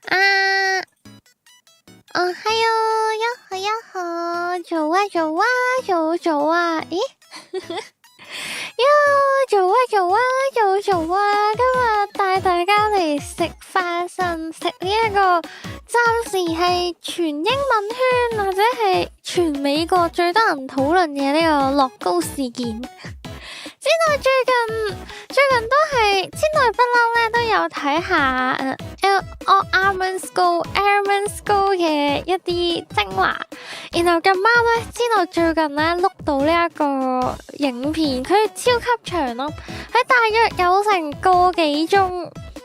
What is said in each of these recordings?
啊，哦，還有呀好，做啊，咦？做啊！今日帶大家嚟食花生，食呢一個暫時係全英文圈或者係全美國最多人討論嘅呢個樂高事件。千代最近都係千代不嬲咧，都有睇下Airman School 嘅一啲精華，然後咁啱咧，千代最近咧碌到呢一個影片，佢超級長咯，喺大約有成個幾鐘，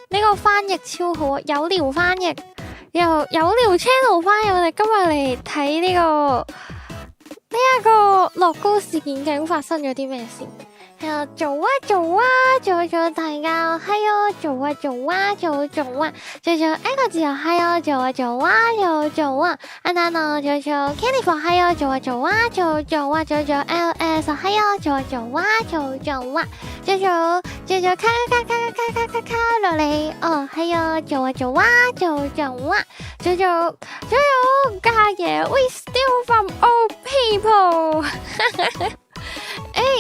呢個翻譯超好啊，有料翻譯，又有料 channel 翻譯，我哋今日嚟睇呢一個樂高事件究竟發生咗啲咩事？係啊，做大家，係啊，做一個字啊，係啊，做啊，Anna 做 Candy for 係啊，做 LS 係啊，做卡落嚟，哦，係啊，做家嘢 ，We steal from old people 。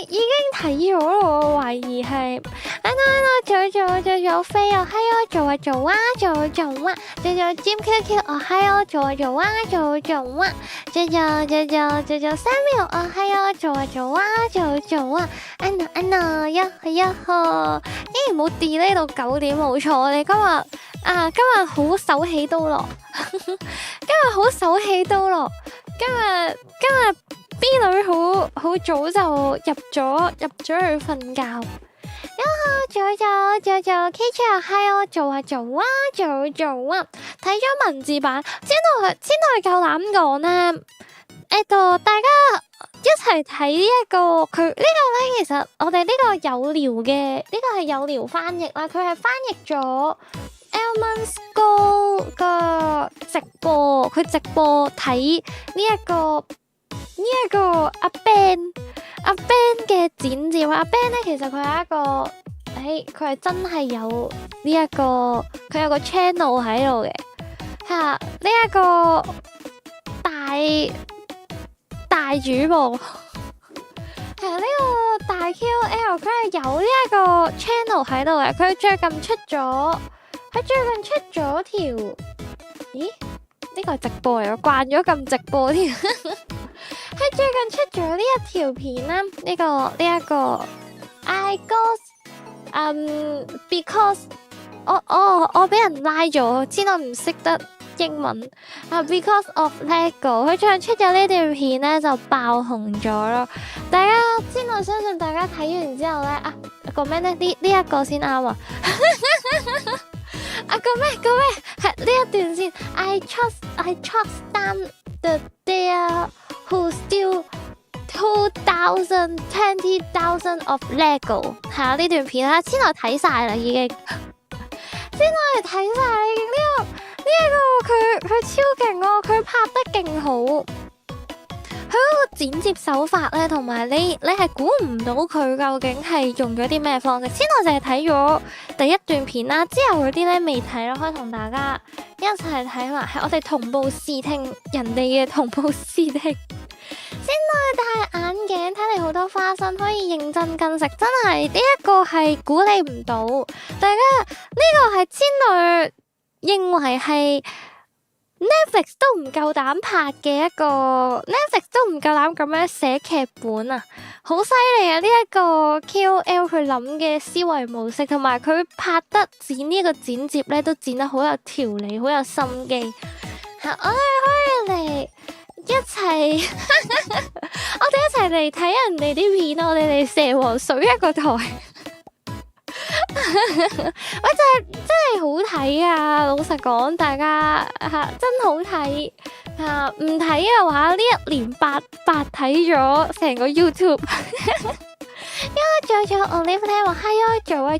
已經睇咗咯，我懷疑係做飛啊，係啊，做 Jim QQ 啊，係啊，做 Samuel 啊，係啊，做Anna 一號，竟然冇 delay 到9點，冇錯，我哋今日好手起刀落，今日 B 女好早就入咗去瞓覺，做 K 出係我做啊，睇咗文字版，先到夠膽講啦，大家一齊睇呢一個佢呢個咧，其實我哋呢個有聊嘅，呢個係有聊翻譯啦，佢係翻譯咗 Elman School 個直播，佢直播睇呢一個阿 Ben 嘅剪接，阿 Ben 咧其實佢係一個，佢係真係有呢一個，佢有個 channel 喺度嘅，係啊，呢一個大主播，係啊，呢個大 KOL，佢係有呢一個 channel 喺度嘅，佢最近出咗條，咦？呢個係直播嚟，我慣咗撳直播添。佢最近出咗呢一條片啦，呢一個 I guess because 我俾人拉咗，知道唔識得英文because of LEGO， 佢最近出咗呢段片咧就爆紅咗咯。大家先，我相信大家睇完之後咧個咩咧？呢一個先啱啊！個咩係呢一段先 I trust them the dear who steal 20,000 of LEGO， 係啊，呢段片啦，先來睇晒啦已經，呢一個佢超勁咯，佢拍得勁好，佢嗰個剪接手法咧，同埋你係估唔到佢究竟係用咗啲咩方式。先我淨係睇咗第一段片啦，之後嗰啲咧未睇咯，可以同大家一齊睇埋，係我哋同步視聽人哋嘅同步視聽。先戴眼鏡，睇嚟好多花生，可以認真跟食，真係呢一個係估你唔到，大家呢個係千代認為係 Netflix 都唔夠膽拍嘅一個 ，Netflix 都唔夠膽咁樣寫劇本啊，好犀利啊！呢一個 KOL 佢諗嘅思維模式，同埋佢拍得剪呢個剪接咧，都剪得好有條理，好有心機。我哋可以嚟一齊，我哋一齊嚟睇人哋啲片，我哋嚟蛇王水一個台。喂，真係好睇啊！老實講，大家真好睇唔睇嘅話，呢一年八睇咗成個 YouTube。做 Olive 咧話係啊，做咗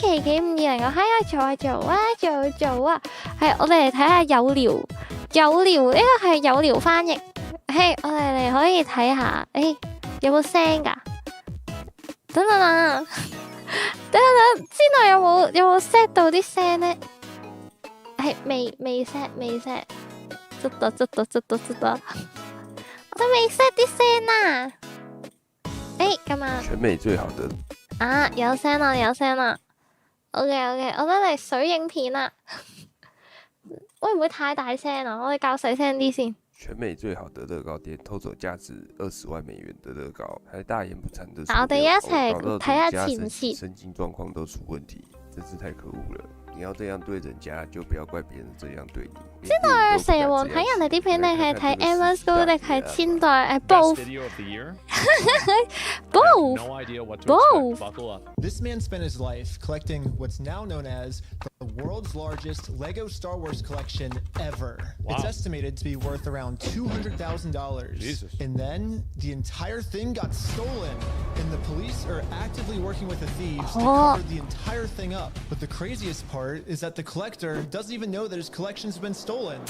期幾520啊，係啊，做啊，係我哋嚟睇下有聊呢個係有聊翻譯，我哋嚟可以睇下，有冇聲噶？等等，先我有冇 set 到啲聲咧？係未 set，執到，我都未 set 啲聲啊！咁啊，全美最好的啊有聲啦 ，OK， 我得嚟水影片啦，會唔會太大聲啊？我哋較細聲啲先。全美最好的樂高店偷走價值20萬美元的樂高，還大言不慚的我哋一齊睇下前設。身心狀況都出問題，真是太可惡了！你要這樣對人家，就不要怪別人這樣對你。知道成日睇人哋啲片，你係睇 Emma School 定係千代？Both。This man spent his life collecting what's now known as the world's largest LEGO Star Wars collection ever. Wow. It's estimated to be worth around $200,000. And then the entire thing got stolen, and the police are actively working with the thieves to cover the entire thing up. But the craziest part is that the collector doesn't even know that his collection's been stolen.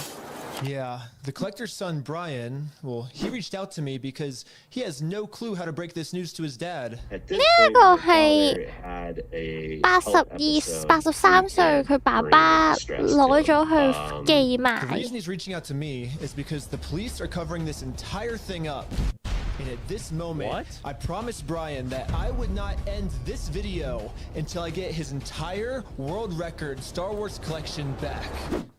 Yeah, the collector's son, Brian, well, he reached out to me because he has no clue how to break this news to his dad. 呢一個係83歲，佢爸爸攞咗去寄賣。The reason he's reaching out to me is because the police are covering this entire thing up. And at this moment, I promised Brian that I would not end this video until I get his entire world record Star Wars collection back.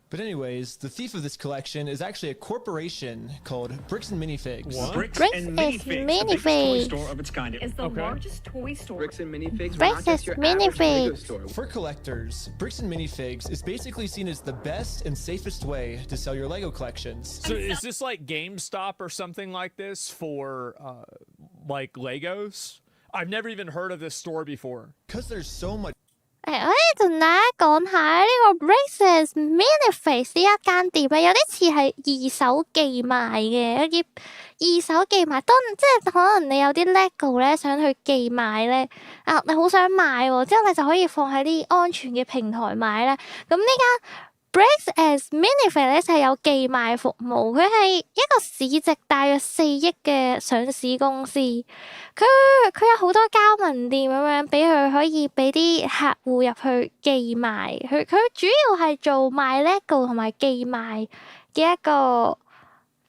But anyways, the thief of this collection is actually a corporation called Bricks and Minifigs. What? Bricks and Minifigs. Toy store of its kind. It's the largest toy store. Bricks and Minifigs. Bricks and Minifigs. For collectors, Bricks and Minifigs is basically seen as the best and safest way to sell your LEGO collections. So is this like GameStop or something like this for like Legos? I've never even heard of this store before. Because there's so much. 我哋同大家講下呢個 Bricks and Minifigs 呢一間店咧，有啲似係二手寄賣嘅一啲二手寄賣。即係可能你有啲 LEGO 咧想去寄賣咧，你好想買喎，之後你就可以放喺啲安全嘅平台買啦。咁呢間Bricks and Minifigs 咧就係有寄賣服務，佢係一個市值大約4億嘅上市公司，佢有好多交盟店咁樣，俾佢可以俾啲客戶入去寄賣，佢主要係做賣 LEGO 同埋寄賣嘅一個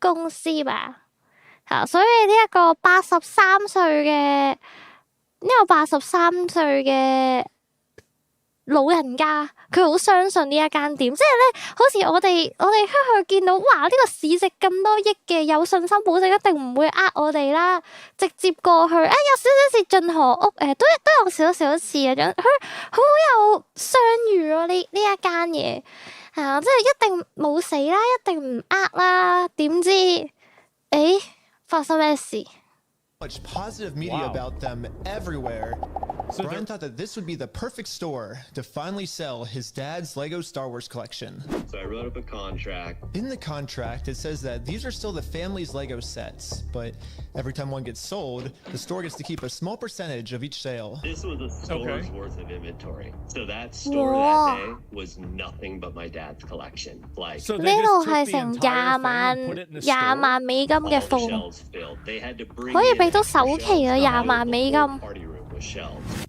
公司吧。所以呢一個83歲嘅老人家，佢好相信呢一間店，即係咧，好似我哋去見到，哇！呢個市值咁多億嘅，有信心保證一定唔會我哋啦，直接過去，有少少似進河屋，都有少少似啊，佢好有商譽咯，呢一間嘢，即係一定冇死啦，一定唔啦，點知，發生咩事？Much positive media about them everywhere. So Brian thought that this would be the perfect store to finally sell his dad's LEGO Star Wars collection. So I wrote up a contract. In the contract, it says that these are still the family's LEGO sets, but every time one gets sold, the store gets to keep a small percentage of each sale. This was a store's worth of inventory. So that store that day was nothing but my dad's collection. Like, so 呢度係成20萬美金嘅貨，可以俾到首期啊，20萬美金。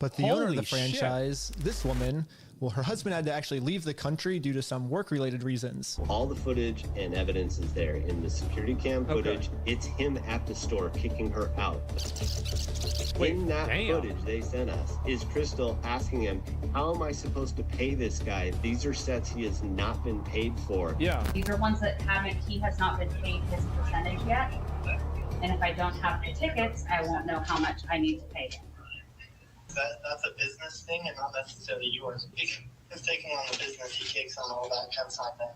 But the owner of the franchise, this woman, well, her husband had to actually leave the country due to some work-related reasons. All the footage and evidence is there in the security cam footage. It's him at the store kicking her out. In that footage they sent us is Crystal asking him, how am I supposed to pay this guy? These are sets he has not been paid for. Yeah. These are ones that he has not been paid his percentage yet. And if I don't have the tickets, I won't know how much I need to pay him. That's a business thing and not necessarily yours. He's taking on the business, he takes on all that consignment.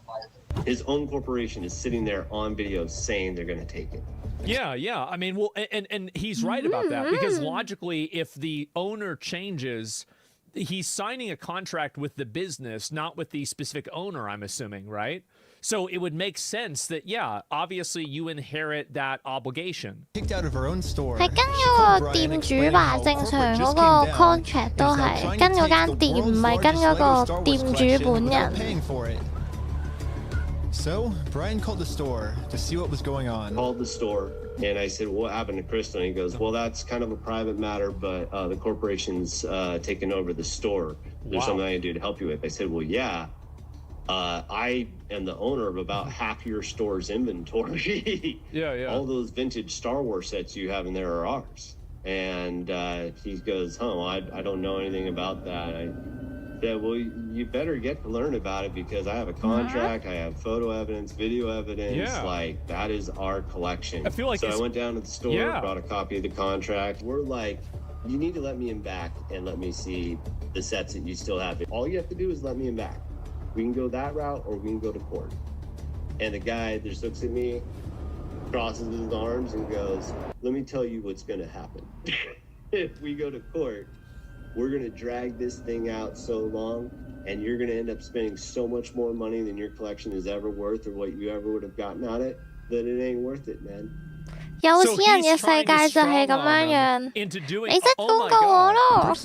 His own corporation is sitting there on video saying they're going to take it. Yeah. I mean, well, and he's right about that, because logically, if the owner changes, he's signing a contract with the business, not with the specific owner, I'm assuming, right? So it would make sense that, yeah, obviously you inherit that obligation. Kicked out of her own store. 係跟嗰個店主吧，正常嗰個 contract 都係跟嗰間店，唔係跟嗰個店主本人。So Brian called the store to see what was going on. Called the store and I said, what happened to Crystal? And he goes, well, that's kind of a private matter, but the corporation's taken over the store. There's something I can do to help you with. I said, well, yeah. I am the owner of about half your store's inventory. Yeah. All those vintage Star Wars sets you have in there are ours. And he goes, I don't know anything about that. I said, well, you better get to learn about it because I have a contract, I have photo evidence, video evidence. Yeah. Like, that is our collection. I feel like so I went down to the store, brought a copy of the contract. We're like, you need to let me in back and let me see the sets that you still have. All you have to do is let me in back. We can go that route or we can go to court. And the guy just looks at me, crosses his arms and goes, let me tell you what's gonna happen. If we go to court, we're gonna drag this thing out so long and you're gonna end up spending so much more money than your collection is ever worth or what you ever would have gotten out of it, that it ain't worth it, man. 有錢人嘅世界就係咁樣，你識講過我咯。睇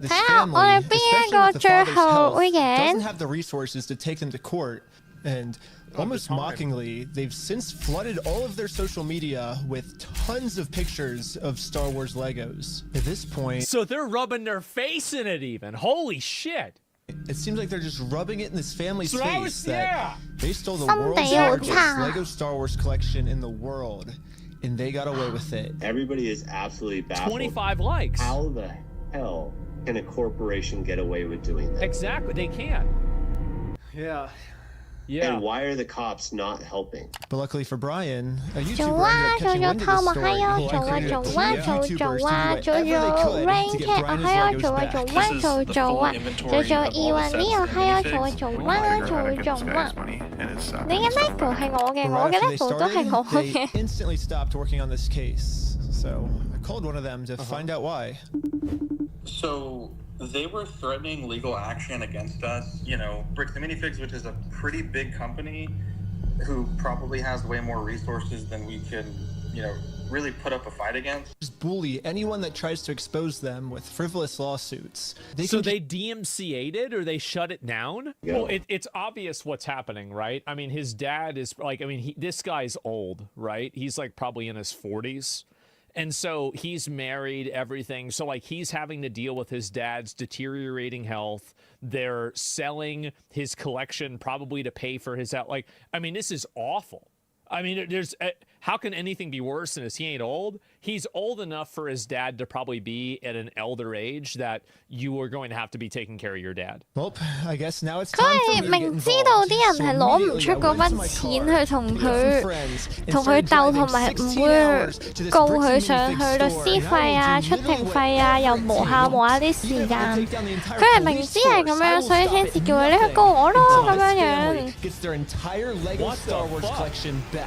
下我哋邊一個最後會贏。 doesn't have the resources to take them to court, and almost mockingly, they've since flooded all of their social media with tons of pictures of Star Wars Legos. At this point, so they're rubbing their face in it even. Holy shit. It seems like they're just rubbing it in this family's face that yeah. they stole the world's largest Lego Star Wars collection in the world, and they got away with it. Everybody is absolutely baffled. 25 likes. How the hell can a corporation get away with doing that? Exactly, they can't. Yeah. And why are the cops not helping? But luckily for Brian, a YouTuber ended up catching wind of the story and created a team of YouTubers to do whatever they could to get Brian his Legos back. This is the full inventory of all the sets and minifigs. One of my favorite items is money, and it's你嘅 Lego 係我嘅，我嘅 Lego 都係我嘅。 They instantly stopped working on this case, so I called one of them to find out why. So they were threatening legal action against us. You know, Bricks and Minifigs, which is a pretty big company who probably has way more resources than we can, really put up a fight against. Just bully anyone that tries to expose them with frivolous lawsuits. They DMCA'd it or they shut it down? Yeah. Well, it's obvious what's happening, right? I mean, his dad is this guy's old, right? He's like probably in his 40s. And so he's married, everything. So like he's having to deal with his dad's deteriorating health. They're selling his collection probably to pay for his out. Like, I mean, this is awful. I mean, how can anything be worse than this? He ain't old. He's old enough for his dad to probably be at an elder age that you are going to have to be taking care of your dad. Well, I guess now it's time for me to get involved. 明知道啲人係攞唔出嗰筆錢去同佢鬥，同埋唔會告佢上去律師費啊、出庭費啊，又磨下啲時間。佢係明知係咁樣，所以先至叫佢你去告我咯咁樣。 Gets their entire Lego Star Wars collection back.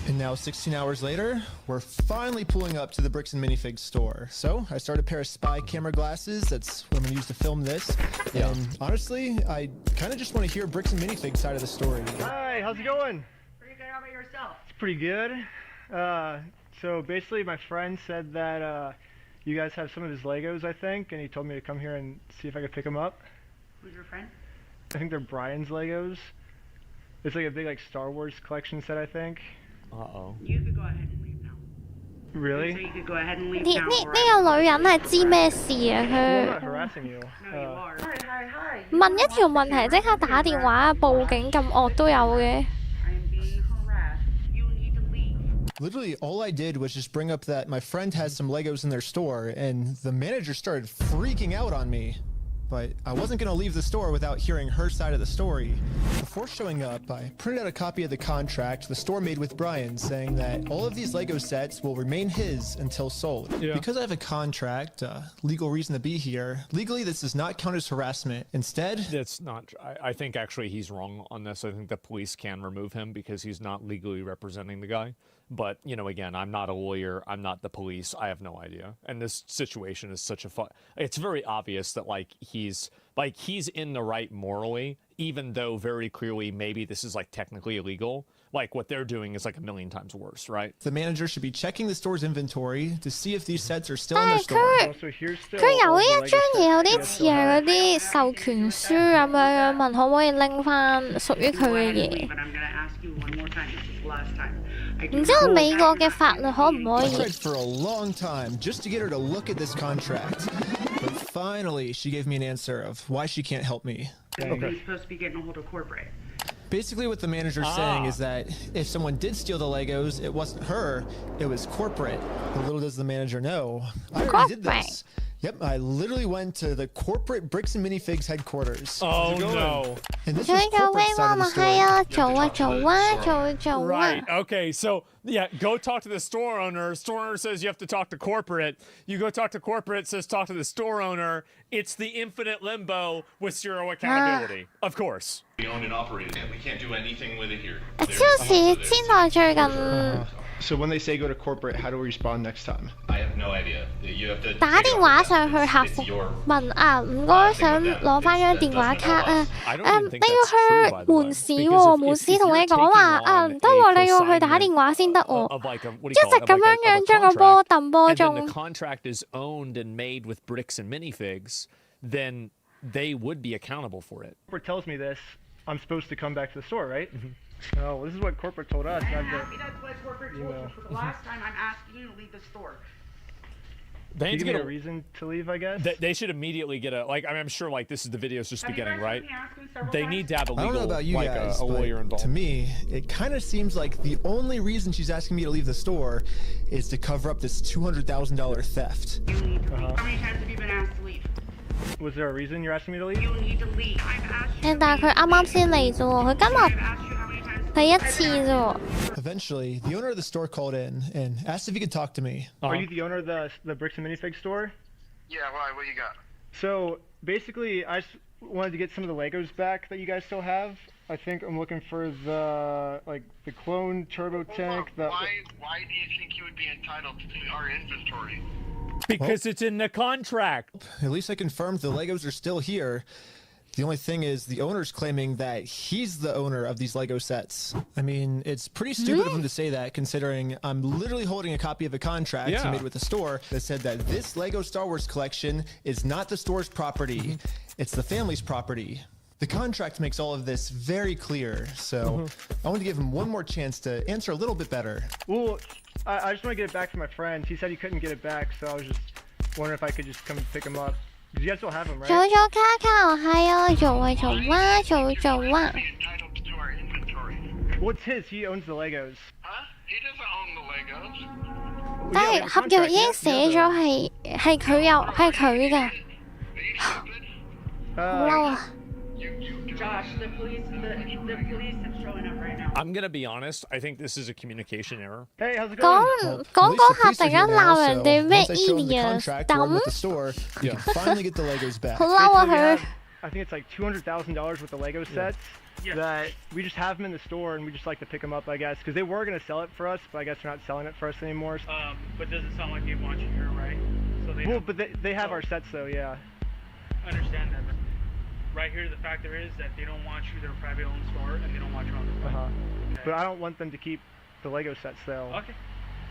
And now 16 hours later, we're finally pulling up to the Bricks and Minifigs store. So I started a pair of spy camera glasses. That's what I'm gonna use to film this. Yeah. And honestly, I kind of just want to hear Bricks and Minifigs side of the story. Hi, how's it going? Pretty good. How about yourself? It's pretty good. So basically my friend said that you guys have some of his Legos, I think, and he told me to come here and see if I could pick them up. Who's your friend? I think they're Brian's Legos. It's like a big Star Wars collection set, I think. Uh-oh. You could go ahead and leave now. Really? So you could go ahead and leave 呢 now. 個女人係知咩事啊？ I'm not harassing you. No, you are. Hi. 問一條問題，即刻打電話報警咁惡都有嘅。 I am being harassed. You need to leave. Literally, all I did was just bring up that my friend has some Legos in their store, and the manager started freaking out on me. But I wasn't going to leave the store without hearing her side of the story. Before showing up, I printed out a copy of the contract the store made with Brian, saying that all of these Lego sets will remain his until sold. Yeah. Because I have a contract, legal reason to be here, legally this does not count as harassment. Instead... That's not... I think actually he's wrong on this. I think the police can remove him because he's not legally representing the guy. But, again, I'm not a lawyer. I'm not the police. I have no idea. And this situation is such a it's very obvious that, he's in the right morally, even though very clearly maybe this is, technically illegal. What they're doing is, a million times worse, right? The manager should be checking the store's inventory to see if these sets are still in their store. 佢有一張嘢有啲似係嗰啲授權書咁樣，問可唔可以拎返屬於佢嘅嘢。 唔知道美國嘅法律可唔可以？ I tried for a long time just to get her to look at this contract, but finally she gave me an answer of why she can't help me. He's supposed to be getting a hold of corporate. Basically, what the manager's saying is that if someone did steal the Legos, it wasn't her, it was corporate. But little does the manager know, I already did this. Yep, I literally went to the corporate Bricks and Minifigs headquarters. Oh no! And this was corporate side of the store. Right. Okay. So yeah, go talk to the store owner. Store owner says you have to talk to corporate. You go talk to corporate. Says talk to the store owner. It's the infinite limbo with zero accountability. Of course. We own and operate it. We can't do anything with it here. 超市千代最近 So when they say go to corporate, how do we respond next time? I have no idea. You have to 打電話上去客服問啊，唔該想攞翻張電話卡啊，你要去門市喎，門市同你講話啊，唔得喎，你要去打電話先得喎，一直咁樣將個波揼波中。And then the contract is owned and made with bricks and minifigs, then they would be accountable for it. Corporate tells me this, I'm supposed to come back to the store, right? Oh, well, this is what corporate told us. I'm happy that's what corporate told you. For the last time, I'm asking you to leave the store. They need to get a reason to leave, I guess. They should immediately get a I'm sure this is the video's just beginning, right? They need to have a legal, I don't know about you guys, a lawyer involved. To me, it kind of seems like the only reason she's asking me to leave the store is to cover up this $200,000 theft. You need to leave. How many times have you been asked to leave? Was there a reason you're asking me to leave? You need to leave. I've asked you. 但係佢啱啱先嚟啫喎，佢今日第一次啫喎。 Eventually, the owner of the store called in and asked if he could talk to me. Are you the owner of the Bricks and Minifig store? Yeah, why? What you got? So basically, I just wanted to get some of the Legos back that you guys still have. I think I'm looking for the the clone turbo tank. Why do you think you would be entitled to our inventory? Because it's in the contract. At least I confirmed the Legos are still here. The only thing is the owner's claiming that he's the owner of these Lego sets. I mean, it's pretty stupid of him to say that, considering I'm literally holding a copy of a contract he made with the store that said that this Lego Star Wars collection is not the store's property. It's the family's property. The contract makes all of this very clear, so I want to give him one more chance to answer a little bit better. Well, I just want to get it back from my friend. He said he couldn't get it back, so I was just wondering if I could just come pick him up. You guys still have him, right? 做咗卡卡，係啊，做啊做啊做啊。 What's his? He owns the Legos. Huh? He doesn't own the Legos. 但係合約已經寫咗係佢係佢嘅，好嬲啊！ Josh, the police have showing up right now. I'm gonna be honest. I think this is a communication error. Hey, how's it 講 going? 講嗰下突然間鬧人哋咩 idiot， You can finally get the Legos back. 好嬲啊佢！ I think it's like $200,000 with the Lego sets. That we just have them in the store and we just like to pick them up, I guess, because they were gonna sell it for us, but I guess they're not selling it for us anymore. But does it sound like they want you here, right? So they. Well, but they have our sets though, yeah. I understand that. Right here, the factor is that they don't want you. They're a private-owned store, and they don't want you on the web. Okay. But I don't want them to keep the Lego sets though. Okay.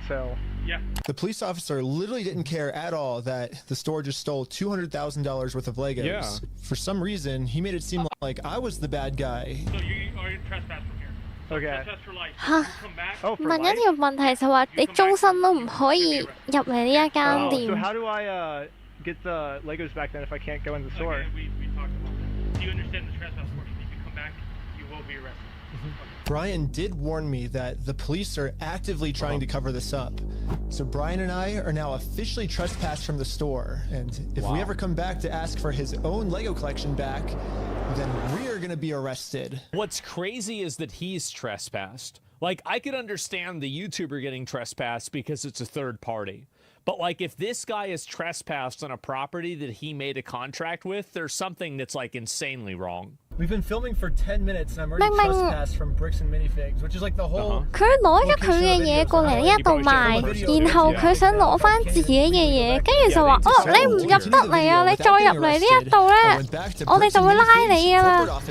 So. Yeah. The police officer literally didn't care at all that the store just stole $200,000 worth of Legos. Yeah. For some reason, he made it seem like I was the bad guy. So you are trespassed from here. So Okay. Trespass for life. 嚇 Come back. Oh, for 問 life? 一條問題就話你終身都唔可以入嚟呢一間 So 店。 how do I get the Legos back then if I can't go in the store? Okay, we talked about that. Do you understand the trespass portion? If you come back, you will be arrested. Brian did warn me that the police are actively trying to cover this up. So Brian and I are now officially trespassed from the store. And if we ever come back to ask for his own Lego collection back, then we are going to be arrested. What's crazy is that he's trespassed. Like, I could understand the YouTuber getting trespassed because it's a third party. But like, if this guy is trespassed on a property that he made a contract with, there's something that's like insanely wrong. We've been filming for 10 minutes and I'm already trespassed from Bricks and Minifigs, which is like the whole... 佢攞咗佢嘅嘢過嚟呢一度賣，然後佢想攞翻自己嘅嘢，跟住就話：哦，你唔入得嚟啊！你再入嚟呢一度咧，我哋就會拉你㗎啦。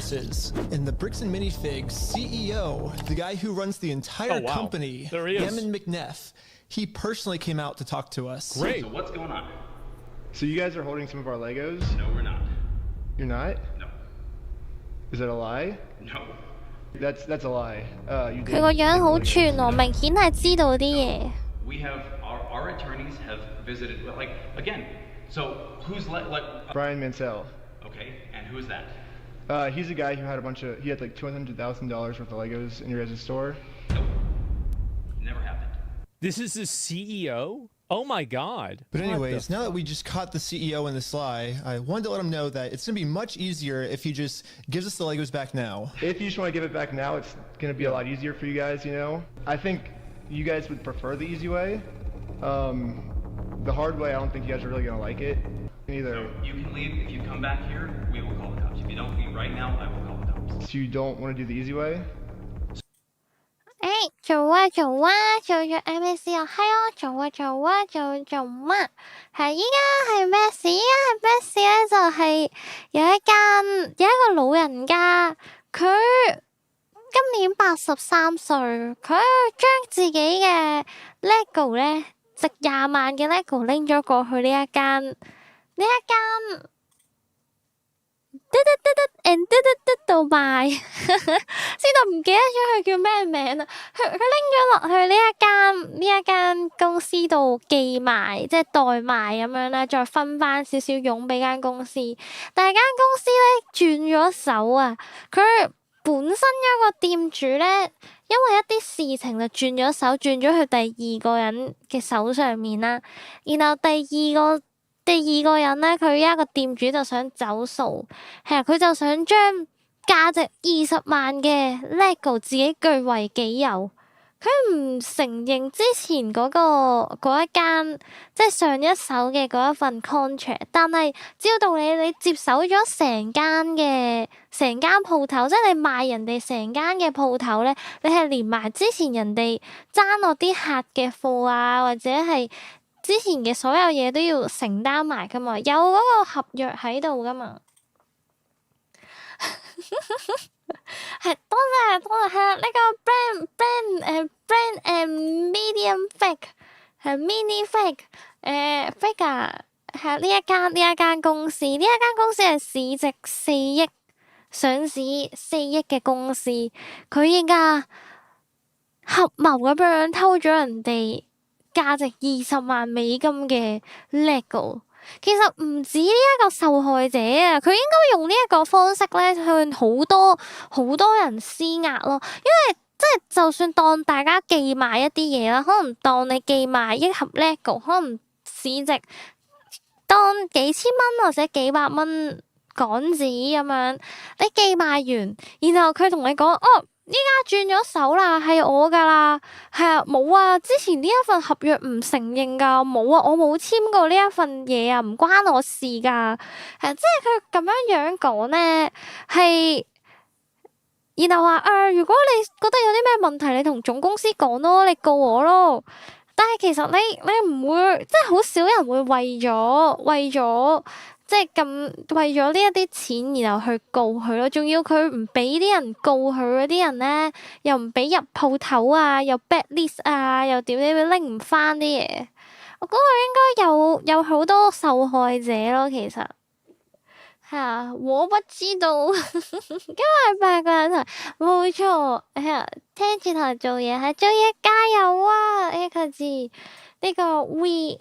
And the Bricks and Minifigs CEO, the guy who runs the entire company, Yemen McNeff, he personally came out to talk to us. Great. So what's going on? So you guys are holding some of our Legos? No, we're not. You're not? No. Is that a lie? No. That's a lie. You 佢個樣好串喎，明顯係知道啲嘢。 We have our attorneys have visited. Like again. So who's like? Brian Mansell. Okay, and who is that? He's a guy who had he had like $200,000 worth of Legos in your guys' store. Nope. Never happened. This is the CEO? Oh my God. But anyways, now that we just caught the CEO in this lie, I wanted to let him know that it's going to be much easier if he just gives us the Legos back now. If you just want to give it back now, it's going to be a lot easier for you guys, you know? I think you guys would prefer the easy way. The hard way, I don't think you guys are really going to like it. Either. So you can leave. If you come back here, we will call the cops. If you don't leave right now, I will call the cops. So you don't want to do the easy way? 做啊做啊，做咗 MSC 又係啊，做啊做啊，做乜？係依家係咩事？依家係咩事咧？就係有一個老人家，佢今年83歲，佢將自己嘅 LEGO 咧值20萬嘅 LEGO 拎咗過去呢一間度賣，先到唔記得咗佢叫咩名啦。佢拎咗落去呢一間公司度寄賣，即係代賣咁樣啦，再分翻少少傭俾間公司。但係間公司咧轉咗手啊，佢本身嗰個店主咧，因為一啲事情就轉咗手，轉咗去第二個人嘅手上面啦。然後第二個人咧，佢一個店主就想走數，係啊，佢就想將價值20萬嘅 LEGO 自己據為己有。佢唔承認之前嗰一間即係上一手嘅嗰一份 contract， 但係照道理你接手咗成間鋪頭，即係你賣人哋成間嘅鋪頭咧，你係連埋之前人哋爭落啲客嘅貨啊，或者係之前嘅所有嘢都要承擔埋噶嘛，有嗰個合約喺度噶嘛。係多謝，係啊，呢個 brand medium fake 係 mini fake figure 係呢一間公司，呢一間公司係市值4億上市4億嘅公司，佢依家合謀咁樣偷咗人哋價值20萬美金嘅 LEGO。其實唔止呢一個受害者啊，佢應該用呢一個方式咧向好多人施壓咯。因為即係就算當大家寄賣一啲嘢啦，可能當你寄賣一盒 LEGO， 可能市值當幾千蚊或者幾百蚊港紙咁樣，你寄賣完，然後佢同你講依家轉咗手啦，係我噶啦，係啊，冇啊，之前呢一份合約唔承認噶，冇啊，我冇簽過呢一份嘢啊，唔關我事噶，係即係佢咁樣講咧，係，然後話如果你覺得有啲咩問題，你同總公司講咯，你告我咯，但係其實你唔會，即係好少人會為咗。即係咁為咗呢一啲錢，然後去告佢咯，仲要佢唔俾啲人告佢嗰啲人咧，又唔俾入鋪頭啊，又 blacklist 啊，又點拎唔翻啲嘢。我估佢應該有好多受害者咯，其實係啊，我不知道，今日8個人冇錯，係啊，聽住台做嘢係做嘢加油啊！呢個字呢個 we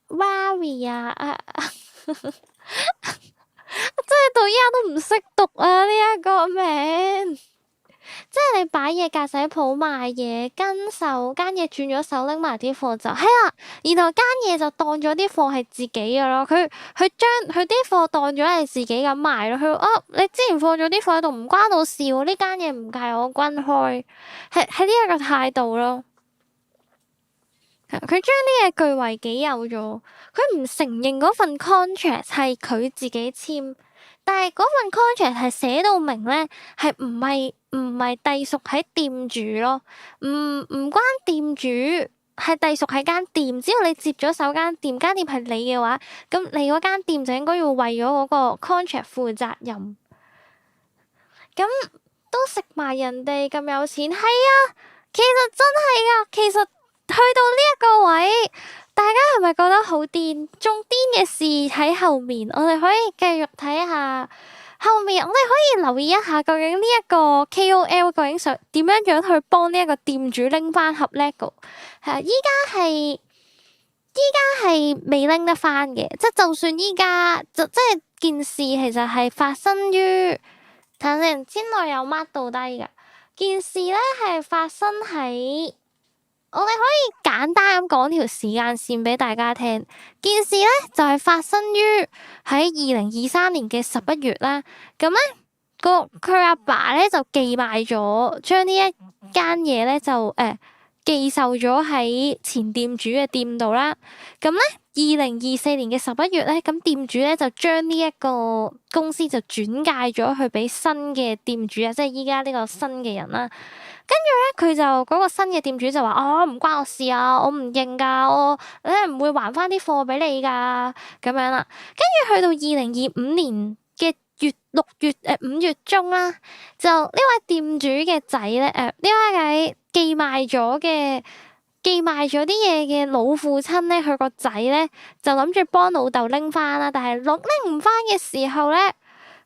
Wary 啊，真係到依家都唔識讀啊！呢一個名，即係你擺嘢格仔鋪賣嘢，跟手間嘢轉咗手拎埋啲貨就係啦，然後間嘢就當咗啲貨係自己嘅咯，佢將佢啲貨當咗係自己咁賣咯，佢你之前放咗啲貨喺度唔關我事喎，呢間嘢唔係我分開，係呢一個態度咯。佢將啲嘢據為己有咗，佢唔承認嗰份 contract 係佢自己簽，但係嗰份 contract 係寫到明咧，係唔係隸屬喺店主咯，唔關店主，係隸屬喺間店。只要你接咗手間店係你嘅話，咁你嗰間店就應該要為咗嗰個 contract 負責任。咁都食埋人哋咁有錢，係啊，其實真係㗎，其實。去到呢一個位，大家係咪覺得好癲？仲癲嘅事喺後面，我哋可以繼續睇下後面，我哋可以留意一下究竟呢一個 KOL 究竟想點樣去幫呢一個店主拎翻盒 LEGO。係啊，依家家係未拎得翻嘅，即係就算依家即係件事其實係發生於，睇下先，先內有 mark 到低㗎。件事咧係發生喺，我哋可以簡單咁講條時間線俾大家聽。件事咧就係發生於喺2023年嘅11月啦。咁咧佢阿爸咧就寄賣咗，將呢一間嘢咧就寄售咗喺前店主嘅店度啦。咁咧2024年嘅11月咧，咁店主咧就將呢一個公司就轉介咗去俾新嘅店主啊，即係依家呢個新嘅人啦。跟住咧，佢就嗰個新嘅店主就話：哦，唔關我事啊，我唔認㗎，我唔會還翻啲貨俾你㗎，咁樣啦。跟住去到2025年嘅5月中啦，就呢位店主嘅仔咧，呢位寄賣咗啲嘢嘅老父親咧，佢個仔咧就諗住幫老豆拎翻啦，但係拎唔翻嘅時候咧，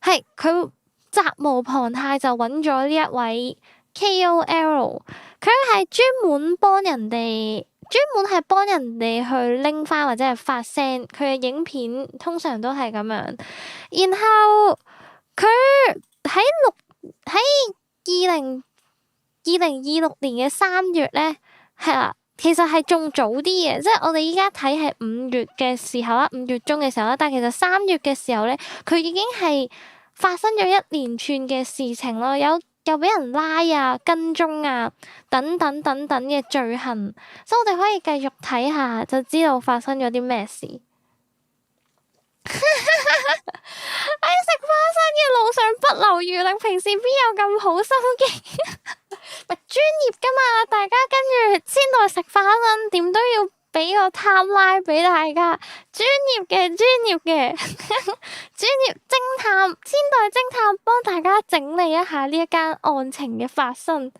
係佢責無旁貸就揾咗呢一位 KOL， 佢係專門係幫人哋去拎翻或者係發聲，佢嘅影片通常都係咁樣。然後佢喺2026年嘅3月咧，係啦，其實係仲早啲嘅，即係我哋依家睇係5月嘅時候啦，5月中嘅時候啦，但係其實3月嘅時候咧，佢已經係發生咗一連串嘅事情咯，又俾人拉啊、跟蹤啊等等嘅罪行，所以我哋可以繼續睇下，就知道發生咗啲咩事。喺食花生嘅路上不留餘力，平時邊有咁好心機？咪專業噶嘛，大家跟住先來食花生，點都要俾個 timeline 俾大家。專業嘅專業偵探，先來偵探幫大家整理一下呢一間案情嘅發生。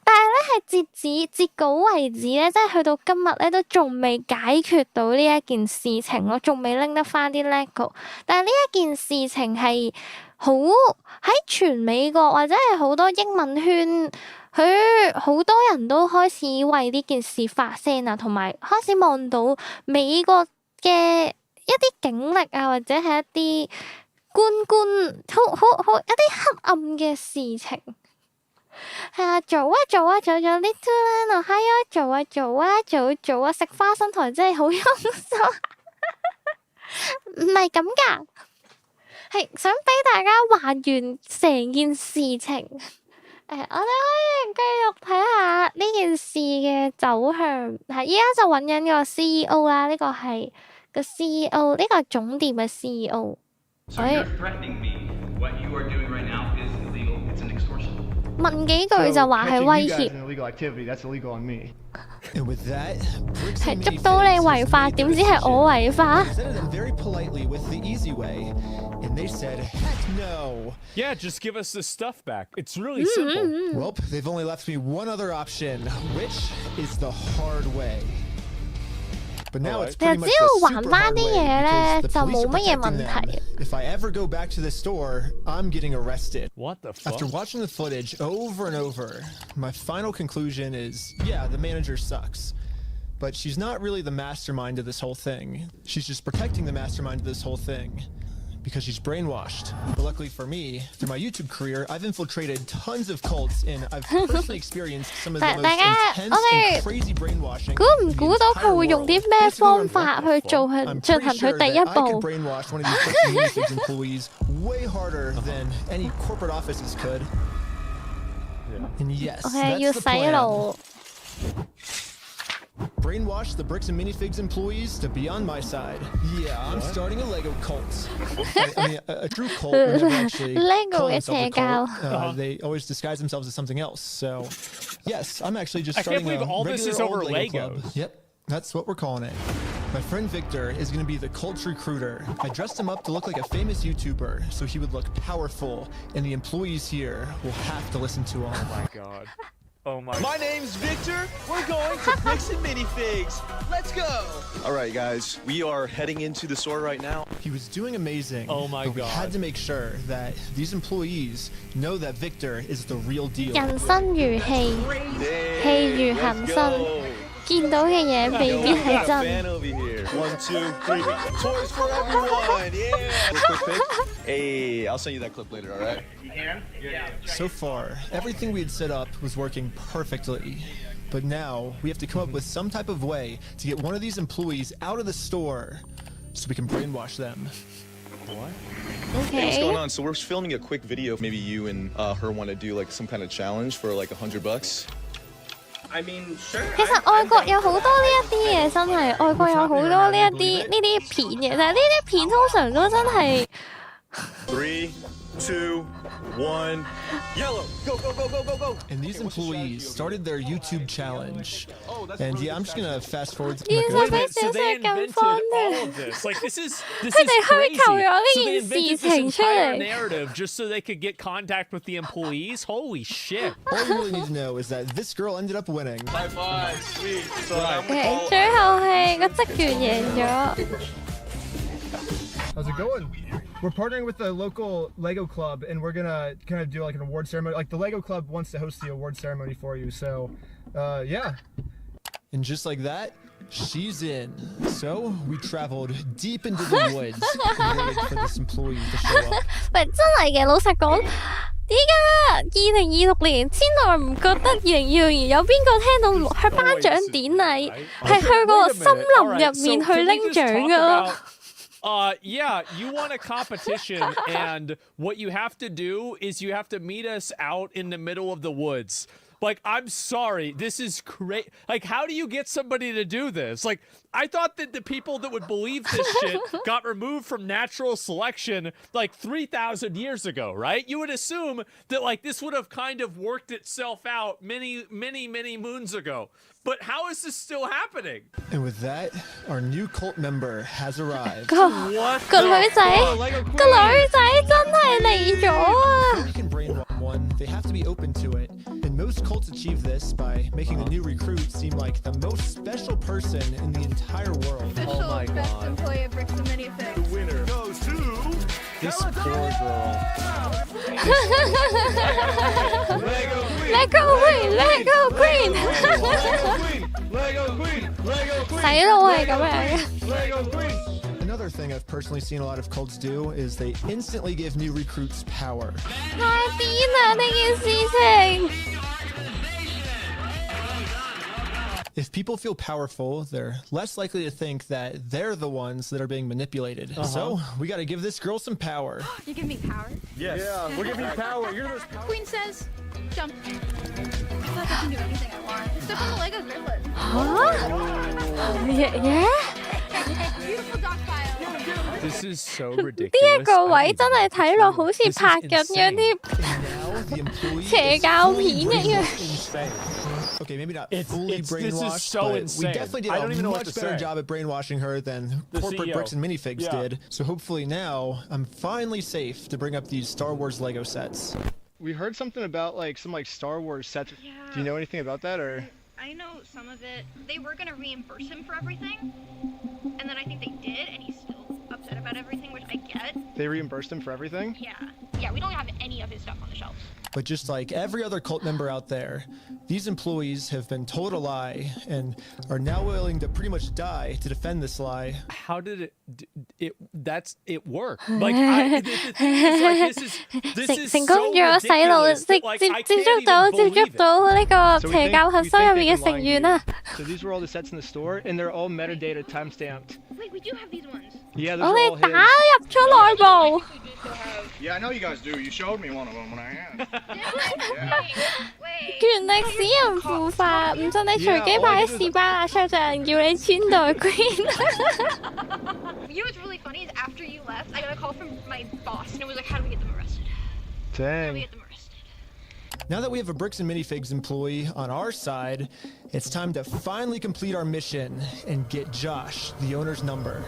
但係咧，係截稿為止咧，即係去到今日咧，都仲未解決到呢一件事情咯，仲未拎得翻啲 LEGO。但係呢一件事情係好喺全美國或者係好多英文圈，佢好多人都開始為呢件事發聲啊，同埋開始望到美國嘅一啲警力啊，或者係一啲官好一啲黑暗嘅事情。係啊，做呢 two 啦，我嗨做啊，食花生台真係好用心，唔係咁噶，係想俾大家還原成件事情。我哋可以繼續睇下呢件事嘅走向。係依家就揾緊個 CEO 啦，呢個係個 CEO， 呢個係總店嘅 CEO。問幾句就話係威脅，係捉到你違法，點知係我違法？Yeah, just give us the stuff back. It's really simple. Well, they've only left me one other option, which is the hard way. But now it's pretty much the super hard way because the police are protecting them. If I ever go back to the store, I'm getting arrested. What the fuck? After watching the footage over and over, my final conclusion is, yeah, the manager sucks. But she's not really the mastermind of this whole thing. She's just protecting the mastermind of this whole thing. Because she's brainwashed. But luckily for me, through my YouTube career, I've infiltrated tons of cults and I've personally experienced some of the most intense and crazy brainwashing. 估唔估到佢會用啲咩方法去進行佢第一步？ I could brainwash one of these Bricks and employees way harder than any corporate offices could. And yes, that's the plan. Brainwash the Bricks and Minifigs employees to be on my side. Yeah, I'm starting a Lego cult. I mean, a true cult would never actually call themselves a cult. They always disguise themselves as something else. So, yes, I'm actually just starting a regular old Lego club. Yep, that's what we're calling it. My friend Victor is going to be the cult recruiter. I dressed him up to look like a famous YouTuber, so he would look powerful, and the employees here will have to listen to him. Oh my god. Oh my name's Victor. We're going to Bricks and Minifigs. Let's go. All right, guys. We are heading into the store right now. He was doing amazing. Oh my god. We had to make sure that these employees know that Victor is the real deal. 人生如戲，戲如行生。見到嘅嘢未必係真。Fan over here. 1, 2, 3. Toys for everyone. Yeah. Quick pic. Hey, I'll send you that clip later. All right. You can? Yeah. So far, everything we had set up was working perfectly. But now, we have to come up with some type of way to get one of these employees out of the store so we can brainwash them. What? Okay. Hey, what's going on? So we're filming a quick video. Maybe you and her want to do like some kind of challenge for like $100. I mean, sure. 其實外國有好多呢一啲嘢，真係外國有好多呢一啲片嘅，但係呢啲片通常都真係。3, 2, 1, yellow! Go, go, go, go, go, go! And these employees started their YouTube challenge. And yeah, I'm just gonna fast forward. So they invented all of this. Like this is crazy. So they invented this entire narrative just so they could get contact with the employees. Holy shit! All you really need to know is that this girl ended up winning. High five, sweet. Okay, 最後係個職員贏咗。 How's it going? We're partnering with the local Lego club, and we're gonna kind of do like an award ceremony. Like the Lego club wants to host the award ceremony for you, so yeah. And just like that, she's in. So we traveled deep into the woods and waited for this employee to show up. 喂，真係嘅，老實講，依家2026年，千代唔覺得2026年有邊個聽到去頒獎典禮係去個森林入面去拎獎㗎咯？ Yeah, you want a competition, and what you have to do is you have to meet us out in the middle of the woods. Like, I'm sorry, this is crazy. Like, how do you get somebody to do this? Like, I thought that the people that would believe this shit got removed from natural selection like 3,000 years ago, right? You would assume that like this would have kind of worked itself out many moons ago. But how is this still happening? And with that, our new cult member has arrived. What? 個女仔真係嚟咗啊！ Before you can brainwash one, they have to be open to it. And most cults achieve this by making the new recruit seem like the most special person in the entire world. Oh my god. Employee of Bricks and Minifigs. The winner goes to This poor girl. Lego Queen, Lego Queen. Lego Queen, Lego Queen. 洗腦係咁樣嘅。 Lego Queen. Another thing I've personally seen a lot of cults do is they instantly give new recruits power. 太癲啦呢件事情！ If people feel powerful, they're less likely to think that they're the ones that are being manipulated. So we got to give this girl some power. You give me power? Yes. Yeah, we're giving you power. You're the Queen says, jump. I feel like I can do anything I want. Step on the Lego griffin. Beautiful dog pile. This is so ridiculous. 呢一個位真係睇落好似拍緊嗰啲邪教片一樣。 Okay, maybe not fully brainwashed, but we definitely did a much better job at brainwashing her than corporate Bricks and Minifigs did. So hopefully now I'm finally safe to bring up these Star Wars Lego sets. We heard something about like some Star Wars sets. Yeah. Do you know anything about that or? I know some of it. They were gonna reimburse him for everything, and then I think they did, and he's still upset about everything, which I get. They reimbursed him for everything? Yeah, we don't have any of his stuff on the shelves. But just like every other cult member out there, these employees have been told a lie and are now willing to pretty much die to defend this lie. How did it work? Like, the thing is, like, this is so ridiculous that, like, I can't even believe it. So these were all the sets in the store, and they're all metadata timestamped. Wait, we do have these ones. Yeah, those 我 are 哋 all 打 his. 入咗內部。 Yeah, I know you guys do. You showed me one of them when I asked. 權力使人腐化，唔信你隨機擺喺士巴拿出就人叫你千代 Queen。 You know what's really funny is after you left, I got a call from my boss, and it was like, how do we get them arrested? How do we Dang. get them arrested? Now that we have a Bricks and Minifigs employee on our side, it's time to finally complete our mission and get Josh, the owner's number.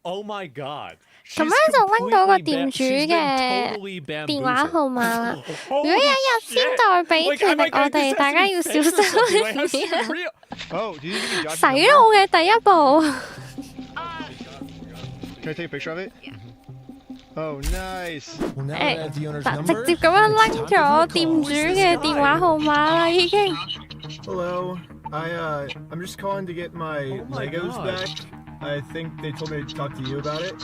Oh my god. 咁樣就拎到個店主嘅電話號碼啦。如果有一日千代俾權力我哋，大家要小心啲。洗腦嘅第一步。 Can I take a picture of it? Yeah. Oh, nice. Well, now that I have the owner's 直 number, 接咁樣拎咗店主嘅電話號碼啦，已經。 Hello. I'm just calling to get my Legos back. I think they told me to talk to you about it.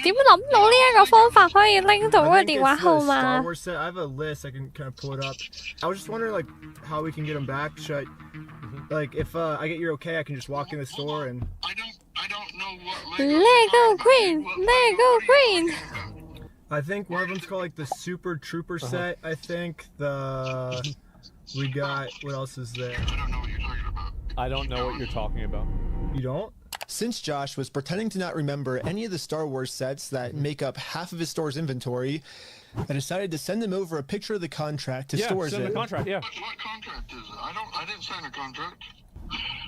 點諗到呢一個方法可以拎到個電話號碼 Star Wars set. I have a list. I can kind of pull it up. I was just wondering, like, how we can get them back. Should I, like, if I get your okay, I can just walk in the store and. Lego Green, Lego Green. I think one of them's called like the Super Trooper set. I think we got, what else is there? I don't know what you're talking about. You don't? Since Josh was pretending to not remember any of the Star Wars sets that make up half of his store's inventory, I decided to send him over a picture of the contract to stores send it. the contract, yeah. What contract is it? I didn't sign a contract.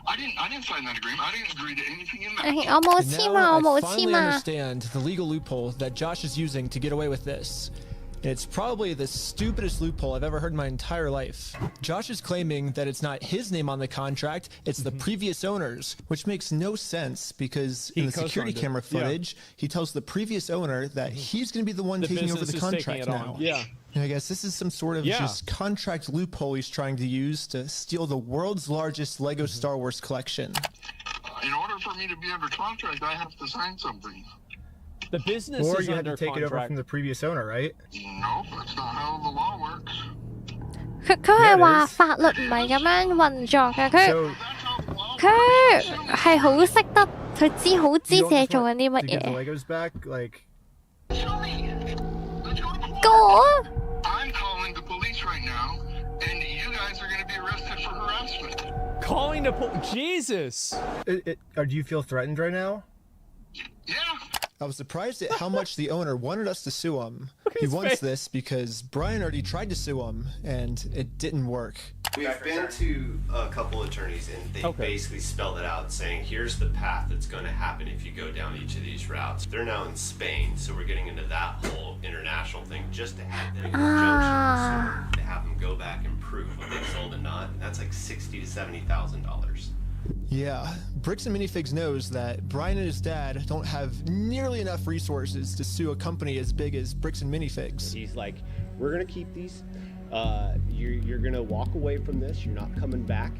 I didn't sign that agreement. I didn't agree to anything in that. 我冇簽啊，我冇 I finally 簽啊。 understand the legal loophole that Josh is using to get away with this. And it's probably the stupidest loophole I've ever heard in my entire life. Josh is claiming that it's not his name on the contract, it's the previous owner's, which makes no sense because in the security camera footage, he tells the previous owner that he's going to be the one taking over the contract now. Yeah. And I guess this is some sort of just contract loophole he's trying to use to steal the world's largest Lego Star Wars collection. In order for me to be under contract, I have to sign something. The business or is you had under to take it over contract. from the previous owner, right? No, that's not how the law works. 佢係話法律唔係咁樣運作嘅，佢係好識得，佢知好知自己做緊啲乜 To get the 嘢。 Legos back, like. Go! I'm calling the police right now, and you guys are going to be arrested for harassment. Calling the Jesus! Do you feel threatened right now? Yeah. I was surprised at how much the owner wanted us to sue him. He wants this because Brian already tried to sue him, and it didn't work. We've been to a couple attorneys, and they basically spelled it out, saying here's the path that's going to happen if you go down each of these routes. They're now in Spain, so we're getting into that whole international thing just to have them in conjunction, to have them go back and prove what they sold and not. And that's like $60,000 to $70,000. Yeah, Bricks and Minifigs knows that Brian and his dad don't have nearly enough resources to sue a company as big as Bricks and Minifigs. He's like, we're gonna keep these. You're gonna walk away from this. You're not coming back.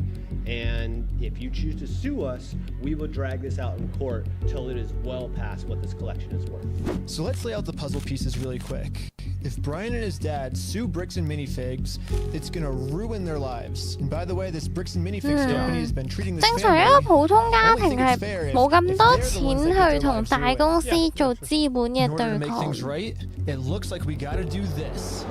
And if you choose to sue us, we will drag this out in court till it is well past what this collection is worth. So let's lay out the puzzle pieces really quick. If Brian and his dad sue Bricks and Minifigs, it's gonna ruin their lives. And by the way, this Bricks and Minifigs company has been treating this 正常一個 family 普通家庭係冇咁多錢去同大公司做資本嘅 in order to 對 make 抗。 things right, it looks like we gotta do this.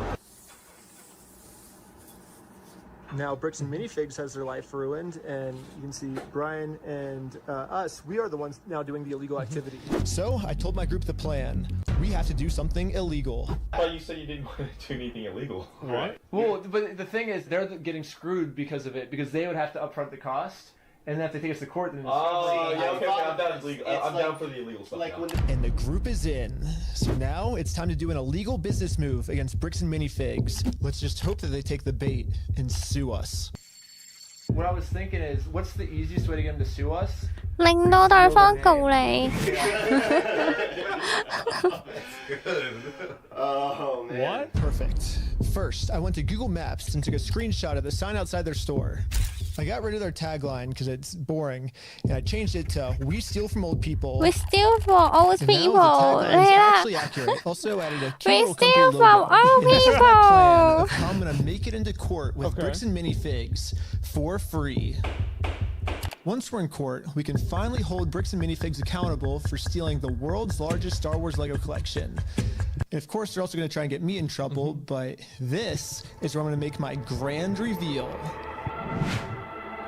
Now Bricks and Minifigs has their life ruined, and you can see Brian and us, we are the ones now doing the illegal activity. So I told my group the plan. We have to do something illegal. I thought you said you didn't want to do anything illegal. Right. Well, but the thing is, they're getting screwed because of it, because they would have to upfront the cost, and then if they take us to court, then I'm down for the illegal stuff. And the group is in. So now it's time to do an illegal business move against Bricks and Minifigs. Let's just hope that they take the bait and sue us. What I was thinking is, what's the easiest way to get them to sue us? 令到對方告你。 Oh, man. What? Perfect. First, I went to Google Maps and took a screenshot of the sign outside their store. I got rid of their tagline because it's boring, and I changed it to "We steal from old people." We steal from old And people. now the tagline is 嚟啦 actually accurate. Also added a cute We little company steal logo. from old And this is my plan people. of how I'm gonna make it into court with Bricks and Minifigs for free. Once we're in court, we can finally hold Bricks and Minifigs accountable for stealing the world's largest Star Wars Lego collection. And of course, they're also going to try and get me in trouble, but this is where I'm going to make my grand reveal.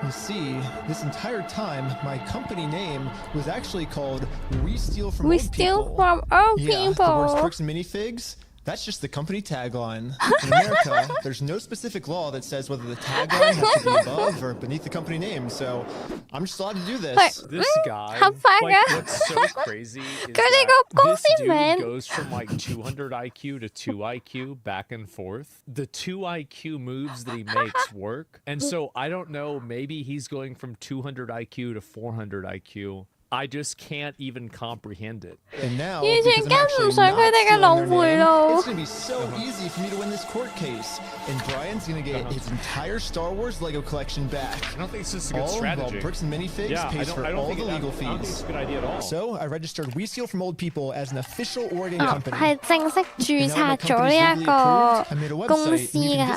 You see, this entire time, my company name was actually called We Steal From We Old steal People. from old Yeah, the words people. Bricks and Minifigs, that's just the company tagline. In America, there's no specific law that says whether the tagline has to be above or beneath the company name, so I'm just allowed to do this. This guy,合法㗎。 like, what's so crazy is 佢哋個公司 this 名 dude goes from like 200 IQ to 2 IQ back and forth. The 2 IQ moves that he makes work. And so I don't know, maybe he's going from 200 IQ to 400 IQ I just can't even comprehend it. And now, 完全跟唔上佢哋嘅腦回路。 It's gonna be so easy for me to win this court case, and Brian's gonna get his entire Star Wars Lego collection back. I don't think this is a good all strategy. While Bricks and Minifigs pays for all the legal fees. I don't think it's a good idea at all. So I registered We Steal from Old People as an official Oregon company. 係正式註冊咗呢一個公司㗎。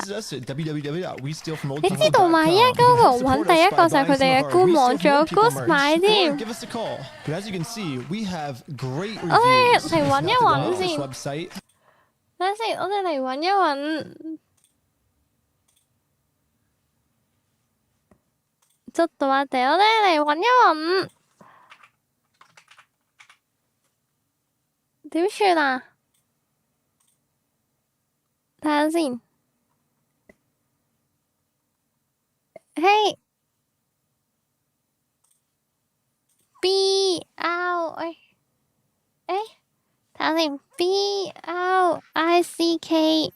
你知道嘛？依家 Google 揾第一個就係佢哋嘅官網，仲有 Goose 買添。 But as you can see, we have great reviews. 我哋嚟揾一揾先。 website. 等陣先，我哋嚟揾一揾。ちょっと待って，我哋嚟揾一揾。點算啊？睇下先。嘿。B R 睇下先 B R I C K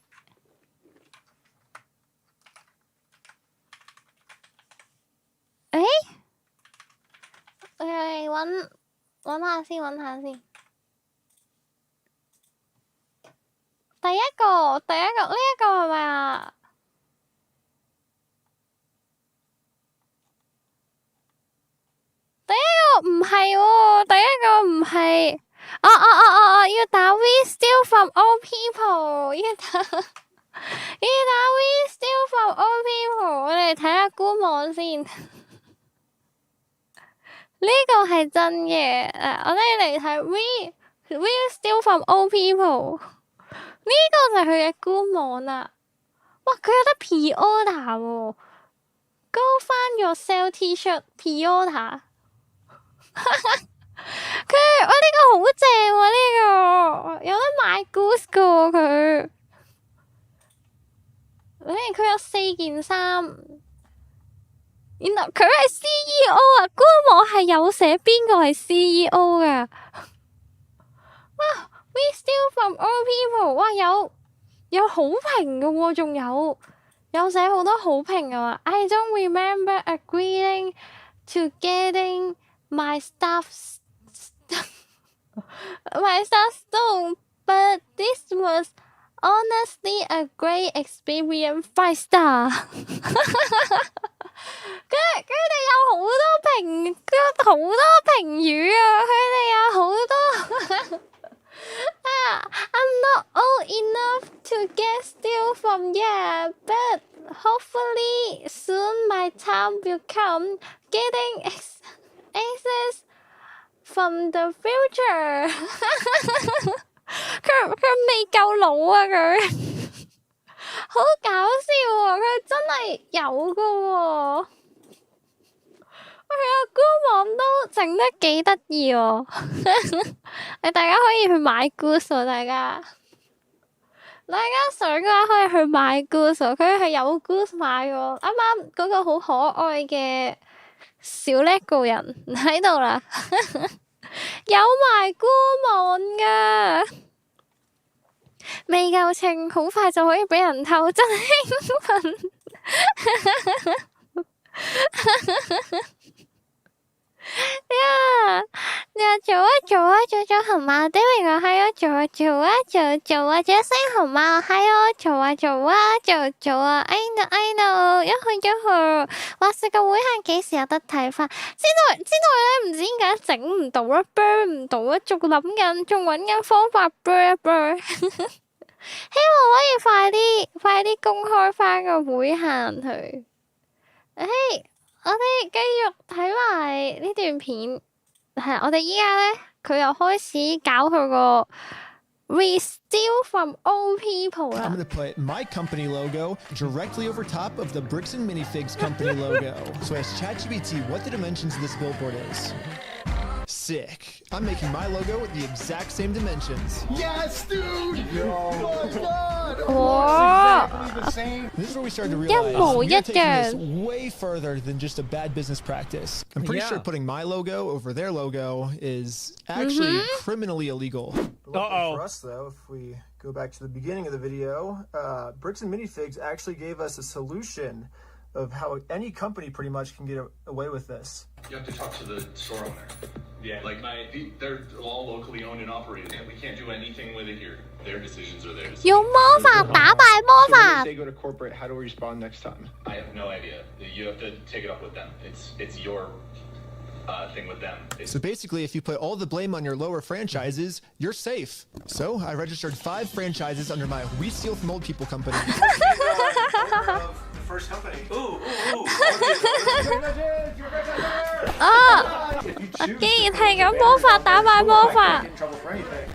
我嚟揾下先，第一個呢一個係咪啊？第一個唔係喎，要打 We Steal from Old People， 要打 We Steal from Old People， 我哋睇下官網先。呢個係真嘅，我哋嚟睇 We Steal from Old People， 呢個就係佢嘅官網啦。哇，佢有得 pre-order 喎 ，Go find yourself T-shirt pre-order。佢呢個好正喎，呢個有得買 Goose 噶喎佢。佢有4件衫，原來佢係 CEO 啊！官網係有寫邊個係 CEO 噶。哇 ！We steal from all people， 哇有好評噶喎，仲有寫好多好評啊嘛。I don't remember agreeing to getting my stuff stolen, but this was honestly a great experience. 5 star 佢哋有好多評語啊！佢哋有好多I'm not old enough to get steal from yet, but hopefully soon my time will come getting access from the future 佢未夠老啊佢好搞笑啊佢真係有噶喎佢個官網都整得幾得意喎大家可以去買 Goose 喎大家想嘅話可以去買 Goose 喎佢係有 Goose 買喎啱啱嗰個好可愛嘅小 LEGO 人喺度啦有埋官網噶未夠稱好快就可以俾人偷真興奮做紅帽的明我係做啊仲有星紅帽係做啊I know 一去話說個會係幾時有得睇返之內咧唔知點解整唔到啦 burn 唔到啊仲揾緊方法 burn 希望可以快啲公開返個會限佢我哋繼續睇埋呢段片，係我哋依家咧，佢又開始搞佢個 We Steal from Old People 啦。I'm gonna put my company logo directly over top of the Bricks and Minifigs company logo. So I asked ChatGPT what the dimensions of this billboard is. Sick. I'm making my logo the exact same dimensions. Yes, dude! Oh my god! Exactly the same. This is where we started to realize we're taking this way further than just a bad business practice. I'm pretty sure putting my logo over their logo is actually criminally illegal. For us, though, if we go back to the beginning of the video, Bricks and Minifigs actually gave us a solution. of how any company pretty much can get away with this. You have to talk to the store owner. Yeah, like they're all locally owned and operated, and we can't do anything with it here. Their decisions are theirs. 用魔法打敗魔法。 If they go to corporate, how do we respond next time? I have no idea. You have to take it up with them. It's your thing with them. So basically, if you put all the blame on your lower franchises, you're safe. So I registered 5 franchises under my We Steal From Old People company. The first company. Ooh. 既然係咁，魔法打敗魔法，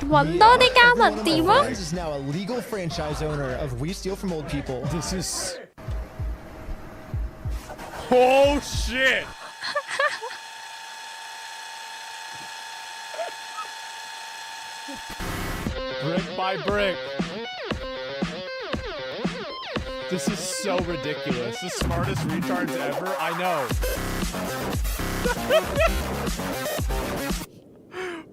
揾多啲加盟店咯。 This is now a legal franchise owner of We Steal From Old People. This is. Oh shit! Brick by brick. This is so ridiculous. The smartest retards ever. I know.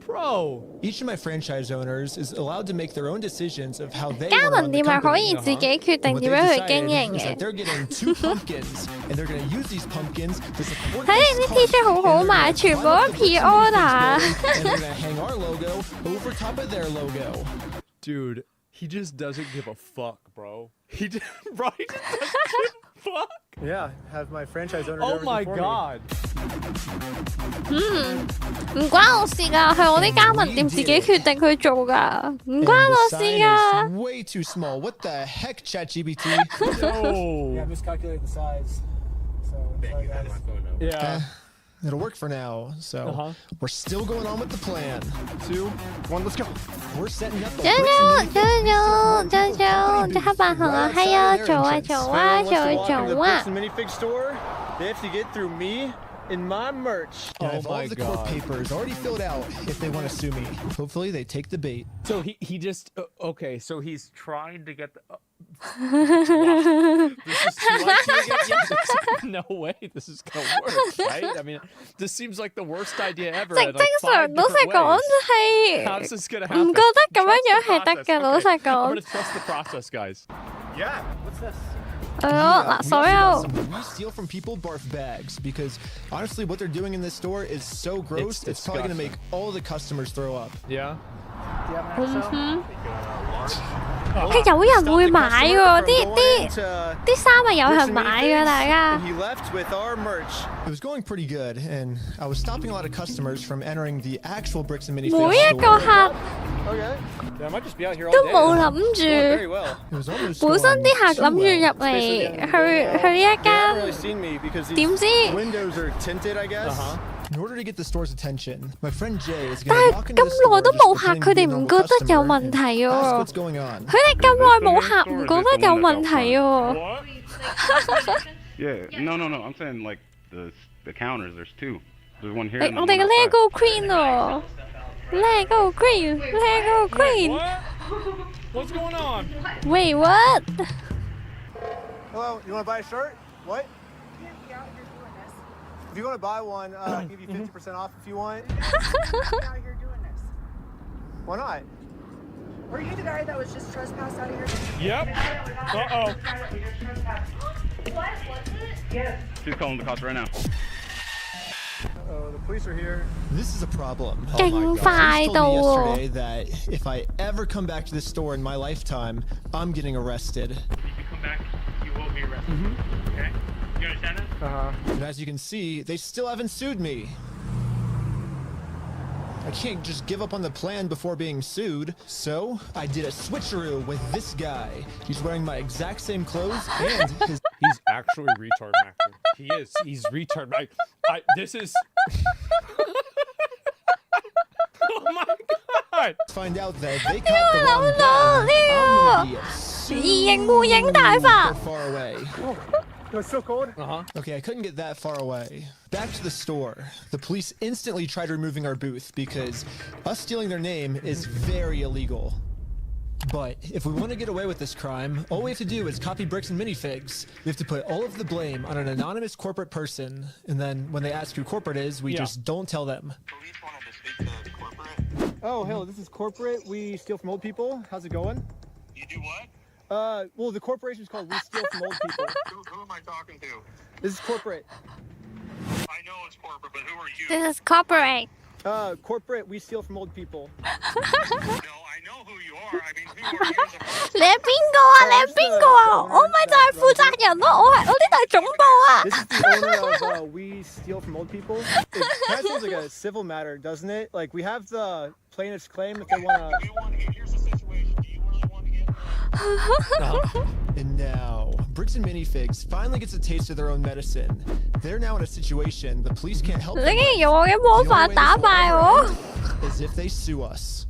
Bro. Each of my franchise owners is allowed to make their own decisions of how they 加 want to 盟 run 店 the 係可 company. 以自己決定 What 點 they've 樣去 decided 經營 is 嘅 that。they're getting 2 pumpkins, and they're going to use these pumpkins to support 睇嚟啲 T-shirt 好好賣，全部都 pre-order。 and they're going to hang our logo over top of their logo. Dude, he just doesn't give a fuck, bro. He just doesn't give a fuck. Yeah, have my franchise owner. Oh my god. 唔關我事㗎，係我啲加盟店自己決定去做㗎，唔關我事㗎。 Way too small. What the heck, ChatGPT? No. Yeah, I miscalculated the size. So sorry, guys. Yeah. It'll work for now. So we're still going on with the plan. 2, 1, let's go. We're setting up. 做黑白熊啊，係啊，做啊做啊做啊。 minifig store. They have to get through me and my merch. Oh I have all my the court God. papers already filled out if they want to sue me. Hopefully they take the bait. So he just okay. So he's trying to get the. This is too much to get. Yeah, no way. This is gonna work, right? I mean, this seems like the worst idea ever. 正常老實講係 How's this gonna 唔 happen? 覺得咁樣樣係得嘅，老實 I'm 講 gonna。trust the process, guys. Yeah. What's this? 係咯，嗱，所有 We steal from people barf bags because honestly, what they're doing in this store is so gross. It's probably going to make all the customers throw up. Yeah. 係有人會買喎，啲衫係有人買嘅，大家。 He left with our merch. It was going pretty good, and I was stopping a lot of customers from entering the actual Bricks and Minifigs 每一個客 Okay. Yeah, I might just be out here all 都 day. 冇諗 Very 住， well. It was almost 本身 going 啲客 so 諗住 well. 入嚟去呢一 They haven't 間 really seen me because these 點知 windows are tinted, I guess. In order to get the store's attention, my friend Jay is 但 going to 係 walk into 咁 the store 耐都 just 冇客， pretending 佢 to be 哋 a 唔 normal 覺得有 customer 問題 and ask 喎。 what's going on. 佢哋咁耐冇客，唔覺得有問題喎。 Yeah, no. I'm saying like the counters. There's 2. There's one here. 我哋嘅 Lego Queen 喎 ，Lego Queen，Lego Queen。 What's going on? Wait, what? Hello, you want to buy a shirt? What? If you want to buy one, I'll give you 50% off if you want. Out here doing this. Why not? Were you the guy that was just trespassed out of here? Yep. Uh-oh. What was it? Yes. She's calling the cops right now. The police are here. This is a problem.勁 The 快 police 到 told me 喎。 yesterday that if I ever come back to this store in my lifetime, I'm getting arrested. If you come back, you will be arrested. Okay? You understand that? And as you can see, they still haven't sued me. I can't just give up on the plan before being sued. So I did a switcheroo with this guy. He's wearing my exact same clothes and his... He's actually retard actor. He is. He's retard. This is. Oh my god! Find out that they 呢 caught 個 the 諗 wrong 到 guy. 呢個異形互影大法。 Far away. It's so cold. Okay, I couldn't get that far away. Back to the store. The police instantly tried removing our booth because us stealing their name is very illegal. But if we want to get away with this crime, all we have to do is copy Bricks and Minifigs. We have to put all of the blame on an anonymous corporate person, and then when they ask who corporate is, we just don't tell them. Oh, hello, this is corporate. We steal from old people. How's it going? You do what? Well, the corporation's called We Steal From Old People. Who am I talking to? This is corporate. I know it's corporate, but who are you? This is corporate. Corporate, We Steal From Old People. No, I know who you are. I mean, who are you? 你係邊個啊？你係邊個啊？我咪就係負責人咯，我呢度係總部啊。This is the owner of We Steal From Old People. It kind of sounds like a civil matter, doesn't it? Like, we have the plaintiff's claim if they want to... Here's the situation. Do you really want to get... And now, Bricks and Minifigs finally gets a taste of their own medicine. They're now in a situation the police can't help them with. 你竟然用我嘅魔法打敗我 As if they sue us.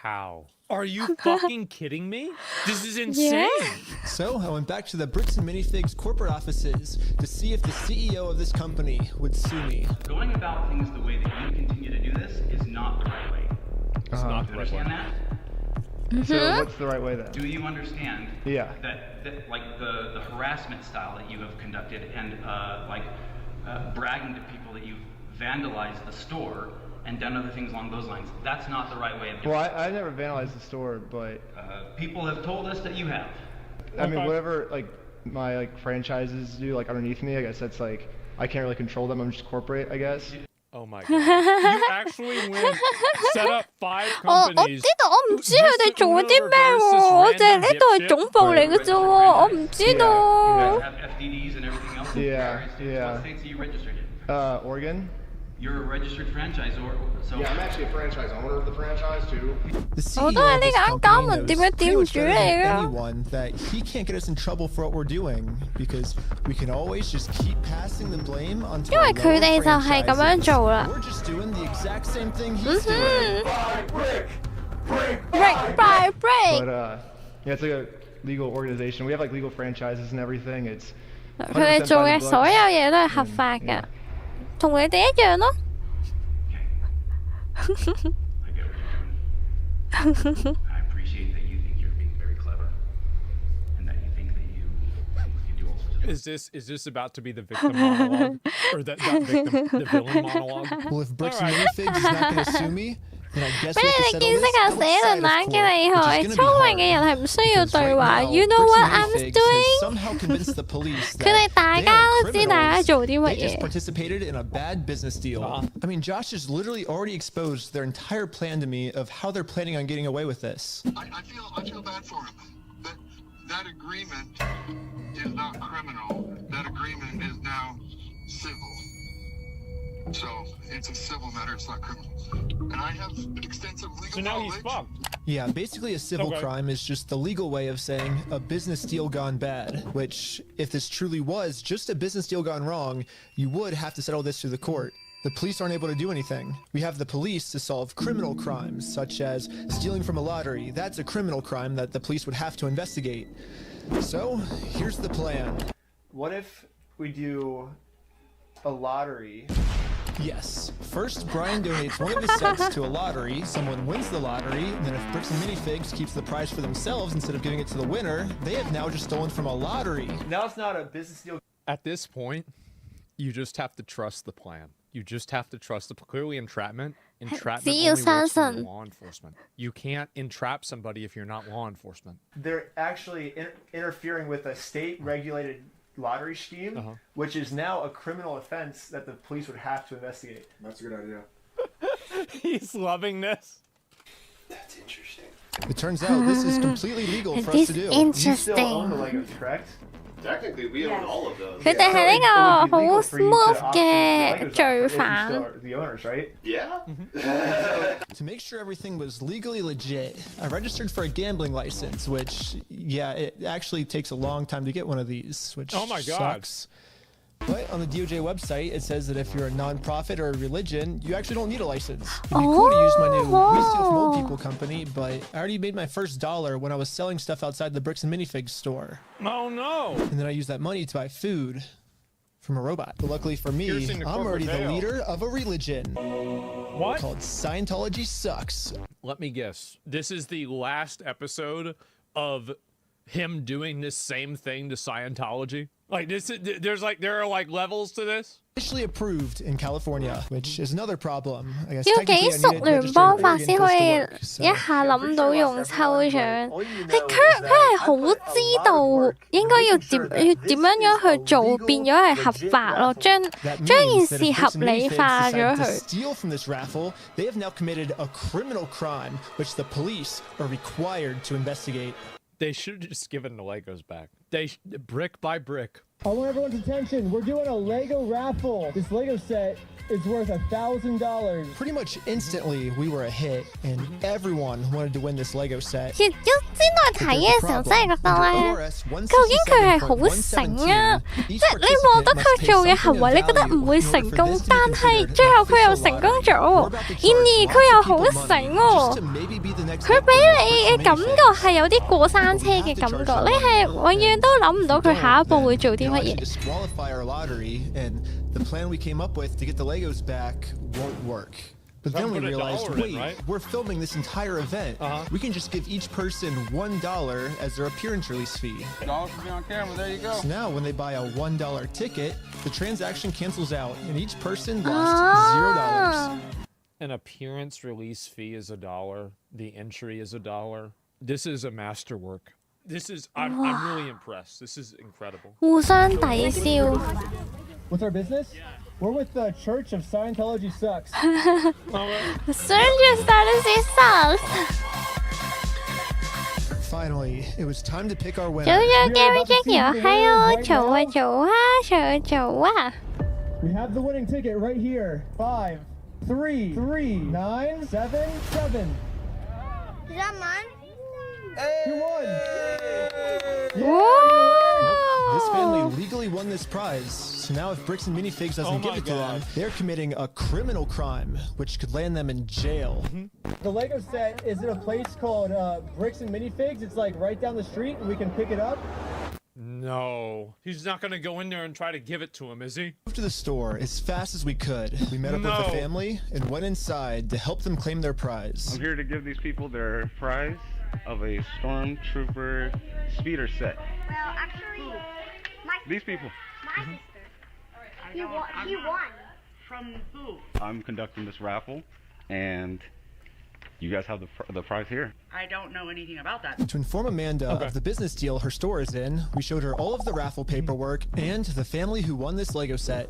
How? Are you fucking kidding me? This is insane. So I went back to the Bricks and Minifigs corporate offices to see if the CEO of this company would sue me. Going about things the way that you continue to do this is not the right way. It's not the right way. Understand that? So what's the right way then? Do you understand Yeah. that like the harassment style that you have conducted and bragging to people that you've vandalized the store and done other things along those lines, that's not the right way of doing it. Well, I never vandalized the store, but people have told us that you have. I mean, whatever like my like franchises do like underneath me, I guess that's like I can't really control them. I'm just corporate, I guess. Oh my god. You actually went set up 5 companies. 我唔知佢哋做咗啲咩喎，我哋呢度係總部嚟嘅啫喎，我唔知道。FDDs and everything else. Yeah. What states are you registered in? Oregon. You're a registered franchisor, so... Yeah, I'm actually a franchise owner of the franchise too. The CEO of this company knows pretty much better than anyone that he can't get us in trouble for what we're doing because we can always just keep passing the blame onto 因為佢哋就係咁樣做啦。 We're just doing the exact same thing he's doing. Break by break. But yeah, it's like a legal organization. We have like legal franchises and everything. It's 佢哋做嘅所有嘢都係合法嘅。 同你哋一樣咯。I get what you're doing. I appreciate that you think you're being very clever, and that you think that you do all sorts of. Is this about to be the victim monologue, or the villain monologue? Well, if Bricks and Minifigs is not going to sue me, then I guess 俾 we 你 have 哋 to 見 settle 識下 this 死人 outside 懶 of 嘅厲 court, 害， which is 聰 going to 明 be 嘅 hard. 人係唔需要 Because 對 right 話。 now, You know Bricks what and I'm Minifigs has doing？ somehow convinced the police 佢哋 that 大 they 家 are 都知大家 criminals. 做啲乜 They just 嘢。 participated in a bad business deal. I mean, Josh has literally already exposed their entire plan to me of how they're planning on getting away with this. I feel bad for him. That agreement is not criminal. That agreement is now civil. So it's a civil matter. It's not criminal. And I have extensive legal So now he's knowledge. fucked. Yeah, basically a civil crime is just the legal way of saying a business deal gone bad, which, if this truly was just a business deal gone wrong, you would have to settle this through the court. The police aren't able to do anything. We have the police to solve criminal crimes, such as stealing from a lottery. That's a criminal crime that the police would have to investigate. So, here's the plan. What if we do a lottery? Yes. First, Brian donates one of his sets to a lottery. Someone wins the lottery, and then if Bricks and Minifigs keeps the prize for themselves instead of giving it to the winner, they have now just stolen from a lottery. Now it's not a business deal. At this point, you just have to trust the plan. You just have to trust the clearly entrapment. Entrapment only works for law enforcement. You can't entrap somebody if you're not law enforcement. They're actually interfering with a state-regulated lottery scheme, which is now a criminal offense that the police would have to investigate. That's a good idea. He's loving this. That's interesting. It turns out this is completely legal for us to do. You still own the Legos, correct? Technically, we own all of those. 佢哋係呢個好 smooth 嘅罪犯。 The owners, right? Yeah. To make sure everything was legally legit, I registered for a gambling license, which, yeah, it actually takes a long time to get one of these, which Oh my God. sucks. But on the DOJ website, it says that if you're a nonprofit or a religion, you actually don't need a license. It'd be cool to use my new We Steal From Old People company, but I already made my first $1 when I was selling stuff outside the Bricks and Minifigs store. Oh no! And then I used that money to buy food from a robot. But luckily for me, I'm already the leader of a religion. What? Called Scientology Sucks. Let me guess. This is the last episode of him doing this same thing to Scientology? Like there are like levels to this. Officially approved in California, which is another problem. I guess 要幾 technically I 熟 needed 聯 registered 邦 in 法 Oregon 先 for 可 this 以 to work, so- 一下諗到用抽獎，佢係好知道應該要點樣去做，變咗係合法咯，將件事合理化咗佢。 Steal from this raffle, they have now committed a criminal crime, which the police are required to investigate. They should have just given the Legos back. Brick by brick. I want everyone's attention. We're doing a Lego raffle. This Lego set is worth $1,000. Pretty much instantly, we were a hit, and everyone wanted to win this Lego set. 先來睇嘅時候真係覺得咧，究竟佢係好醒啊！即係你望到佢做嘅行為，你覺得唔會成功，但係最後佢又成功咗喎。然而佢又好醒喎，佢俾你嘅感覺係有啲過山車嘅感覺，你係永遠都諗唔到佢下一步會做啲乜嘢。 The plan we came up with to get the Legos back won't work. But then we realized, wait, we're filming this entire event. We can just give each person $1 as their appearance release fee. Dollars to be on camera, there you go. So now when they buy a $1 ticket, the transaction cancels out and each person lost $0. An appearance release fee is $1. The entry is $1. This is a masterwork. I'm really impressed. This is incredible. 互相抵消。 What's our business? We're with the Church of Scientology Sucks. Finally, it was time to pick our winner. 早有嘅張搖係我做啊做啊做啊！ We have the winning ticket right here. 5, 3, 3, 9, 7, 7. Is that mine? You won! This family legally won this prize, so now if Bricks and Minifigs doesn't give it to them, they're committing a criminal crime, which could land them in jail. The Lego set is in a place called Bricks and Minifigs. It's like right down the street, and we can pick it up. No, he's not gonna go in there and try to give it to him, is he? Moved to the store as fast as we could. We met up with the family and went inside to help them claim their prize. I'm here to give these people their prize of a Stormtrooper speeder set. Well, actually, These people. my sister. He won. From who? I'm conducting this raffle, and you guys have the prize here. I don't know anything about that. To inform Amanda of the business deal her store is in, we showed her all of the raffle paperwork and the family who won this Lego set.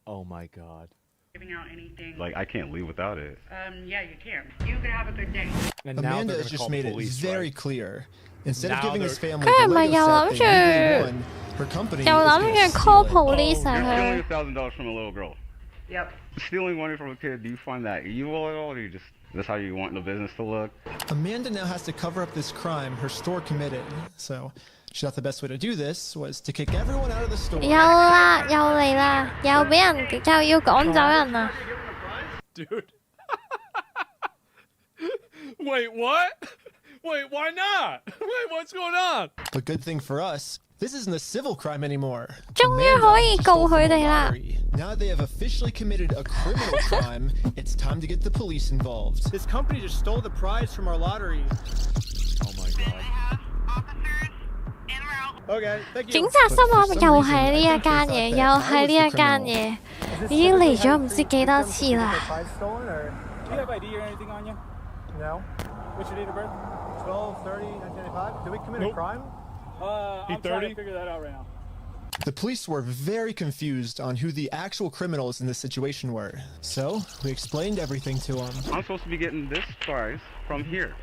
Oh my god. Giving out anything. Like, I can't leave without it. Yeah, you can. You can have a good day. And now Amanda they're has gonna just call made the police, it very right? clear. Instead of Now giving they're- this family佢係 the 咪 Lego 又 set 諗 they legally 住 won, her company 又 is 諗 gonna 住 steal call it. police 啊 You're 佢 stealing $1,000 from a little girl. Yep. Stealing money from a kid, do you find that evil at all? Or you just, that's how you want the business to look? Amanda now has to cover up this crime her store committed. So she thought the best way to do this was to kick everyone out of the store. 有啦，又嚟啦，又俾人又要趕走人啦。 Dude. Wait, what? Wait, why not? Wait, what's going on? But good thing for us, this isn't a civil crime anymore. 終於可以告佢哋啦。 Now that they have officially committed a criminal crime, it's time to get the police involved. This company just stole the prize from our lottery. Oh my god. Okay, thank you. 警察心諗又係呢一間嘢，又係呢一間嘢，已經嚟咗唔知幾多次啦。 Do you have ID or anything on you? No. What's your date of birth? 12/30/1995. Did we commit a crime? I'm trying to figure that out right now. The police were very confused on who the actual criminals in this situation were. So we explained everything to them. I'm supposed to be getting this prize from here.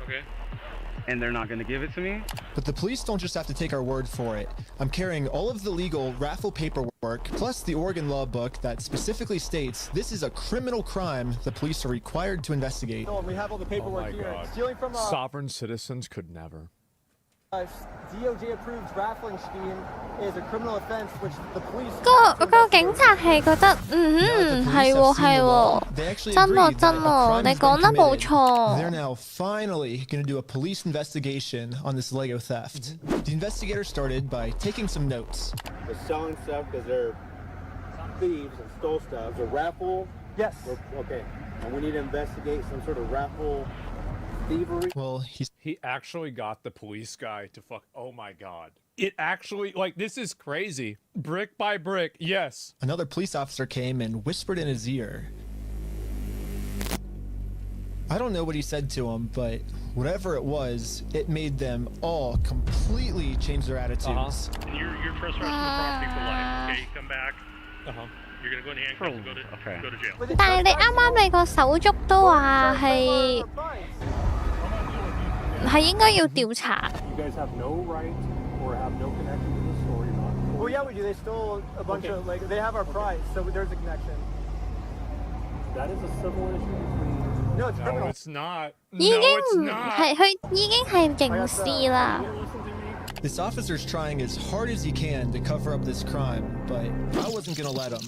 Okay. And they're not going to give it to me? But the police don't just have to take our word for it. I'm carrying all of the legal raffle paperwork, plus the Oregon law book that specifically states this is a criminal crime the police are required to investigate. Oh, we have all the paperwork Oh my here. God. Stealing from Sovereign citizens could never. DOJ-approved raffling scheme is a criminal offense which the police. 個警察係覺得係喎係喎，真喎真喎，你講得冇錯。 They're now finally going to do a police investigation on this Lego theft. The investigator started by taking some notes. They're selling stuff because they're thieves and stole stuff. It's a raffle? Yes. Okay. And we need to investigate some sort of raffle thievery. Well, he actually got the police guy to fuck. Oh my god. It actually, like, this is crazy. Brick by brick, yes. Another police officer came and whispered in his ear. I don't know what he said to him, but whatever it was, it made them all completely change their attitudes. And you're trespassing the property for life. Okay, you come back. You're gonna go in handcuffs and go to jail. 但係你啱啱你個手足都話係應該要調查。You guys have no right or have no connection to the store. You're not. Well, yeah, we do. They stole a bunch of like they have our prize, so there's a connection. That is a civil issue. No, it's criminal. No, it's not. 已經 No, it's not. 係佢已經係刑事啦。This officer's trying as hard as he can to cover up this crime, but I wasn't gonna let him.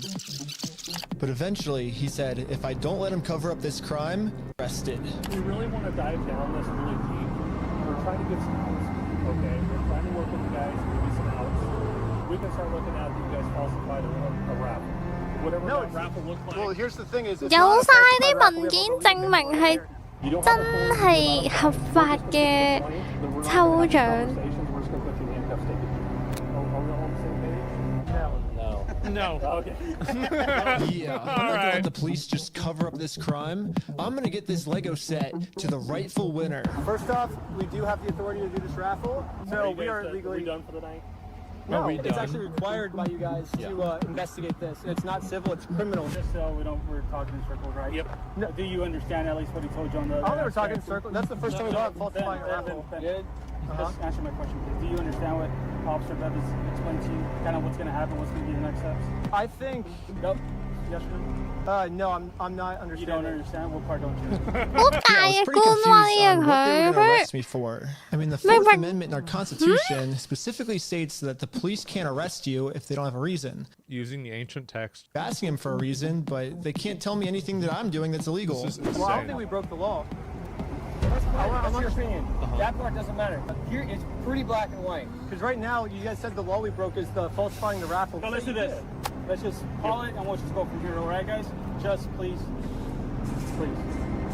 But eventually, he said, if I don't let him cover up this crime, arrested. We really want to dive down this really deep. We're trying to get some outs. Okay, we're trying to work with you guys to get some outs. We can start looking at that you guys falsified a raffle. Whatever that raffle looks like. Well, here's the thing is, 有晒啲文件證明係真係合法嘅抽獎。No. Okay. Yeah, I'm not gonna let the police just cover up this crime. I'm gonna get this Lego set to the rightful winner. First off, we do have the authority to do this raffle, so we are legally done for the night. No, it's actually required by you guys to investigate this. It's not civil, it's criminal. Just so we're talking in circles, right? Yep. No. Do you understand at least what he told you on the... I don't know, we're talking in circles. That's the first time we got falsifying a raffle. Just answer my question, please. Do you understand what Officer Bev has explained to you? Kind of what's going to happen, what's going to be the next steps? I think... Nope. Yes or no? No, I'm not understanding. You don't understand? What part don't you?好大嘅官威啊佢！ Arrest me for. I mean, the Fourth Amendment in our Constitution specifically states that the police can't arrest you if they don't have a reason. Using the ancient text. Asking him for a reason, but they can't tell me anything that I'm doing that's illegal. This is insane. Well, I don't think we broke the law. That's your opinion. That part doesn't matter. Here, it's pretty black and white. Because right now, you guys said the law we broke is the falsifying the raffle. No, let's do this. Let's just call it and we'll just go from here, all right, guys? Just please. So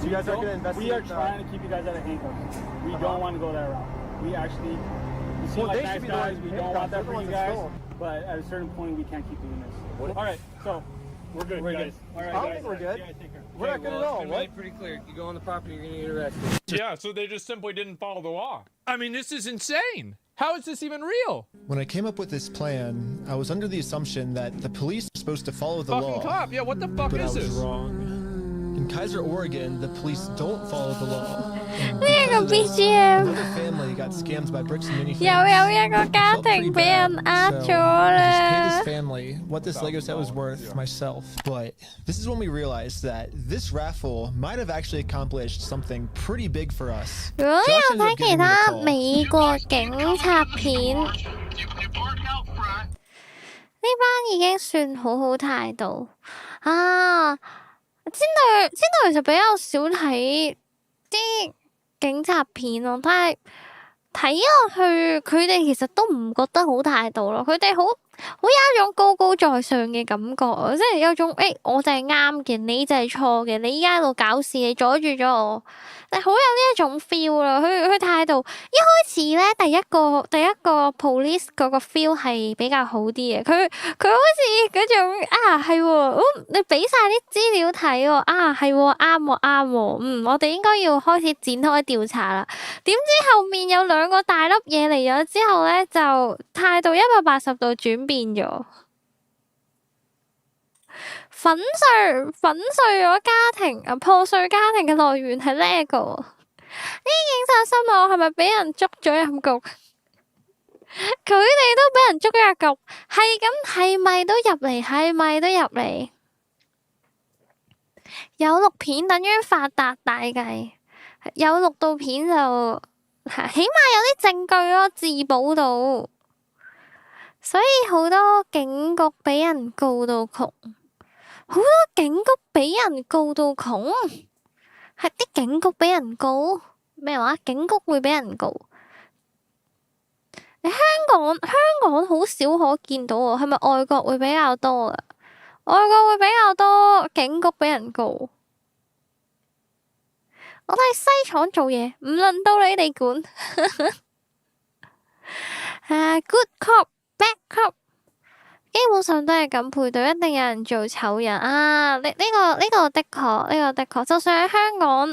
you guys are going to investigate. We are trying to keep you guys out of handcuffs. We don't want to go that route. We actually, you seem like nice guys. We don't want that for you guys. But at a certain point, we can't keep doing this. All right, so we're good, guys. All right, I don't think we're good. We're not good at all. It's been made pretty clear. You go on the property, you're gonna get arrested. Yeah, so they just simply didn't follow the law. I mean, this is insane. How is this even real? When I came up with this plan, I was under the assumption that the police are supposed to follow the law. Fucking cop, yeah, what the fuck but is I was this? wrong. In Kaiser, Oregon, the police don't follow the law. 呢個 BGM Another family got scammed by bricks and minifigs. 又有一個家庭俾人呃咗啦。 Paid this family what this Lego set was worth myself. But this is when we realized that this raffle might have actually accomplished something pretty big for us. 如果有睇其他美國警察片，呢班已經算好好態度啊！先對其實比較少睇啲警察片咯，但係睇落去佢哋其實都唔覺得好態度咯，佢哋好有一種高高在上嘅感覺啊，即係有種我就係啱嘅，你就係錯嘅，你依家喺度搞事，你阻住咗我，但係好有呢一種 feel 啦，佢態度一開始咧第一個 police 嗰個 feel 係比較好啲嘅，佢好似嗰種係喎，你俾晒啲資料睇喎，係喎啱喎，我哋應該要開始展開調查啦。點知後面有兩個大粒嘢嚟咗之後咧，就態度180度轉變咗，粉碎咗家庭破碎家庭嘅來源係LEGO。呢啲警察心諗我係咪俾人捉咗入局？佢哋都俾人捉咗入局，係咁係咪都入嚟？有錄片等於發達大計，有錄到片就起碼有啲證據咯，自保到。所以好多警局俾人告到窮，係啲警局俾人告咩話？警局會俾人告？你香港好少可見到喎，係咪外國會比較多啊？外國會比較多警局俾人告。我喺西廠做嘢，唔輪到你哋管。good cop bad cop， 基本上都係咁配對，一定有人做醜人啊！呢個的確，就算喺香港，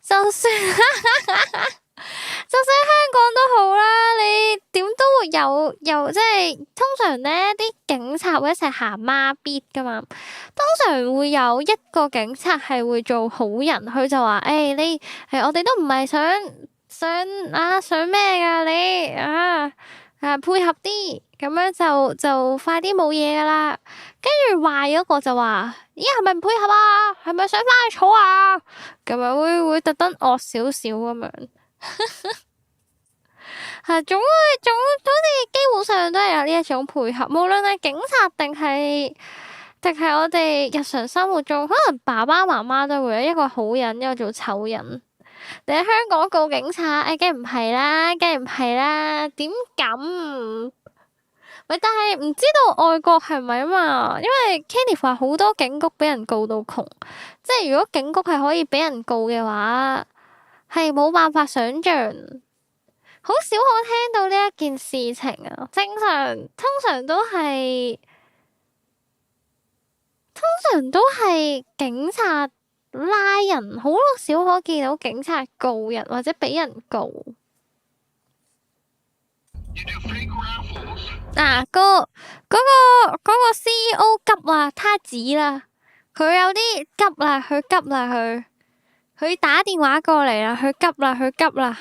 就算香港都好啦，你點都會有即係通常咧啲警察會一齊行孖咇噶嘛，通常會有一個警察係會做好人，佢就話我哋都唔係想咩噶你配合啲咁樣就快啲冇嘢噶啦，跟住壞嗰個就話咦係咪唔配合啊？係咪想翻去坐啊？咁樣會特登惡少少咁樣。總之基本上都係有呢一種配合，無論係警察定係我哋日常生活中，可能爸爸媽媽都會有一個好人，一個做醜人。你喺香港告警察，梗唔係啦，點敢？喂，但係唔知道外國係咪啊嘛？因為 Kenny 話好多警局俾人告到窮，即係如果警局係可以俾人告嘅話，係冇辦法想像。好少可聽到呢一件事情啊！通常都係警察拉人，好少可見到警察告人或者俾人告。嗰個 CEO 急啦，他指啦，佢有啲急啦，佢打電話過嚟啦，佢急啦。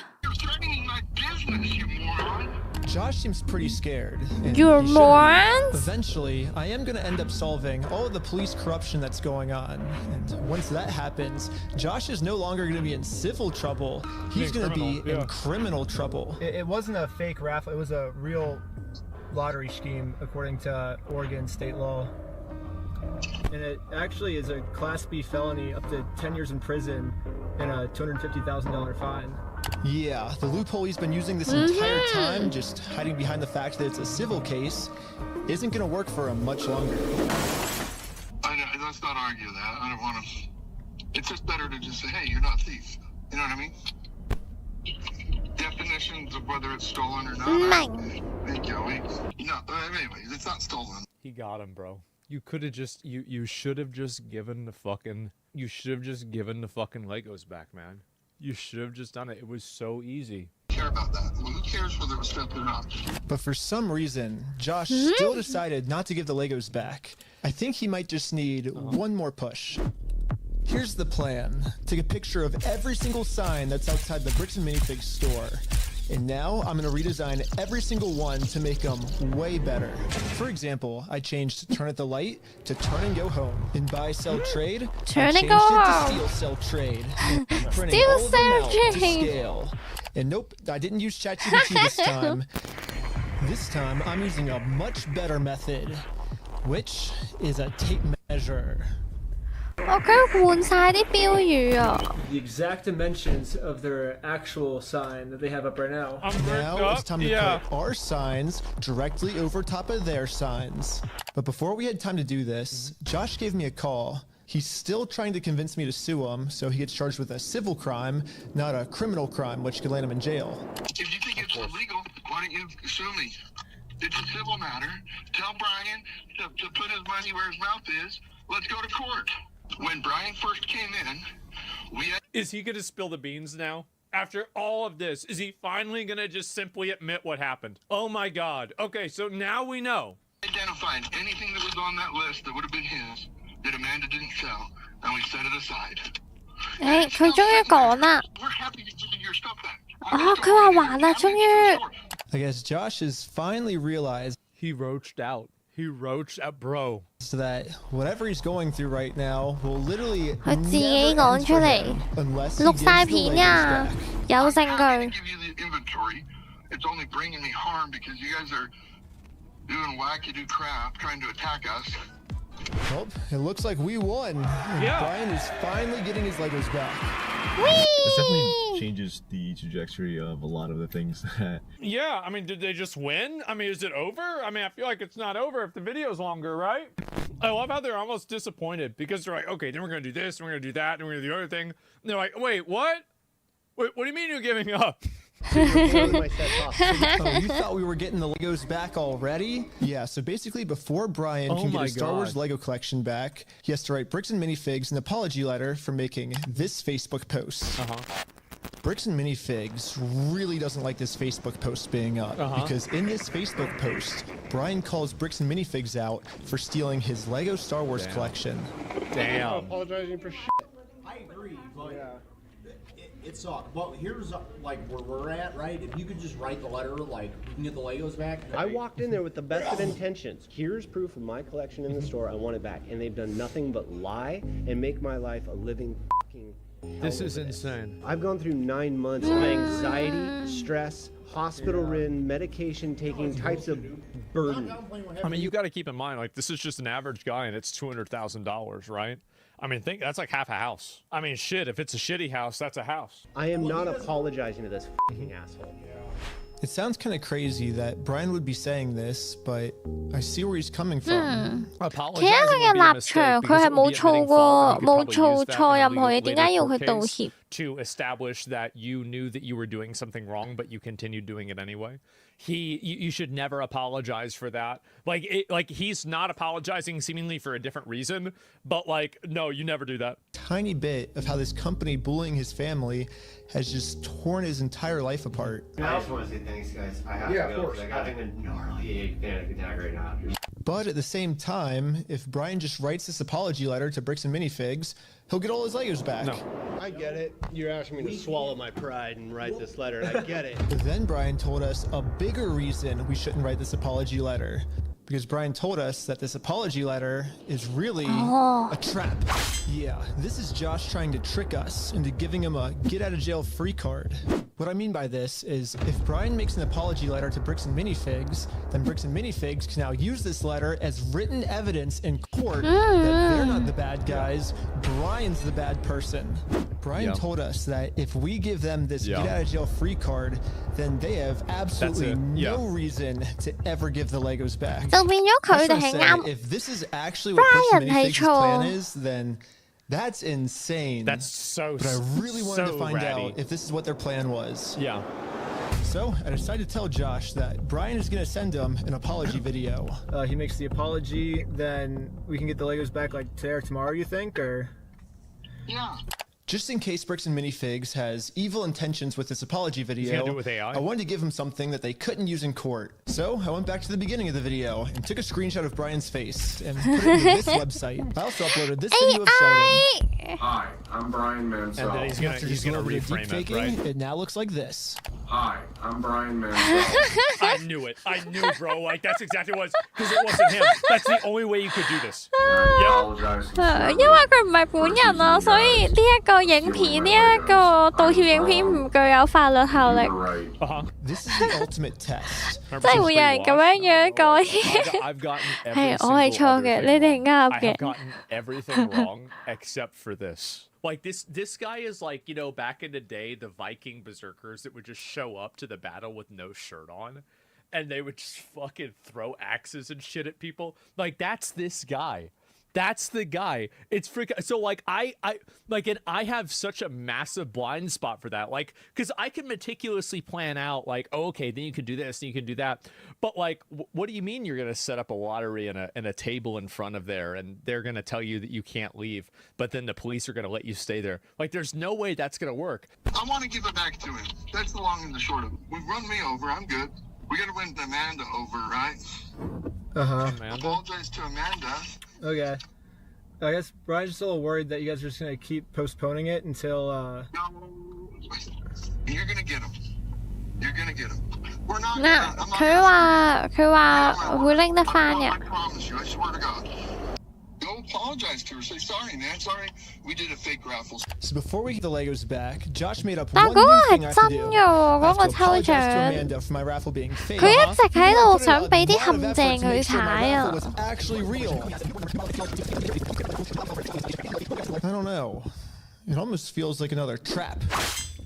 Josh seems pretty scared. You're morons? Eventually, I am going to end up solving all of the police corruption that's going on. And once that happens, Josh is no longer going to be in civil trouble. He's going to be in criminal trouble. It wasn't a fake raffle. It was a real lottery scheme, according to Oregon state law. And it actually is a Class B felony, up to 10 years in prison and a $250,000 fine. Yeah, the loophole he's been using this entire time, just hiding behind the fact that it's a civil case, isn't going to work for him much longer. Let's not argue that. I don't want to. It's just better to just say, hey, you're not a thief. You know what I mean? Definitions of whether it's stolen or not. Anyway, it's not stolen. He got him, bro. You could have just you should have just given the fucking Legos back, man. You should have just done it. It was so easy. Care about that. Well, who cares whether it was theft or not? But for some reason, Josh still decided not to give the Legos back. I think he might just need one more push. Here's the plan. Take a picture of every single sign that's outside the Bricks and Minifigs store. And now I'm going to redesign every single one to make them way better. For example, I changed Turn at the Light to Turn and Go Home. In Buy, Sell, Trade, Turn I and Go Home. changed it to Steal, Sell, Trade. Printing Steal, all of them Sell, out to Trade. scale. And nope, I didn't use ChatGPT this time. This time, I'm using a much better method, which is a tape measure. The exact dimensions of their actual sign that they have up right now. Now it's time to put our signs directly over top of their signs. But before we had time to do this, Josh gave me a call. He's still trying to convince me to sue him, so he gets charged with a civil crime, not a criminal crime, which could land him in jail. If you think it's illegal, why don't you sue me? It's a civil matter. Tell Brian to put his money where his mouth is. Let's go to court. When Brian first came in, Is he gonna spill the beans now? After all of this, is he finally gonna just simply admit what happened? Oh my god. Okay, so now we know. Identified anything that was on that list that would have been his that Amanda didn't sell, and we set it aside. 佢終於講啦。佢話還啦，終於。I guess Josh has finally realized he roached out. He roached out, bro. So that whatever he's going through right now will literally 佢自己講出嚟，錄晒片呀，有證據。 It's only bringing me harm because you guys are doing wackadoo crap trying to attack us. Well, it looks like we won. Yeah. Brian is finally getting his Legos back. This definitely changes the trajectory of a lot of the things that... Yeah, I mean, did they just win? I mean, is it over? I mean, I feel like it's not over if the video's longer, right? I love how they're almost disappointed because they're like, okay, then we're going to do this, and we're going to do that, and we're going to do the other thing. And they're like, wait, what? Wait, what do you mean you're giving up? Oh, you thought we were getting the Legos back already? Yeah, so basically before Brian can get his Star Wars Lego collection back, he has to write Bricks and Minifigs an apology letter for making this Facebook post. Bricks and Minifigs really doesn't like this Facebook post being up because in this Facebook post, Brian calls Bricks and Minifigs out for stealing his Lego Star Wars collection. I'm apologizing for shit. I agree, but it sucked. But here's like where we're at, right? If you could just write the letter, like we can get the Legos back. I walked in there with the best of intentions. Here's proof of my collection in the store. I want it back, and they've done nothing but lie and make my life a living fucking. This is insane. I've gone through 9 months of anxiety, stress, hospital-ridden, medication-taking types of burden. I mean, you got to keep in mind, like, this is just an average guy, and it's $200,000, right? I mean, think that's like half a house. I mean, shit, if it's a shitty house, that's a house. I am not apologizing to this fucking asshole. It sounds kind of crazy that Brian would be saying this, but I see where he's coming from. 企喺佢嘅立場，佢係冇錯過，冇做錯任何嘢，點解要佢道歉？ To establish that you knew that you were doing something wrong, but you continued doing it anyway. You should never apologize for that. Like he's not apologizing seemingly for a different reason, but like, no, you never do that. Tiny bit of how this company bullying his family has just torn his entire life apart. I just want to say thanks, guys. I have to go because I'm having a gnarly panic attack right now. But at the same time, if Brian just writes this apology letter to Bricks and Minifigs, he'll get all his Legos back. No. I get it. You're asking me to swallow my pride and write this letter, and I get it. But then Brian told us a bigger reason we shouldn't write this apology letter. Because Brian told us that this apology letter is really a trap. Yeah, this is Josh trying to trick us into giving him a get-out-of-jail-free card. What I mean by this is if Brian makes an apology letter to Bricks and Minifigs, then Bricks and Minifigs can now use this letter as written evidence in court that they're not the bad guys, Brian's the bad person. Brian told us that if we give them this get-out-of-jail-free card, then they have absolutely no reason to ever give the Legos back. 就變咗佢哋係啱 If this is actually what Bricks and Minifigs' plan is, then that's insane. That's so. But I really wanted to find ratty. out if this is what their plan was. Yeah. So I decided to tell Josh that Brian is going to send him an apology video. He makes the apology, then we can get the Legos back like today or tomorrow, you think, or? Yeah. Just in case Bricks and Minifigs has evil intentions with this apology video, gonna do it with AI? I wanted to give him something that they couldn't use in court. So I went back to the beginning of the video and took a screenshot of Brian's face and put it into this website. I also uploaded this video of Sheldon. Hi, I'm Brian Mansell. And then he's gonna reframe it, right? It now looks like this. Hi, I'm Brian Mansell. I knew it. I knew, bro. Like, that's exactly what it was. Because it wasn't him. That's the only way you could do this. I 因為佢唔係本人啊，所以呢一個影片，呢一個道歉影片唔具有法律效力。This is the ultimate test. 真係會有人咁樣講嘢。 I've gotten 係我係錯嘅，你哋係啱 I 嘅 have。gotten everything wrong except for this. Like this guy is like, you know, back in the day, the Viking berserkers that would just show up to the battle with no shirt on, and they would just fucking throw axes and shit at people. Like that's this guy. That's the guy. It's freaking. So like I have such a massive blind spot for that. Like, because I can meticulously plan out like, oh, okay, then you can do this, then you can do that. But like, what do you mean you're gonna set up a lottery and a table in front of there, and they're gonna tell you that you can't leave, but then the police are gonna let you stay there? Like, there's no way that's gonna work. I want to give it back to him. That's the long and the short of it. We've run me over. I'm good. We got to win Amanda over, right? Apologize to Amanda. Okay. I guess Brian's just a little worried that you guys are just gonna keep postponing it until. You're gonna get him. You're gonna get him. We're not. 嗱，佢話會拎得返嘅。 I promise you. I swear to God. Go apologize to her. Say sorry, man. Sorry, we did a fake raffle. So before we get the Legos back, Josh made up 但 one 嗰 new 個 thing I 係 have 真 to do. 嘅喎，嗰 I have 個 to 抽 apologize to 獎。 Amanda for my raffle being fake. 佢一直喺度想俾啲 I put in 陷 a lot of 阱 effort to 佢 make sure 踩 my 啊 raffle。was actually real. I don't know. It almost feels like another trap.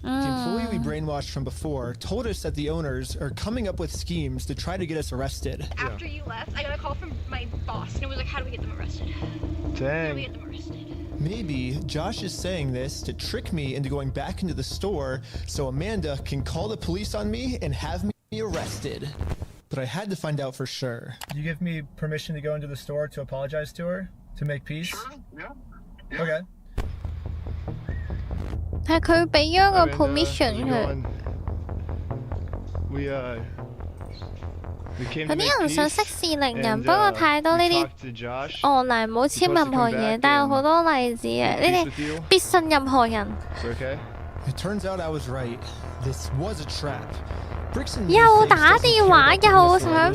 The employee we brainwashed from before told us that the owners are coming up with schemes to try to get us arrested. After you left, I got a call from my boss, and it was like, how do we get them arrested? How do we get them arrested? Maybe Josh is saying this to trick me into going back into the store so Amanda can call the police on me and have me arrested. But I had to find out for sure. Do you give me permission to go into the store to apologize to her? To make peace? Sure, yeah. Okay. 係佢俾咗個 permission 佢。有啲人想息事寧人，不過太多呢啲案例冇簽任何嘢，但有好多例子嘅，你哋必信任何人。It turns out I was right. This was a trap. 又打電話又想，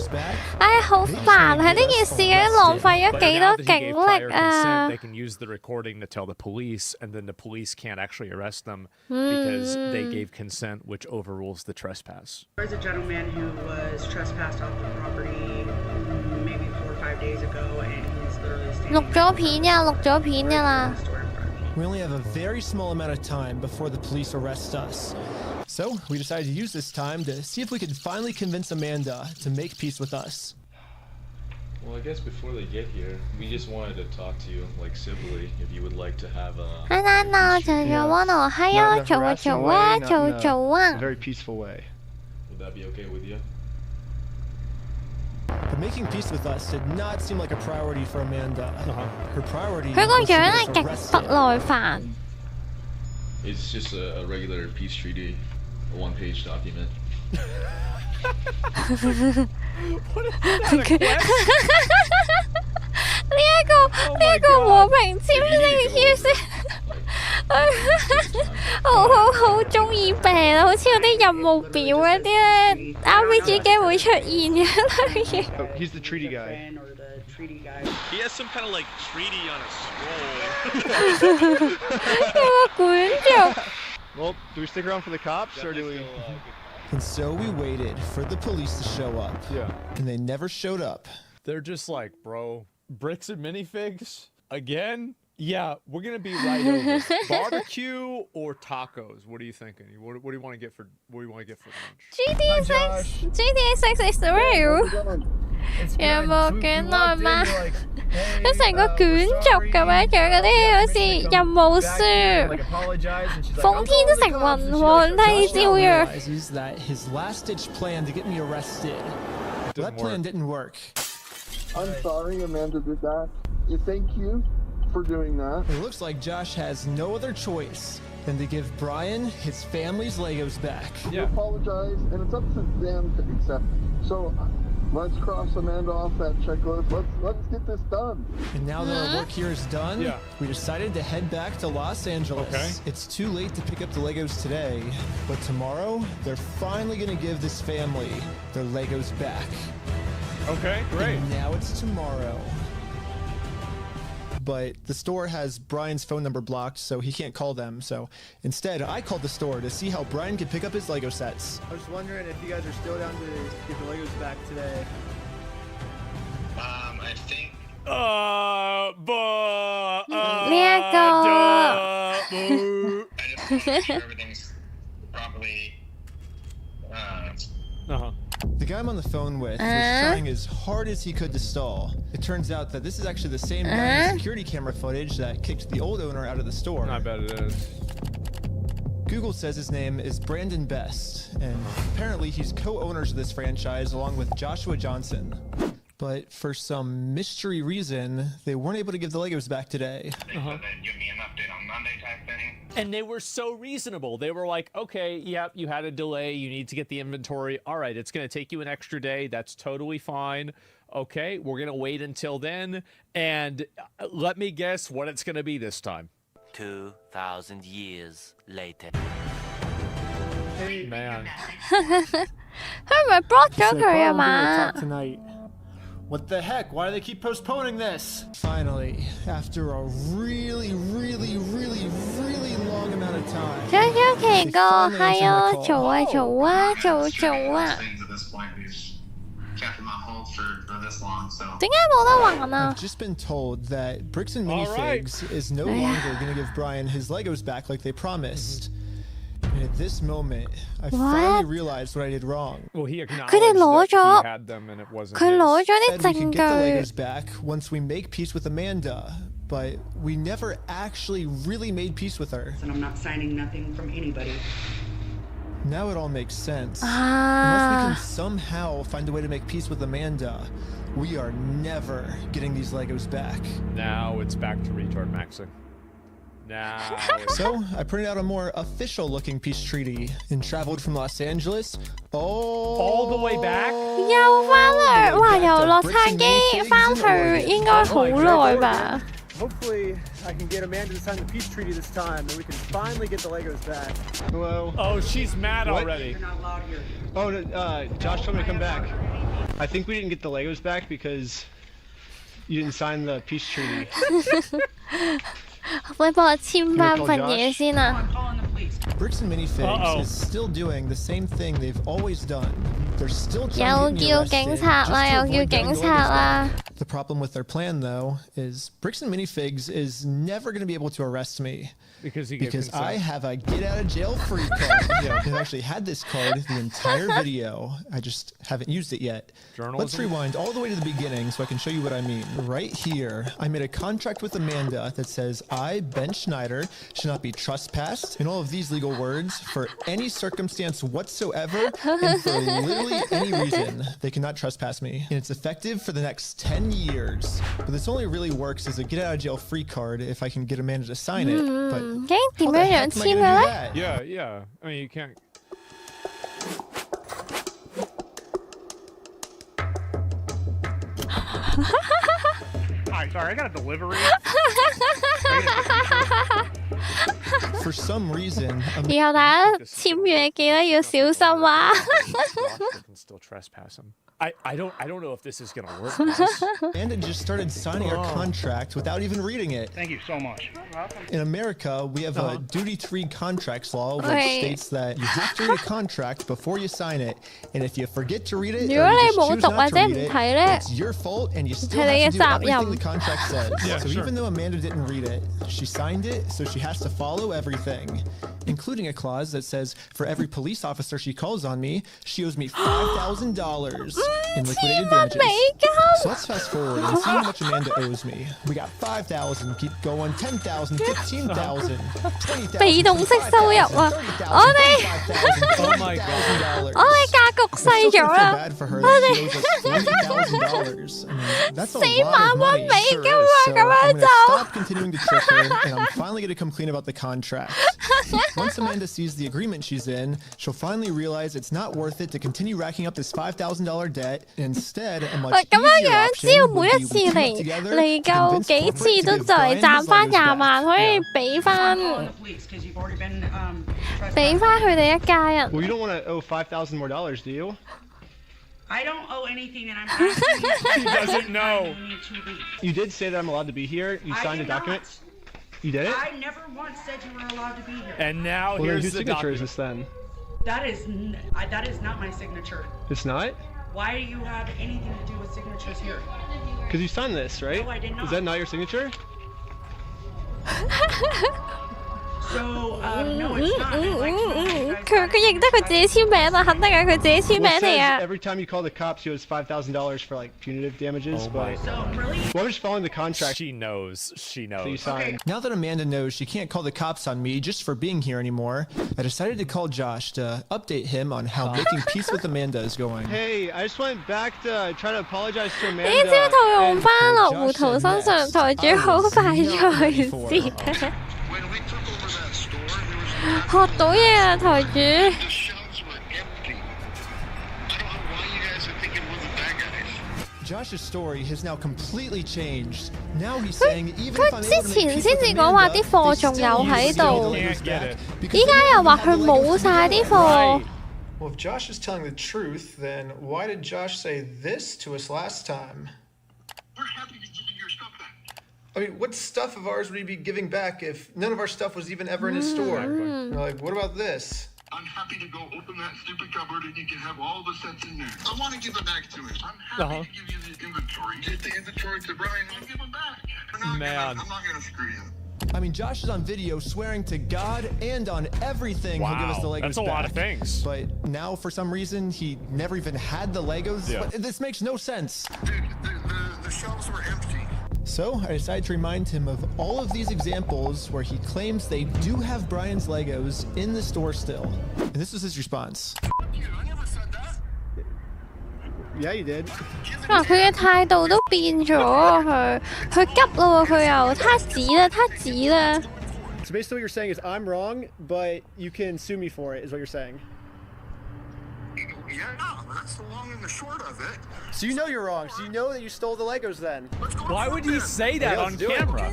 唉，好煩！喺呢件事已經浪費咗幾多警力啊！ They can use the recording to tell the police, and then the police can't actually arrest them because they gave consent, which overrules the trespass. There was a gentleman who was trespassed off the property maybe 4 or 5 days ago, and he's literally standing. 錄咗片呀，錄咗片㗎啦。 We only have a very small amount of time before the police arrest us. So we decided to use this time to see if we could finally convince Amanda to make peace with us. Well, I guess before they get here, we just wanted to talk to you, like civilly, if you would like to have a... A very peaceful way. Would that be okay with you? But making peace with us did not seem like a priority for Amanda. Her priority 佢個 was to 樣 get 係 us 極不耐煩。 It's just a regular peace treaty, a one-page document. What is that? 呢一個和平簽訂意思，好中意病啊！好似有啲任務表嗰啲咧 RPG game 會出現嘅類型。He's the treaty guy. He has some kind of like treaty on a scroll. 有個管族。 Well, do we stick around for the cops or do we? And so we waited for the police to show up. Yeah. And they never showed up. They're just like, bro, bricks and minifigs again? Yeah, we're gonna be right over. Barbecue or tacos? What are you thinking? What do you want to get for? What do you want to get for lunch? GTA 6 is real。有冇卷內賣？佢成個卷軸咁樣樣嗰啲，好似任務書。奉天承運，皇帝詔曰。That his last-ditch plan to get me arrested. That plan didn't work. I'm sorry Amanda did that. Thank you for doing that. It looks like Josh has no other choice than to give Brian his family's Legos back. Yeah. Apologize, and it's up to them to accept. So let's cross Amanda off that checklist. Let's get this done. And now that our work here is done, we decided to head back to Los Angeles. Okay. It's too late to pick up the Legos today, but tomorrow they're finally going to give this family their Legos back. Okay, great. And now it's tomorrow. But the store has Brian's phone number blocked, so he can't call them. So instead, I called the store to see how Brian could pick up his Lego sets. I was wondering if you guys are still down to get the Legos back today. I think. Everything's properly. The guy I'm on the phone with was trying as hard as he could to stall. It turns out that this is actually the same guy in security camera footage that kicked the old owner out of the store. I bet it is. Google says his name is Brandon Best, and apparently he's co-owners of this franchise along with Joshua Johnson. But for some mystery reason, they weren't able to give the Legos back today. Give me an update on Monday type thing. And they were so reasonable. They were like, okay, yep, you had a delay. You need to get the inventory. All right, it's going to take you an extra day. That's totally fine. Okay, we're going to wait until then. And let me guess what it's going to be this time. 2,000 years later. Hey, man. 佢唔係 block 咗佢啊嘛？ What the heck? Why do they keep postponing this? Finally, after a really long amount of time. 張張琪哥，係啊，做啊做啊做做啊！點解冇得玩啊 I've just been told that Bricks and Minifigs is no longer going to give Brian his Legos back like they promised. And at this moment, I finally realized what I did wrong. Well, he acknowledged that he had them and it wasn't his. And we can get the Legos back once we make peace with Amanda. but we never actually really made peace with her. And I'm not signing nothing from anybody. Now it all makes sense. Unless we can somehow find a way to make peace with Amanda, we are never getting these Legos back. Now it's back to retard maxing. Now. So I printed out a more official looking peace treaty and traveled from Los Angeles all the way back. 又返嚟，哇！由洛杉磯返去應該好耐吧？ Hopefully, I can get Amanda to sign the peace treaty this time, and we can finally get the Legos back. Hello. Oh, she's mad already. You're not allowed here. Oh, Josh told me to come back. I think we didn't get the Legos back because you didn't sign the peace treaty. 可唔可以幫我簽翻份嘢先啊？ Bricks and Minifigs is still doing the same thing they've always done. They're still 又 trying to 叫 get 警 me 察 arrested 啦， just 又 to 叫 avoid 警 getting the 察 Legos 啦 back. The problem with their plan, though, is Bricks and Minifigs is never going to be able to arrest me. Because he gave Because consent. I have a get-out-of-jail-free card. I've actually had this card the entire video. I just haven't used it yet. Journalism? Let's rewind all the way to the beginning so I can show you what I mean. Right here, I made a contract with Amanda that says I, Ben Schneider, should not be trespassed in all of these legal words for any circumstance whatsoever and for literally any reason. They cannot trespass me. And it's effective for the next 10 years. But this only really works as a get-out-of-jail-free card if I can get Amanda to sign it. But 究竟點樣樣簽嘅咧？ Yeah. I mean, you can't. Hi, sorry, I got a delivery. For some reason, 以後大家簽嘢記得要小心啊！ can still trespass him. I don't know if this is gonna work. Guys. Amanda just started signing our contract without even reading it. Thank you so much. In America, we have a duty-to-read contracts law, which Wait. states that you have to read a contract before you sign it, and if you forget to read it, or 如果 you 你 just 冇 choose 讀 not 或 to 者 read 唔 it, 睇咧， it's your fault, and you still 係你 have 嘅 to do 責 everything 任。 the contract says. Yeah, so sure. even though Amanda didn't read it, she signed it, so she has to follow everything, including a clause that says for every police officer she calls on me, she owes me $5,000 in liquidated damages. So let's fast forward and see how much Amanda owes me. We got 5,000, keep going, 10,000, 15,000, 20,000, 被動式收入啊！我哋我哋格局細咗啦，我哋4萬蚊美金啊！咁樣就 stop continuing to trick her, and I'm finally going to complain about the contract. Once Amanda sees the agreement she's in, she'll finally realize it's not worth it to continue racking up this $5,000 debt. Instead, a much 咁樣 easier 樣，只要 option 每 would 一 be 次 we team 嚟 up together 嚟 to 夠 convince 幾 corporate 次 to 都 give 就嚟 Brian 賺 his 翻 Legos 20萬， back. 可以俾翻 Calling the police because you've already been 俾翻佢哋一家人。 Well, you don't want to owe $5,000 more, do you? I don't owe anything, and I'm asking you. He doesn't know. You need to leave. You did say that I'm allowed to be here. You I signed a did document. not. You did it? I never once said you were allowed to be here. And now Well, then here's whose the signature is document. this then? That is not my signature. It's not? Why do you have anything to do with signatures here? Because you signed this, right? No, I did not. Is that not your signature? So, no, it's not. I'd like to know you guys 佢認得佢自己簽名啊，肯定係佢自己簽 Well, 名 it 嚟 says 啊！ every time you call the cops, you owes $5,000 for like punitive damages. Oh my but So, really? well, I'm just following the contract She knows. She that you knows. signed. Now that Amanda knows she can't call the cops on me just for being here anymore, I decided to call Josh to update him on how making peace with Amanda is going. Hey, I just went back to try to apologize to 你 Amanda. 知唔知套用 and- 翻落胡桃身上，台主好快才事， When we took over that store, there was 學到嘢啊，台主。 the shelves were empty. I don't know why you guys are thinking we're the bad guys. Josh's story has now completely changed. Now he's saying even if I'm 佢 able 之 to 前 make peace 先 with 至講話 Amanda, 啲貨 they 仲 still 有 use 喺 the 度， Legos back because 依 they 家 don't 又 even 話 have 佢 the 冇 Legos 晒 to 啲 go. 貨。 Well, if Josh is telling the truth, then why did Josh say this to us last time? We're happy to give you your stuff back. I mean, what stuff of ours would he be giving back if none of our stuff was even ever in his store? Like, what about this? I'm happy to go open that stupid cupboard and you can have all the sets in there. I want to give it back to him. I'm happy to give you the inventory. Get the inventory to Brian and I'll give him back. I'm not gonna screw you. I mean, Josh is on video swearing to God and on everything he'll give us the Wow, Legos that's a lot of back. things. But now, for some reason, he never even had the Legos. Yeah. This makes no sense. Dude, the shelves were empty. So I decided to remind him of all of these examples where he claims they do have Brian's Legos in the store still. And this was his response. Yeah, you did. 佢嘅態度都變咗啊！佢急咯喎，佢又他指啦。So basically what you're saying is I'm wrong, but you can sue me for it, is what you're saying. Yeah, that's the long and the short of it. So you know you're wrong. So you know that you stole the Legos then. Why would he say that on camera?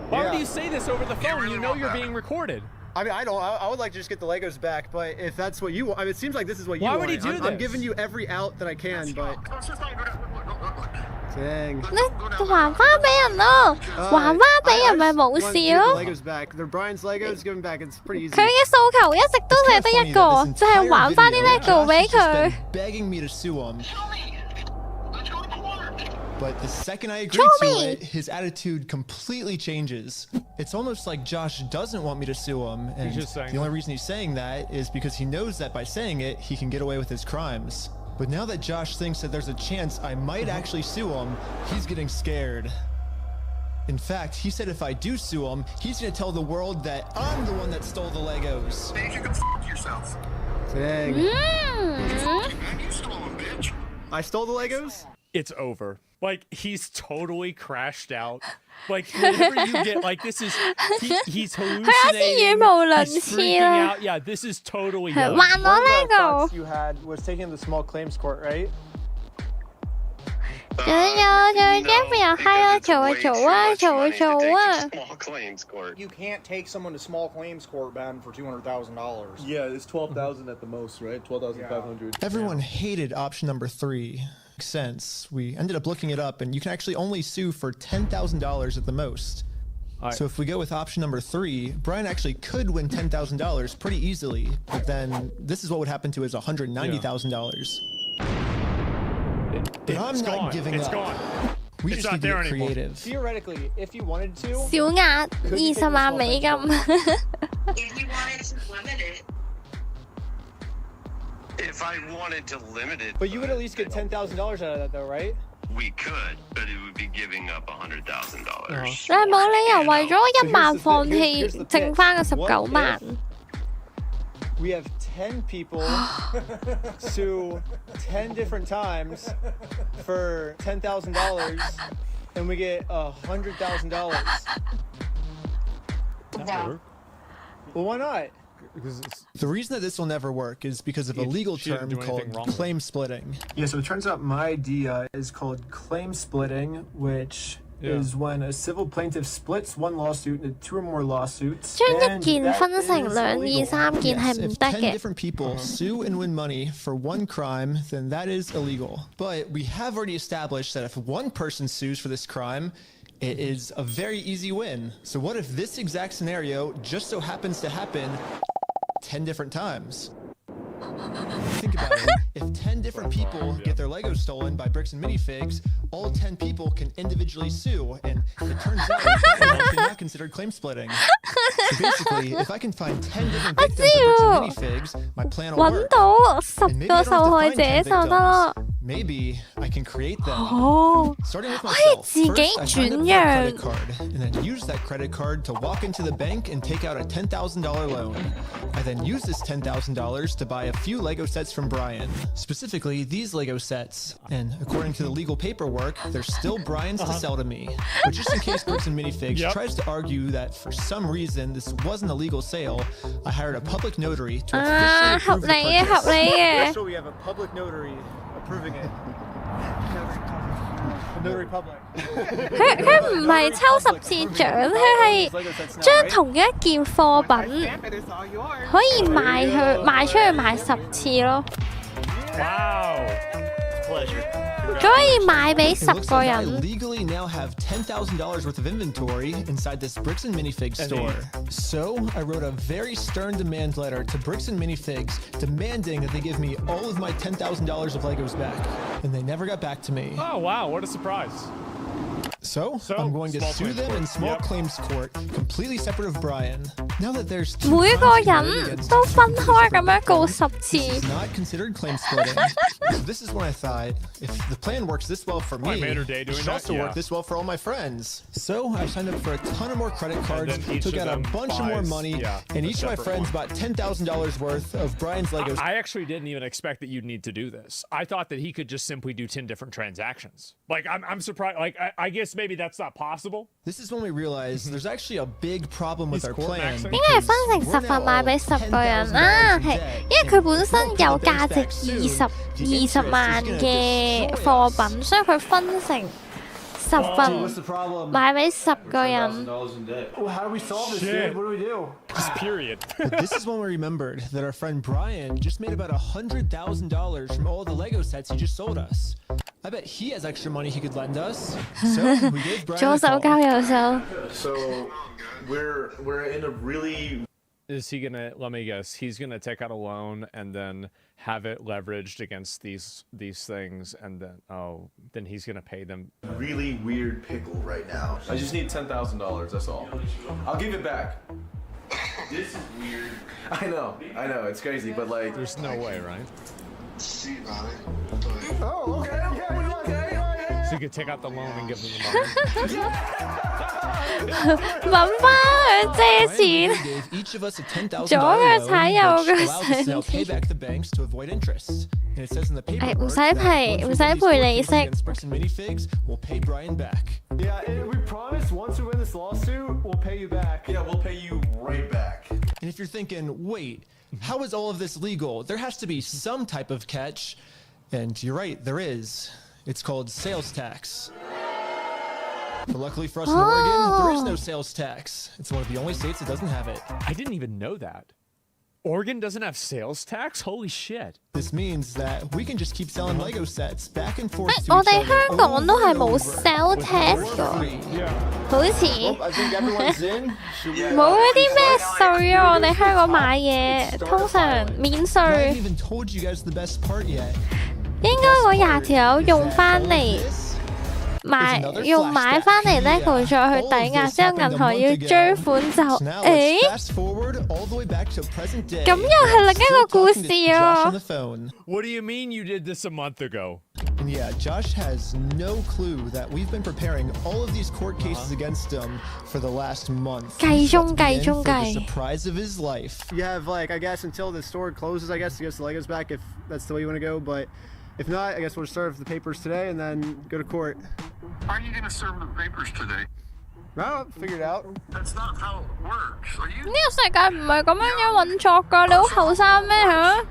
Why would you say this over the phone? You know you're being recorded. I mean, I would like to just get the Legos back, but if that's what you want, I mean, it seems like this is what you want. Why would he do this? I'm giving you every out that I can, but... Dang. 你還返俾人咯，還返俾人咪冇事咯。 Legos back. They're Brian's Legos. Give them back. It's pretty easy. 佢嘅訴求一直都係得一個，就係還返啲 LEGO 俾佢。 Begging me to sue him. But the second I agree to it, his attitude completely changes. It's almost like Josh doesn't want me to sue him, and the only reason he's saying that is because he knows that by saying it, he can get away with his crimes. But now that Josh thinks that there's a chance I might actually sue him, he's getting scared. In fact, he said if I do sue him, he's gonna tell the world that I'm the one that stole the Legos. You can f*** yourself. Dang. You stole them, bitch. I stole the Legos? It's over. Like, he's totally crashed out. Like, whenever you get, like, this is, he's hallucinating, he's freaking out. Yeah, this is totally done. One of the thoughts you had was taking him to small claims court, right? You can't take someone to small claims court, Ben, for $200,000. Yeah, it's 12,000 at the most, right? 12,500. Everyone hated option number 3. Makes sense. We ended up looking it up, and you can actually only sue for $10,000 at the most. So if we go with option number 3, Brian actually could win $10,000 pretty easily, but then this is what would happen to his $190,000. But I'm not giving up. We just need to get creative. Theoretically, if you wanted to, 小額20萬美金。 If you wanted to limit it. If I wanted to limit it. But you would at least get $10,000 out of that, though, right? We could, but it would be giving up $100,000. 你係冇理由為咗1萬放棄剩翻嘅19萬。 We have 10 people sue 10 different times for $10,000, and we get $100,000. No. Well, why not? The reason that this will never work is because of a legal term called claim splitting. Yeah, so it turns out my idea is called claim splitting, which is when a civil plaintiff splits one lawsuit into 2 or more lawsuits. 將一件分成2、2、3件係唔得嘅。 If 10 different people sue and win money for one crime, then that is illegal. But we have already established that if one person sues for this crime, it is a very easy win. So what if this exact scenario just so happens to happen 10 different times? Think about it. If 10 different people get their Legos stolen by Bricks and Minifigs, all 10 people can individually sue, and it turns out that's not considered claim splitting. So basically, if I can find 10 different victims of Bricks and Minifigs, my plan will work. 揾到10個受害者就得啦。 Maybe I can create them. Starting with 可以 myself. 自己 First, I signed up for a 轉 credit card, and then use that credit card to walk into the bank and take out a $10,000 loan. I then use this $10,000 to buy a few Lego sets from Brian, specifically these Lego sets. And according to the legal paperwork, they're still Brian's to sell to me. But just in case Bricks and Minifigs tries to argue that for some reason this wasn't a legal sale, I hired a public notary to officially approve the purchase. So we have a public notary approving it. Notary public. 佢唔係抽10次獎，佢係將同一件貨品可以賣出去賣10次咯。 Wow. Pleasure. 佢可以賣俾10個人。 I legally now have $10,000 worth of inventory inside this Bricks and Minifigs store. So I wrote a very stern demand letter to Bricks and Minifigs demanding that they give me all of my $10,000 of Legos back. And they never got back to me. Oh, wow. What a surprise. So I'm going to sue them in small claims court, completely separate of Brian. Now that there's 每個人都分開咁樣告10次。 This is not considered claim splitting. So this is when I thought, if the plan works this well for me, it should also work this well for all my friends. So I signed up for a ton of more credit cards, took out a bunch of more money, and each of my friends bought $10,000 worth of Brian's Legos. I actually didn't even expect that you'd need to do this. I thought that he could just simply do 10 different transactions. Like, I'm surprised. Like, I guess maybe that's not possible. This is when we realized there's actually a big problem with our plan. 應該係分成10份賣俾10個人啊，係，因為佢本身有價值20萬嘅貨品，所以佢分成10份賣俾10個人。 Well, how do we solve this, dude? What do we do? Just period. But this is when we remembered that our friend Brian just made about $100,000 from all the Lego sets he just sold us. I bet he has extra money he could lend us. So we gave Brian a 左手交右手。 So we're in a really. Is he gonna? Let me guess. He's gonna take out a loan and then have it leveraged against these things, and then he's gonna pay them. Really weird pickle right now. I just need $10,000. That's all. I'll give it back. This is weird. I know. It's crazy, but like, there's no way, right? See about it. Oh, okay. So you could take out the loan and give him the money. 問返佢借錢， gave each of us a $10,000 左腳踩右 loan, 腳 which allows us to now 上 pay 天。 back the banks to avoid interest. And it says in the 誒 paperwork 唔使賠，唔使賠利息。 against Bricks and Minifigs, we'll pay Brian back. Yeah, and we promise once we win this lawsuit, we'll pay you back. yeah, we'll pay you right back. And if you're thinking, wait, how is all of this legal? There has to be some type of catch. And you're right, there is. It's called sales tax. But luckily for us in Oregon, there is no sales tax. It's one of the only states that doesn't have it. I didn't even know that. Oregon doesn't have sales tax? Holy shit. This means that we can just keep selling Lego sets back and forth to 我 each 哋 other 香港都係 over 冇 and over sell with tax more 㗎， free. 好似 Well, I think everyone's in. Should we- 冇嗰啲咩稅啊！我哋香港買嘢通常免 I 稅 haven't，even told you guys the best part yet. 應該嗰廿條友用翻嚟買翻嚟 LEGO 再去抵押，之後銀行要追款就 So now 誒 let's fast forward all the way back to present day. 咁又係另一個故 Still talking to 事 Josh 啊 on！the phone. What do you mean you did this a month ago? And yeah, Josh has no clue that we've been preparing all of these court cases against him for the last month. 計中 He's 計 in 中 for the 計。 surprise of his life. You have, like, I guess until the store closes, I guess, to get the Legos back, if that's the way you want to go. But if not, I guess we'll serve the papers today and then go to court. How are you going to serve the papers today? Well, figure it out. That's not how it works. Are you? 呢個世界唔係咁樣運作㗎，你好後生咩嚇？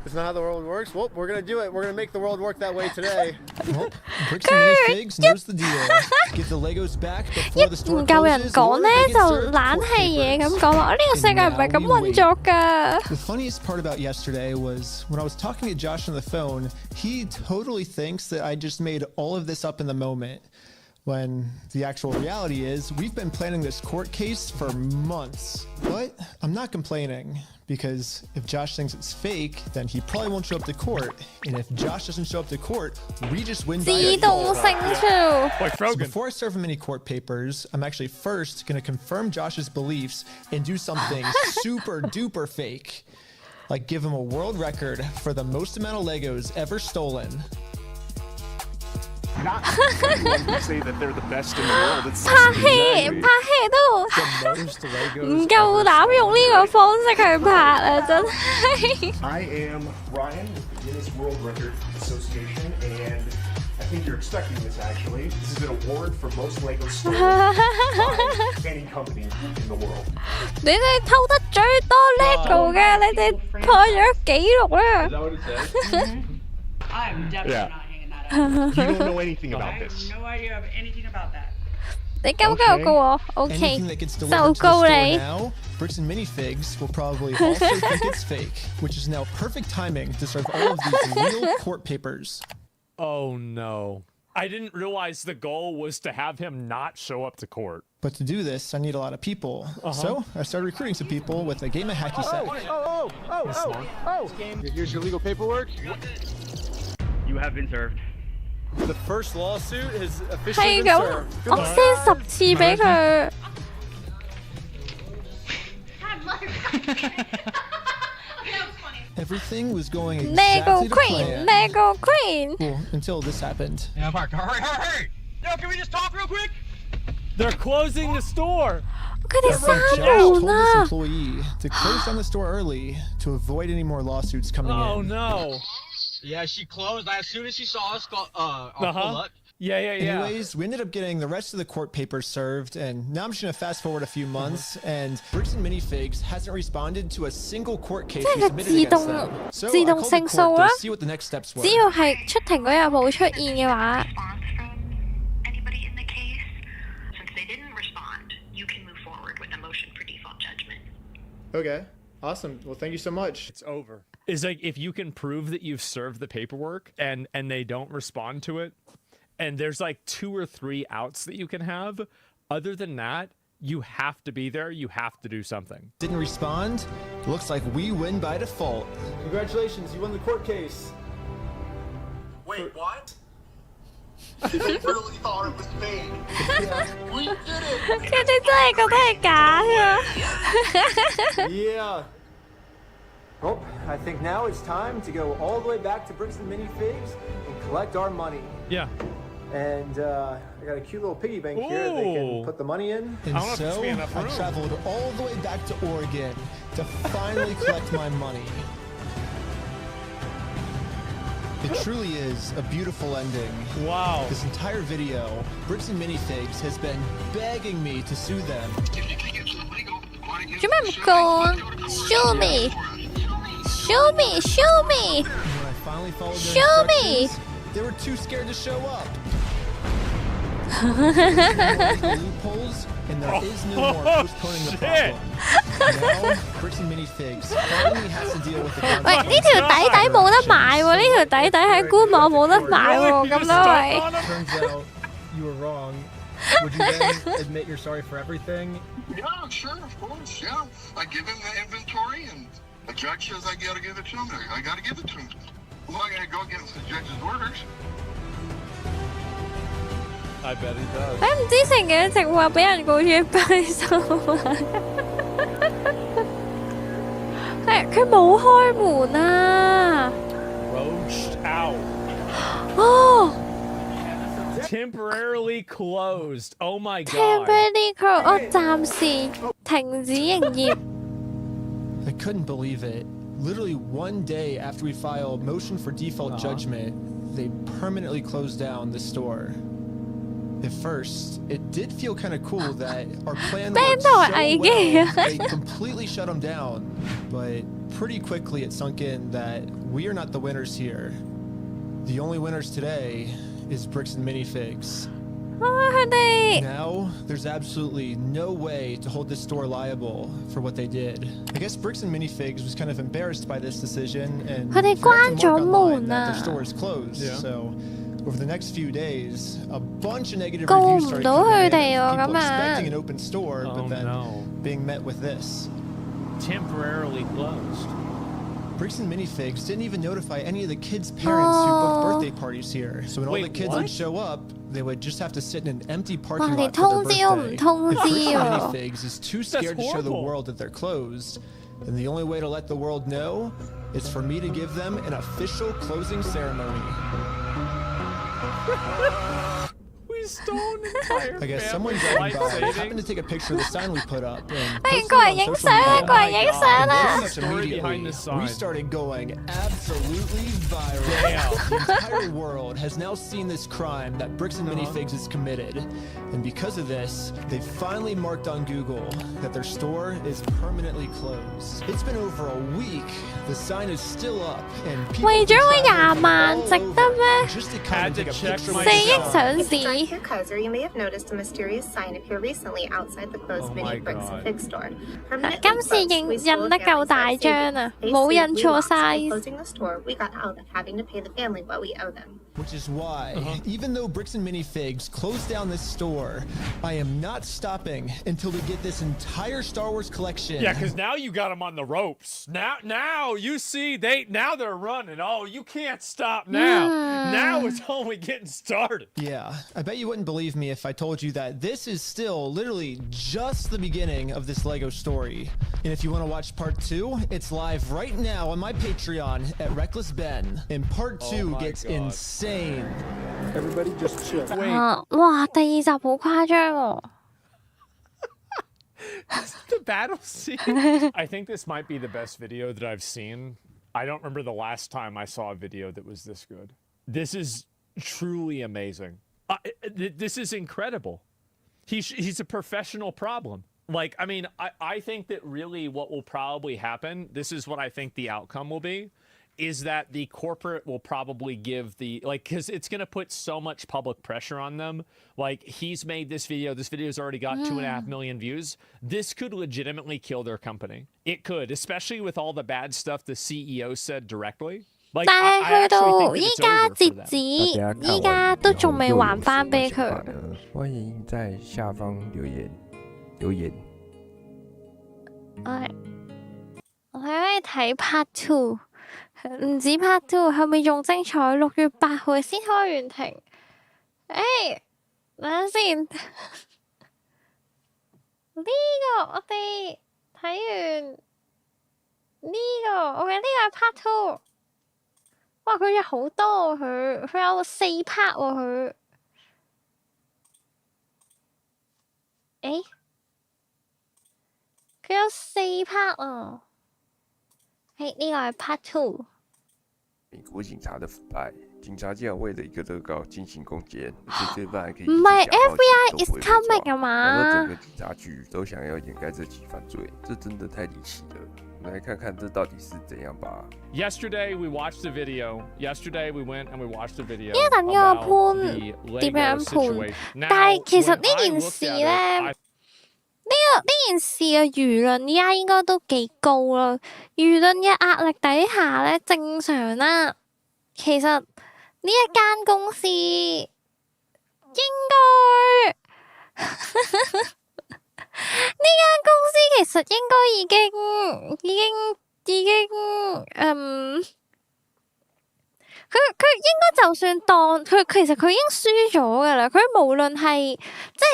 It's not how the world works. Well, we're gonna do it. We're gonna make the world work that way today. Well, Bricks and Minifigs knows the deal. Get the Legos back 一 before the store 唔夠人 closes, 講 or 咧 they 就 get served 懶 court 係嘢 papers. 咁講話，呢個世界唔係咁運作㗎。 The funniest part about yesterday was when I was talking to Josh on the phone, he totally thinks that I just made all of this up in the moment. When the actual reality is, we've been planning this court case for months. But I'm not complaining, because if Josh thinks it's fake, then he probably won't show up to court. And if Josh doesn't show up to court, we just win by 自動勝出。 Like So Frogan. before I serve him any court papers, I'm actually first going to confirm Josh's beliefs and do something super duper fake. Like give him a world record for the most amount of Legos ever stolen. Not everyone would say that they're the best in the world. It's 拍戲都 The most Legos 唔夠膽用呢個方式去拍啊！真係。 I am Ryan with the Guinness World Record Association, and I think you're expecting this actually. This is an award for most Lego stores by any company in the world. 你哋偷得最多 LEGO 嘅，你哋破咗紀錄啦！ what it says? I'm definitely Yeah. not hanging that up. You don't know anything I about have this. no idea of anything about that. 你夠唔夠高啊 ？OK， Anything that gets 就 delivered to the 高 store 你。 now, Bricks and Minifigs will probably also think it's fake, which is now perfect timing to serve all of these real court papers. Oh no. I didn't realize the goal was to have him not show up to court. But to do this, I need a lot of people. So I started recruiting some people with a game of hacky sack. Here's your legal paperwork. You have been served. The first lawsuit has 係 officially been 咁， served. 我 send 10次俾佢。Everything was going exactly to plan. Lego Queen. Well, until this happened. Yeah, Mark, hurry! Yo, can we just talk real quick? They're closing the store. 佢哋 Josh 閂 told 門 this 啊！ employee to close down the store early to avoid any more lawsuits coming Oh in. no. Yeah, she closed as soon as she saw us pull up. Yeah. Anyways, we ended up getting the rest of the court papers served, and now I'm just gonna fast forward a few months, and Bricks and Minifigs hasn't responded to a single court case we submitted against them. So I called the court to see what the next steps were. 只要係出庭嗰日冇出現嘅話， Okay, awesome. Well, thank you so much. It's over. It's like if you can prove that you've served the paperwork and they don't respond to it, and there's like 2 or 3 outs that you can have. Other than that, you have to be there. You have to do something. Didn't respond? Looks like we win by default. Congratulations, you won the court case. Wait, what? They really thought it was fake. We did it. 佢哋真係覺得係假㗎。 Yeah. Well, I think now it's time to go all the way back to Bricks and Minifigs and collect our money. Yeah. And I got a cute little piggy bank here that they can put the money in. And so I traveled all the way back to Oregon to finally collect my money. It truly is a beautiful ending. Wow. This entire video, Bricks and Minifigs has been begging me to sue them. 做咩唔講 ？Show me, show me, show me. And when I finally followed their Show me. instructions, they were too scared to show up. Loopholes, and there is no more postponing the problem. Now, Bricks and Minifigs finally has to deal with the 喂，呢條底底冇得買喎，呢條底底喺官網冇得買喎，咁多位。 Turns out you were wrong. Would you then admit you're sorry for everything? Yeah, sure, of course, yeah. I give him the inventory, and the judge says I gotta give it to him. I gotta give it to him. I'm not gonna go against the judge's orders. I bet he does. 佢唔知情嘅情況俾人告住敗訴啊！佢冇開門啊！ Roached out. 哦 Temporarily closed. Oh my god.，temporary close，我暫時停止營業。 I couldn't believe it. Literally one day after we filed motion for default judgment, they permanently closed down the store. At first, it did feel kind of cool that our plan worked so well, they completely shut them down. But pretty quickly it sunk in that we are not the winners here. The only winners today is Bricks and Minifigs. Now, there's absolutely no way to hold this store liable for what they did. I guess Bricks and Minifigs was kind of embarrassed by this decision and forgot to mark online that their store is closed. So, over the next few days, a bunch of negative reviews started coming in. People expecting an open store, but then being met with this. Temporarily closed. Bricks and Minifigs didn't even notify any of the kids' parents who booked birthday parties here. So when all the kids would show up, they would just have to sit in an empty parking lot for their birthday. If Bricks and Minifigs is too scared to show the world that they're closed, then the only way to let the world know is for me to give them an official closing ceremony. We stole an entire I guess someone driving by happened to take a picture of the sign we put up and Hey, posted it on social media. Immediately, we started going absolutely viral. The entire world has now seen this crime that Bricks and Minifigs has committed. And because of this, they finally marked on Google that their store is permanently closed. It's been over a week. The sign is still up and people 為咗嗰20萬值得咩？ just to come and take a picture with 4億上市。 Kaiser, you may have noticed a mysterious sign appear recently outside the closed mini Bricks and Figs store. 今次印得夠大張啊，冇印錯 size。 Closing the store, we got out of having to pay the family what we owe them. Which is why, even though Bricks and Minifigs closed down this store, I am not stopping until we get this entire Star Wars collection. Yeah, because now you got them on the ropes. Now you see, now they're running. Oh, you can't stop now. Now it's only getting started. Yeah, I bet you wouldn't believe me if I told you that this is still literally just the beginning of this LEGO story. And if you want to watch part 2, it's live right now on my Patreon at Reckless Ben. And part 2 gets insane. Everybody just chill. Wait. 哇，第2集好誇張喎。The battle scene. I think this might be the best video that I've seen. I don't remember the last time I saw a video that was this good. This is truly amazing. This is incredible. He's a professional problem. Like, I mean, I think that really what will probably happen, this is what I think the outcome will be, is that the corporate will probably give because it's going to put so much public pressure on them. Like, he's made this video's already got 2.5 million views. This could legitimately kill their company. It could, especially with all the bad stuff the CEO said directly. Like, 但係去到依家截止，依家都仲未還翻俾佢。歡迎在下方留言。我可以睇 Part 2。唔止 part 2，後面仲精彩。6月8號先開完庭。等陣先，呢個我哋睇完呢個，OK，呢個係 part 2。哇，佢有好多佢有4 part 喎佢。佢有4 part 啊。呢個係 part 2。美国警察的腐败，警察竟然为了一个乐高进行攻坚，而且罪犯还可以唔係 FBI is coming 啊嘛？然后整个警察局都想要掩盖这起犯罪，這真的太離奇了。我們來看看這到底是怎樣吧。Yesterday we watched the video. Yesterday we went and we watched the video. 依家等緊個判點樣判？但係其實呢件事咧。呢件事嘅輿論依家應該都幾高啦，輿論嘅壓力底下咧，正常啦。其實呢一間公司應該呢間公司其實應該已經佢應該就算當佢其實佢已經輸咗噶啦，佢無論係即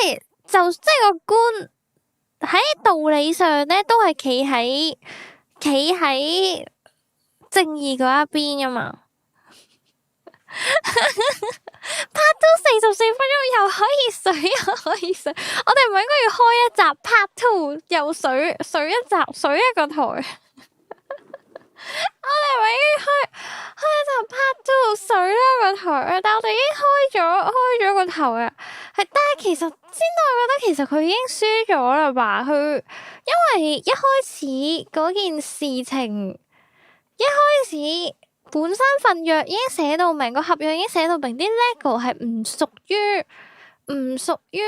係個官。喺道理上咧，都係企喺正義嗰一邊噶嘛。Part 2 44分鐘又可以水又可以水，我哋唔係應該要開一集 Part 2又水一集水一個台。我哋咪已經開一集 part 2水啦個台，但我哋已經開咗個頭啊，但係其實先到我覺得其實佢已經輸咗啦吧，佢因為一開始嗰件事情，一開始本身份約已經寫到明，個合約已經寫到明，啲 LEGO 係唔屬於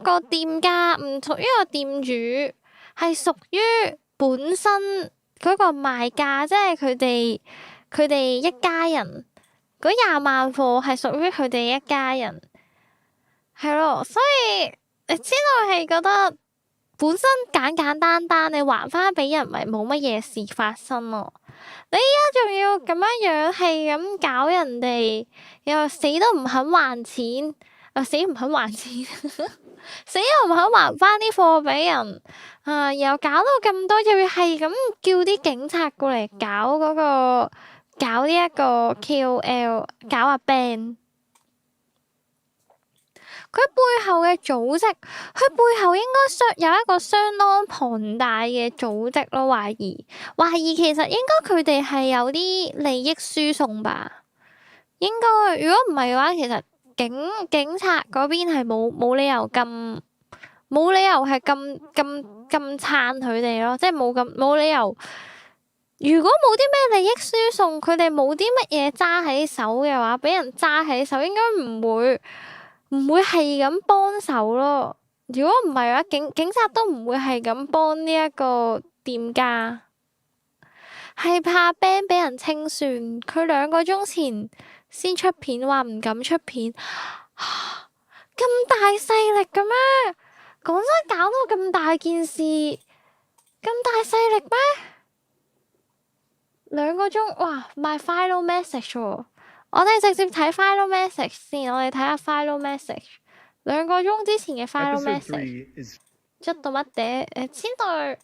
個店家，唔屬於個店主，係屬於本身嗰個賣家，即係佢哋一家人，嗰20萬貨係屬於佢哋一家人，係咯，所以你知道係覺得本身簡簡單單，你還翻俾人咪冇乜嘢事發生咯。你依家仲要咁樣係咁搞人哋，又死都唔肯還錢，死唔肯還錢。死又唔肯還翻啲貨俾人，又搞到咁多，又要係咁叫啲警察過嚟搞呢一個 KOL， 搞阿 Ben。佢背後嘅組織，佢背後應該有一個相當龐大嘅組織咯，懷疑其實應該佢哋係有啲利益輸送吧。應該如果唔係嘅話，其實警察嗰邊係冇理由係咁撐佢哋咯，即係冇理由。如果冇啲咩利益輸送，佢哋冇啲乜嘢揸喺手嘅話，俾人揸喺手，應該唔會係咁幫手咯。如果唔係嘅話，警察都唔會係咁幫呢一個店家，係怕 Ben 俾人清算。佢2個鐘前先出片，話唔敢出片，咁大勢力嘅咩？講真，搞到咁大件事，咁大勢力咩？2個鐘，哇！my final message 喎，我哋直接睇 final message 先，我哋睇下 final message。2個鐘之前嘅 final message。出到乜嘢？千代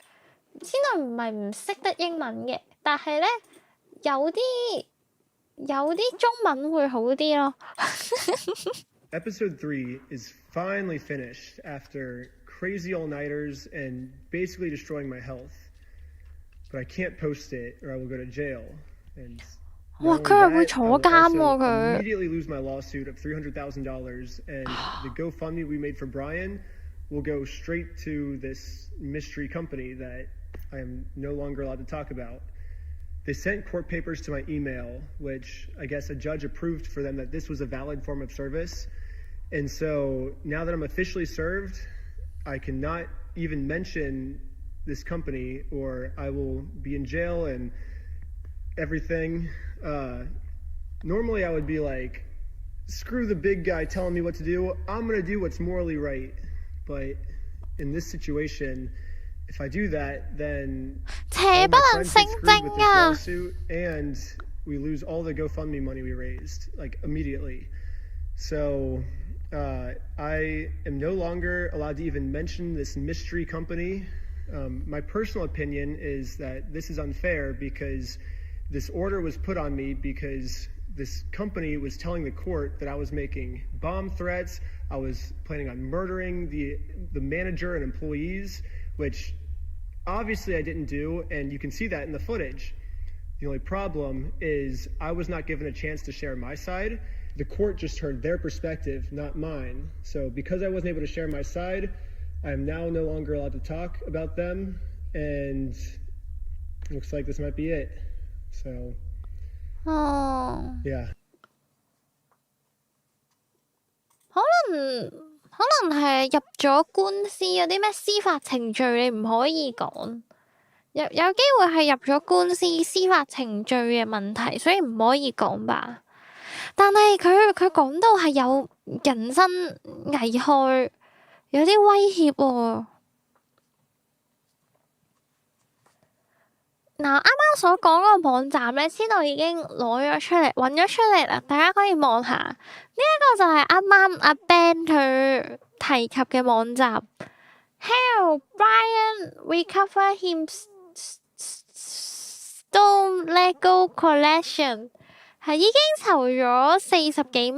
唔係唔識得英文嘅，但係咧有啲中文會好啲咯。Episode 3 is finally finished after crazy all-nighters and basically destroying my health. But I can't post it or I will go to jail. And 哇！佢係會坐監喎佢。Immediately lose my lawsuit of $300,000 and the GoFundMe we made for Brian will go straight to this mystery company that I am no longer allowed to talk about. They sent court papers to my email, which I guess a judge approved for them that this was a valid form of service. And so now that I'm officially served, I cannot even mention this company or I will be in jail and everything. Normally I would be like, screw the big guy telling me what to do. I'm going to do what's morally right. But in this situation, if I do that, then all my friends get screwed with this lawsuit, and we lose all the GoFundMe money we raised, like immediately. So I am no longer allowed to even mention this mystery company. My personal opinion is that this is unfair because this order was put on me because this company was telling the court that I was making bomb threats. I was planning on murdering the manager and employees, which obviously I didn't do, and you can see that in the footage. The only problem is I was not given a chance to share my side. The court just heard their perspective, not mine. So because I wasn't able to share my side, I am now no longer allowed to talk about them, and it looks like this might be it. So, yeah. 可能係入咗官司，有啲咩司法程序你唔可以講，有機會係入咗官司司法程序嘅問題，所以唔可以講吧。但係佢講到係有人身危害，有啲威脅喎。嗱，啱啱所講嗰個網站咧，千代已經攞咗出嚟，揾咗出嚟啦，大家可以望下。呢一個就係啱啱阿 Ben 佢提及嘅網站。Help Brian recover him stone LEGO collection， 係已經籌咗40幾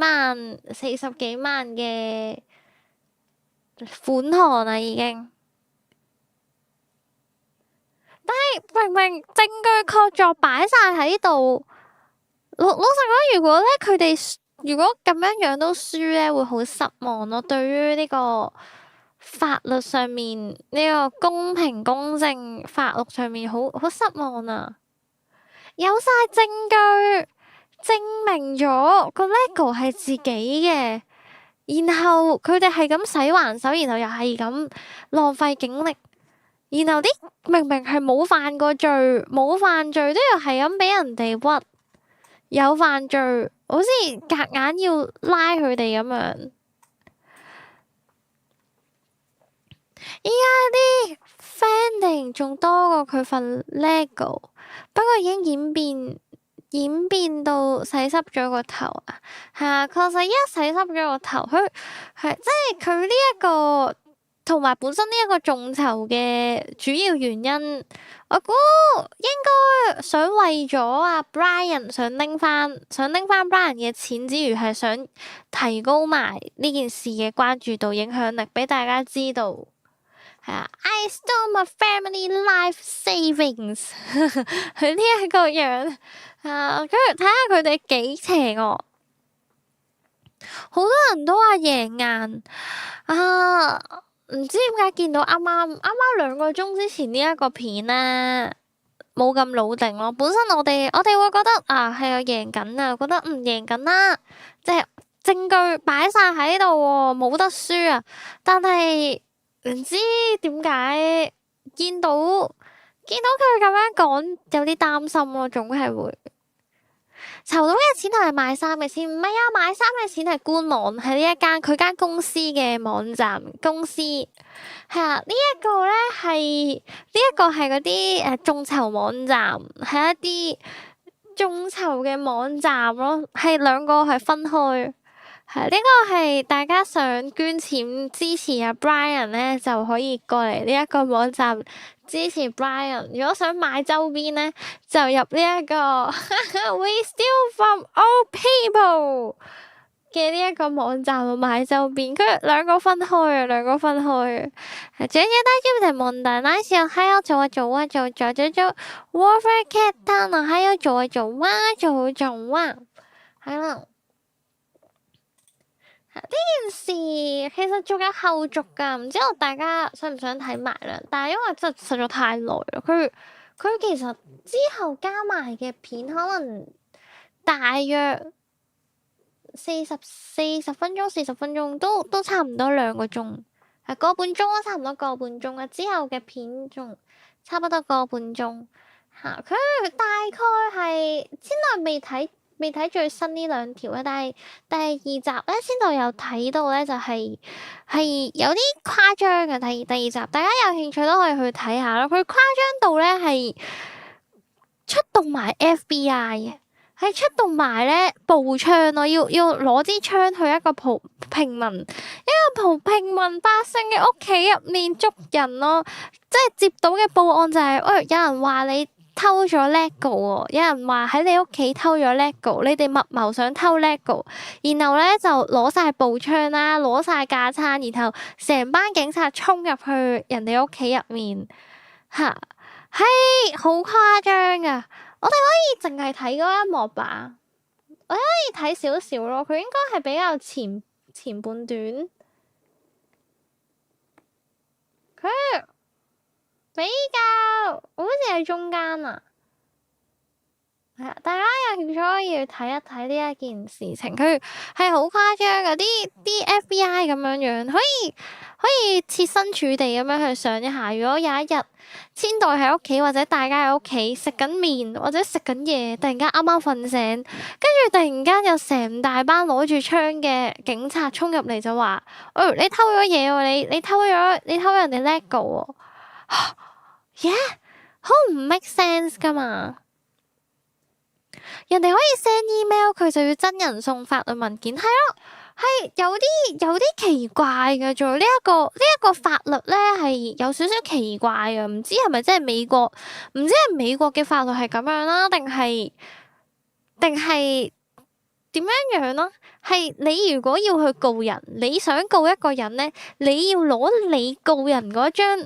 萬嘅款項啦，已經。但係明明證據確鑿擺晒喺度，老實講，如果佢哋如果咁樣都輸咧，會好失望咯。對於呢個法律上面呢個公平公正法律上面好失望啊！有晒證據證明咗個 LEGO 係自己嘅，然後佢哋係咁洗還手，然後又係咁浪費警力。然後啲明明係冇犯過罪，冇犯罪都要係咁俾人哋屈，有犯罪好似夾硬要拉佢哋咁樣。依家啲 funding 仲多過佢份 LEGO， 不過已經演變到洗濕咗個頭啊！係啊，確實一洗濕咗個頭，佢係即係佢呢一個。同埋本身呢一個眾籌嘅主要原因，我估應該想為咗阿 Brian 想拎翻 Brian 嘅錢之餘，係想提高埋呢件事嘅關注度、影響力，俾大家知道。係啊 ，I stole my family life savings 佢呢一個樣啊，跟住睇下佢哋幾邪惡。好多人都話贏硬啊！唔知點解見到啱啱2個鐘之前呢一個片咧，冇咁老定咯。本身我哋會覺得啊係啊贏緊啊，覺得唔贏緊啦，即係證據擺晒喺度喎，冇得輸啊。但係唔知點解見到佢咁樣講，有啲擔心咯，總係會。籌到嘅錢係買衫嘅錢，唔係啊，買衫嘅錢係官網，係呢一間佢間公司嘅網站公司。係啊，呢一個咧係嗰啲眾籌網站，係一啲眾籌嘅網站咯，係兩個係分開。係呢個係大家想捐錢支持阿 Brian 咧，就可以過嚟呢一個網站支持 Brian。如果想買周邊咧，就入呢一個We Steal From Old People 嘅呢一個網站度買周邊。佢兩個分開啊，兩個分開。仲有大家唔係問題，那時候還要做啊做啊做 Warfare Cat Town 啊，還要做啊做啊做啊，係啦。呢件事其實仲有後續㗎，唔知道大家想唔想睇埋啦？但係因為真係實在太耐啦，佢其實之後加埋嘅片可能大約40分鐘，40分鐘都差唔多2個鐘，係個半鐘咯，差唔多個半鐘啊。之後嘅片仲差不多個半鐘嚇，佢大概係先來未睇最新呢2條咧，但係第2集咧先度有睇到咧，就係有啲誇張嘅。第2集，大家有興趣都可以去睇下咯。佢誇張到咧係出動埋 FBI 嘅，係出動埋咧步槍咯，要攞支槍去一個平民百姓嘅屋企入面捉人咯。即係接到嘅報案就係，有人話你偷咗 LEGO 喎，有人話喺你屋企偷咗 LEGO， 你哋密謀想偷 LEGO， 然後咧就攞晒步槍啦，攞晒架撐，然後成班警察衝入去人哋屋企入面，嚇係好誇張噶。我哋可以淨係睇嗰一幕吧，我哋可以睇少少咯。佢應該係比較前半段，佢比較好似喺中間啊，係啊！大家有興趣可以去睇一睇呢一件事情，佢係好誇張嘅，啲 FBI 咁樣可以設身處地咁樣去想一下，如果有一日千代喺屋企或者大家喺屋企食緊麵或者食緊嘢，突然間啱啱瞓醒，跟住突然間有成大班攞住槍嘅警察衝入嚟就話：你偷咗嘢喎，你偷咗人哋 LEGO 喎。好唔 make sense 噶嘛？人哋可以 send email， 佢就要真人送法律文件，係咯，係有啲奇怪嘅。做呢一個法律咧，係有少少奇怪嘅，唔知係咪真係美國？唔知係美國嘅法律係咁樣啦，定係點樣咯？係你如果要去告人，你想告一個人咧，你要攞你告人嗰張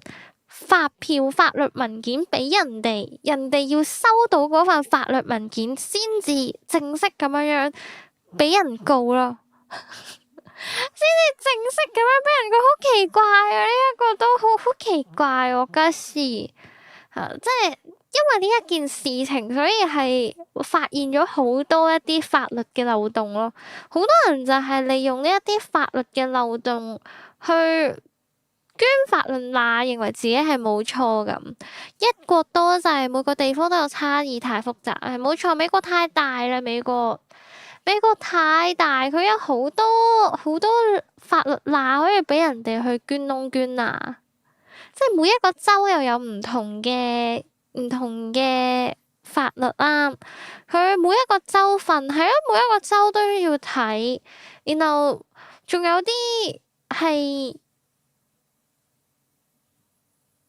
發票法律文件俾人哋要收到嗰份法律文件先至正式咁樣俾人告咯，先至正式咁樣俾人告，好奇怪啊！呢一個都好奇怪喎，家事即係因為呢一件事情，所以係發現咗好多一啲法律嘅漏洞咯。好多人就係利用呢一啲法律嘅漏洞去捐法論罅，認為自己係冇錯咁。一國多制，每個地方都有差異，太複雜。係冇錯，美國太大啦，美國太大，佢有好多法律罅可以俾人哋去捐窿捐罅。即係每一個州又有唔同嘅法律啦。佢每一個州份係咯，每一個州都要睇，然後仲有啲係。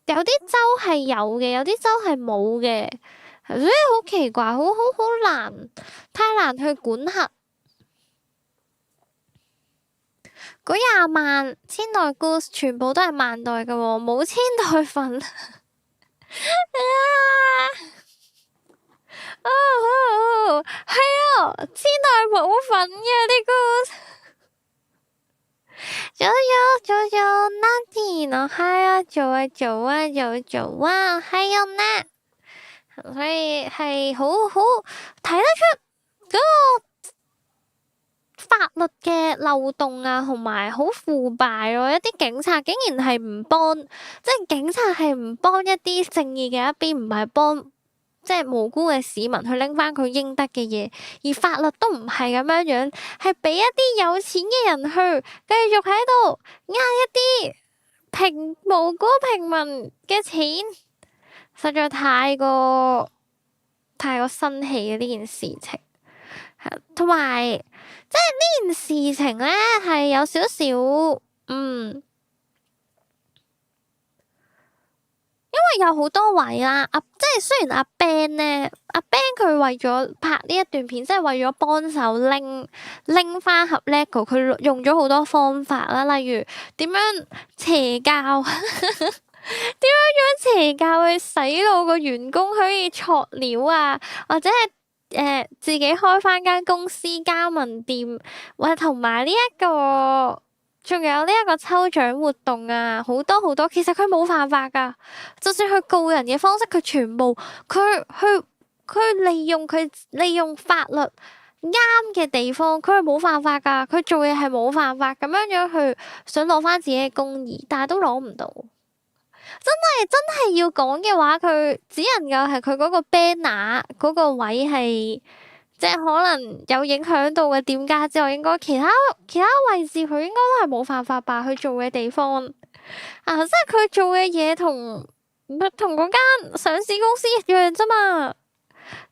有啲州係有嘅，有啲州係冇嘅，所以好奇怪，好難，太難去管轄。嗰20萬千代 Goose 全部都係萬代嘅喎，冇千代份。係啊，千代冇份嘅啲 Goose。做哪啲呢？係啊，做啊，係啊呢。所以係好睇得出嗰個法律嘅漏洞啊，同埋好腐敗咯。一啲警察竟然係唔幫，即係警察係唔幫一啲正義嘅一邊，唔係幫即係無辜嘅市民去拎翻佢應得嘅嘢，而法律都唔係咁樣樣，係俾一啲有錢嘅人去繼續喺度呃一啲無辜平民嘅錢，實在太過生氣嘅呢件事情。同埋即係呢件事情咧係有少少因為有好多位啦，即係雖然阿 Ben 咧，阿 Ben 佢為咗拍呢一段片，即係為咗幫手拎翻盒 LEGO， 佢用咗好多方法啦，例如點樣邪教，點樣用邪教去洗腦個員工可以錯料啊，或者係自己開翻間公司加盟店，或者同埋呢一個。仲有呢一個抽獎活動啊，好多好多，其實佢冇犯法噶，就算佢告人嘅方式，佢全部佢利用法律啱嘅地方，佢係冇犯法噶，佢做嘢係冇犯法，咁樣去想攞翻自己嘅公義，但係都攞唔到。真係要講嘅話，佢只能夠係佢嗰個 banner 嗰個位係。即係可能有影響到嘅店家之外，應該其他位置佢應該都係冇犯法吧？佢做嘅地方即係佢做嘅嘢同嗰間上市公司一樣啫嘛。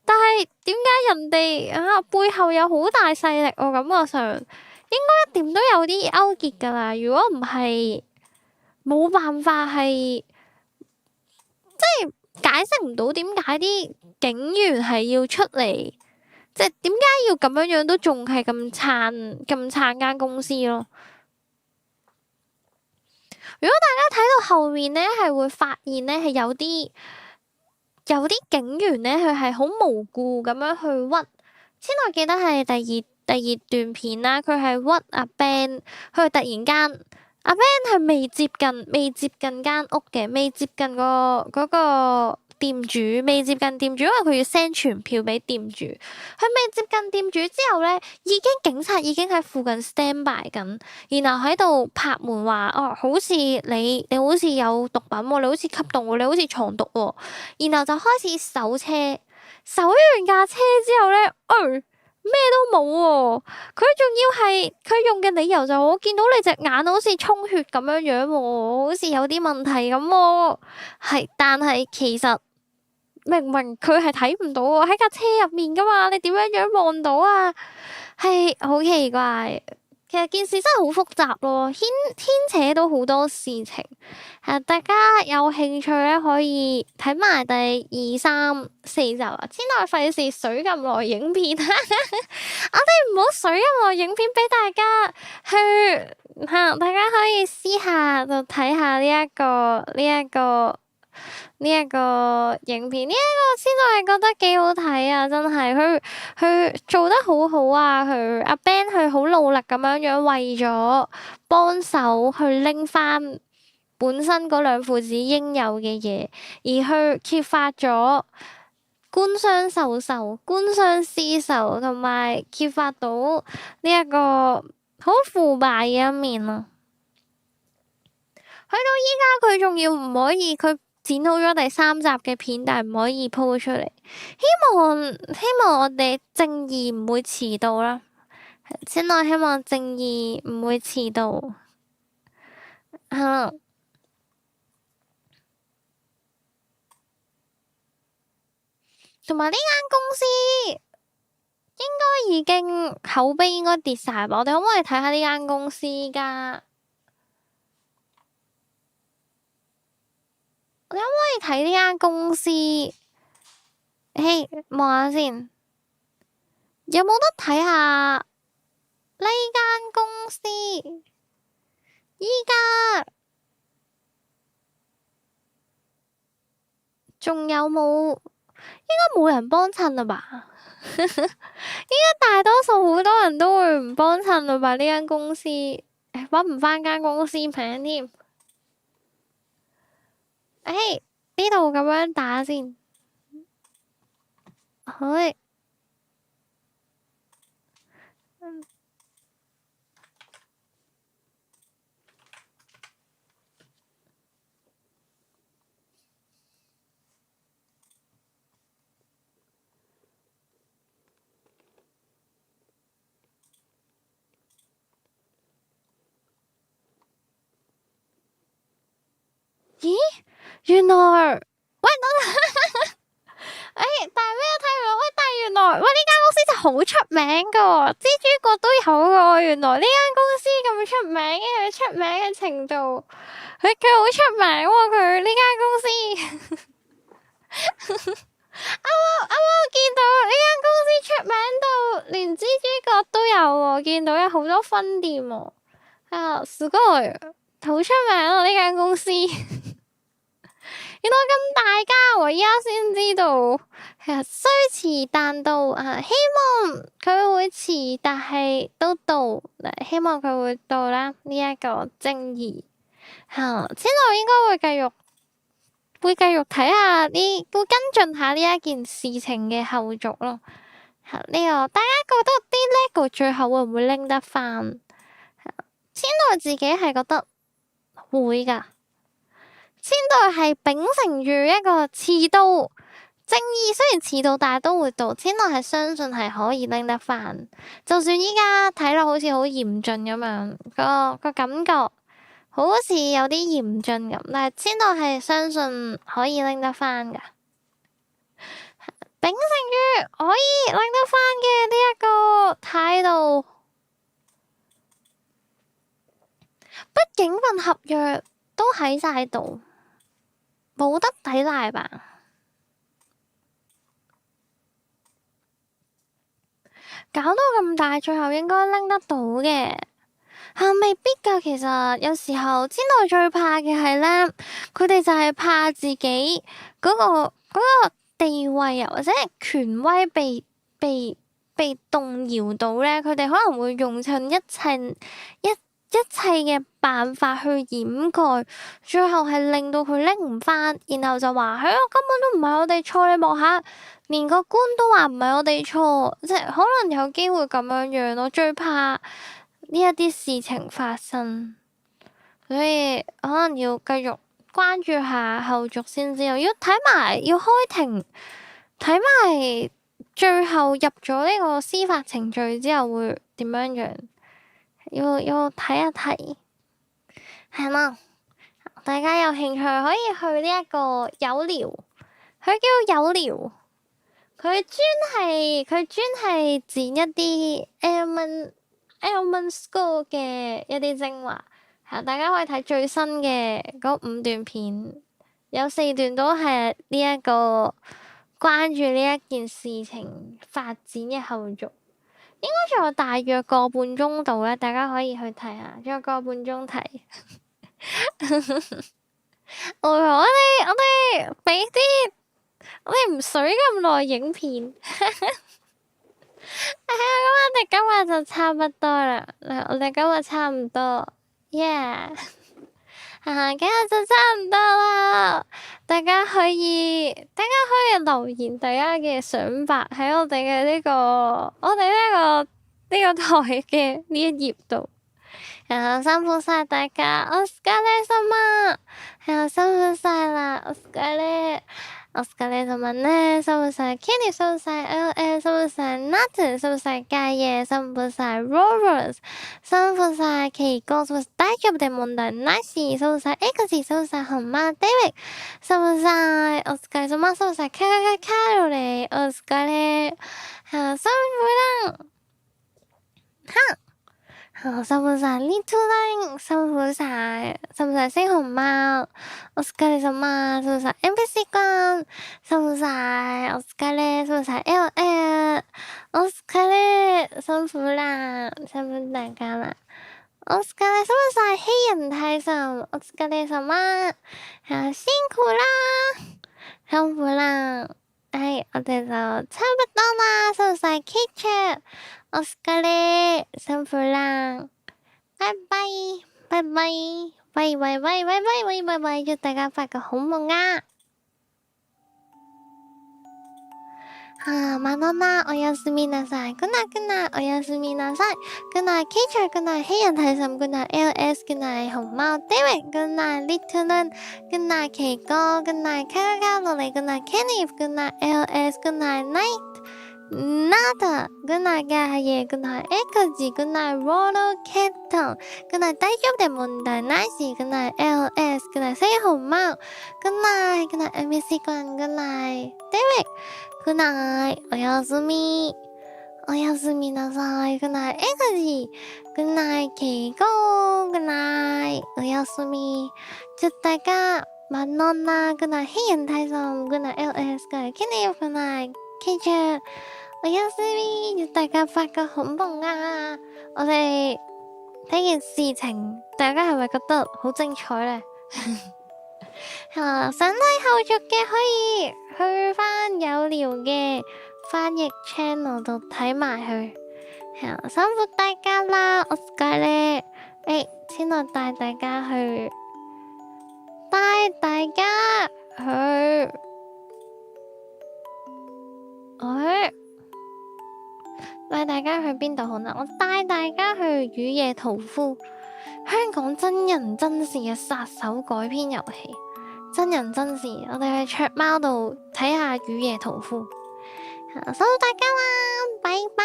但係點解人哋背後有好大勢力？我感覺上應該一點都有啲勾結噶啦。如果唔係，冇辦法係即係解釋唔到點解啲警員係要出嚟。即係點解要咁樣都仲係咁撐間公司咯？如果大家睇到後面咧，係會發現咧係有啲警員咧，佢係好無故咁樣去屈。先我記得係第二段片啦，佢係屈阿 Ben， 佢突然間阿 Ben 係未接近間屋嘅，未接近嗰個店主，未接近店主，因為佢要 send 傳票俾店主。佢未接近店主之後咧，警察已經喺附近 stand by 緊，然後喺度拍門話：好似你好似有毒品喎，你好似吸毒喎，你好似藏毒喎。然後就開始搜車，搜完架車之後咧，咩都冇喎。佢仲要係佢用嘅理由就我見到你隻眼好似充血咁樣樣喎，好似有啲問題咁喎。係，但係其實。明明佢係睇唔到喎，喺架車入面噶嘛，你點樣望到啊？係好奇怪，其實件事真係好複雜咯，牽扯到好多事情。大家有興趣咧，可以睇埋第2、3、4集啊。先我費事水咁耐影片，我哋唔好水咁耐影片俾大家去大家可以私下就睇下呢一個影片，呢一個先我係覺得幾好睇啊！真係佢做得好好啊！阿 Ben 佢好努力咁樣為咗幫手去拎翻本身嗰兩父子應有嘅嘢，而去揭發咗官商授受、官商私仇，同埋揭發到呢一個好腐敗嘅一面啊！去到依家佢仲要唔可以佢。剪好咗第3集嘅片，但係唔可以 po 出嚟。希望我哋正義唔會遲到啦。先我希望正義唔會遲到。同埋呢間公司應該已經口碑應該跌晒吧？我哋可唔可以睇下呢間公司㗎？你可唔可以睇呢間公司？望下先，有冇得睇下呢間公司？依家仲有冇？應該冇人幫襯啦吧？依家大多數好多人都會唔幫襯啦吧？呢間公司搵唔返間公司名添。呢度咁樣打先，好。原來喂但係咩睇落喂，但係原來喂呢間公司真係好出名噶，蜘蛛國都有噶。原來呢間公司咁出名嘅，佢出名嘅程度，佢好出名喎。佢呢間公司，啱啱見到呢間公司出名到連蜘蛛國都有喎，見到有好多分店喎。すごい，好出名啊呢間公司。原來咁大間，我依家先知道。其實雖遲但到希望佢會遲，但係都到。希望佢會到啦。呢一個正義之後應該會繼續睇下會跟進下呢一件事情嘅後續咯。呢個大家覺得啲 LEGO 最後會唔會拎得返？千代自己係覺得會㗎。千代係秉承住一個遲到正義，雖然遲到但係都會到。千代係相信係可以拎得返，就算依家睇落好似好嚴峻咁樣，個感覺好似有啲嚴峻咁，但係千代係相信可以拎得返㗎，秉承住可以拎得返嘅呢一個態度。畢竟份合約都喺晒度。冇得抵賴吧？搞到咁大，最後應該拎得到嘅未必㗎。其實有時候千代最怕嘅係咧，佢哋就係怕自己嗰個地位或者係權威被動搖到咧，佢哋可能會用盡一切嘅辦法去掩蓋，最後係令到佢拎唔返，然後就話根本都唔係我哋錯，你望下，連個官都話唔係我哋錯，即係可能有機會咁樣咯。最怕呢一啲事情發生，所以可能要繼續關注下後續先知道，要睇埋要開庭，睇埋最後入咗呢個司法程序之後會點樣。要睇一睇，係咯。大家有興趣可以去呢一個有聊，佢叫有聊，佢專係剪一啲 Element School 嘅一啲精華，大家可以睇最新嘅嗰5段片，有4段都係呢一個關注呢一件事情發展嘅後續。應該仲有大約個半鐘度咧，大家可以去睇下，仲有個半鐘睇。我哋俾啲我哋唔水咁耐影片。咁我哋今日就差不多啦。我哋今日差唔多 ，yeah。今日就差唔多啦。大家可以留言大家嘅想法喺我哋嘅呢個台嘅呢一頁度。辛苦晒大家，お疲れ様。辛苦晒啦，お疲れ様ね。辛苦晒 Kenny， 辛苦晒 LS， 辛苦晒 Nat， 辛苦晒ガイエ，辛苦晒 Rovers， 辛苦晒奇哥，辛苦晒大丈夫で問題なし，辛苦晒 X， 辛苦晒紅媽 David， 辛苦晒お疲れ様，辛苦晒卡ロレ，お疲れ，辛苦啦，辛苦晒 Little Line， 辛苦晒星紅貓，お疲れ様，辛苦晒 NPC 君，辛苦晒，お疲れ，辛苦晒 LL， お疲れ，辛苦啦，辛苦大家啦，お疲れ，辛苦晒黑人太神，お疲れ様，辛苦啦，辛苦啦，我哋就差不多啦，辛苦晒 Kitchen。お疲れ，辛苦啦，拜拜，拜拜，拜拜拜拜拜拜拜，祝大家發個好夢啊！晚安啦，おやすみなさい，good night，good night，おやすみなさい，good night，Kitcher，good night，黑人睇神，good night，LS，good night，紅貓 David，good night，Little Nun，good night，奇哥，good night，卡落嚟，good night，Kenny，good night，LS，good night，Night。Nada。Good night，嘅係Good night。X，Good night。Roller，Cat，Good night。大丈夫で問題ないし。Good night。LS，Good night。四號貓。Good night。Good night。NPC 君。Good night。Derek。Good night。おやすみ。おやすみなさい。Good night。X。Good night。奇哥。Good night。おやすみ。祝大家晚安啦。Good night。黑人太鬆。Good night。LS。Good night。Kenny。Good night。KJ。我有事咪，祝大家發個好夢啊！我哋睇件事情，大家係咪覺得好精彩呢？想睇後續嘅可以去翻有聊嘅翻譯 channel 度睇埋去。辛苦大家啦，我該咧，先來帶大家去，帶大家去邊度好呢？我帶大家去雨夜屠夫，香港真人真事嘅殺手改編遊戲，真人真事，我哋去卓貓度睇下雨夜屠夫。辛苦大家啦，拜拜。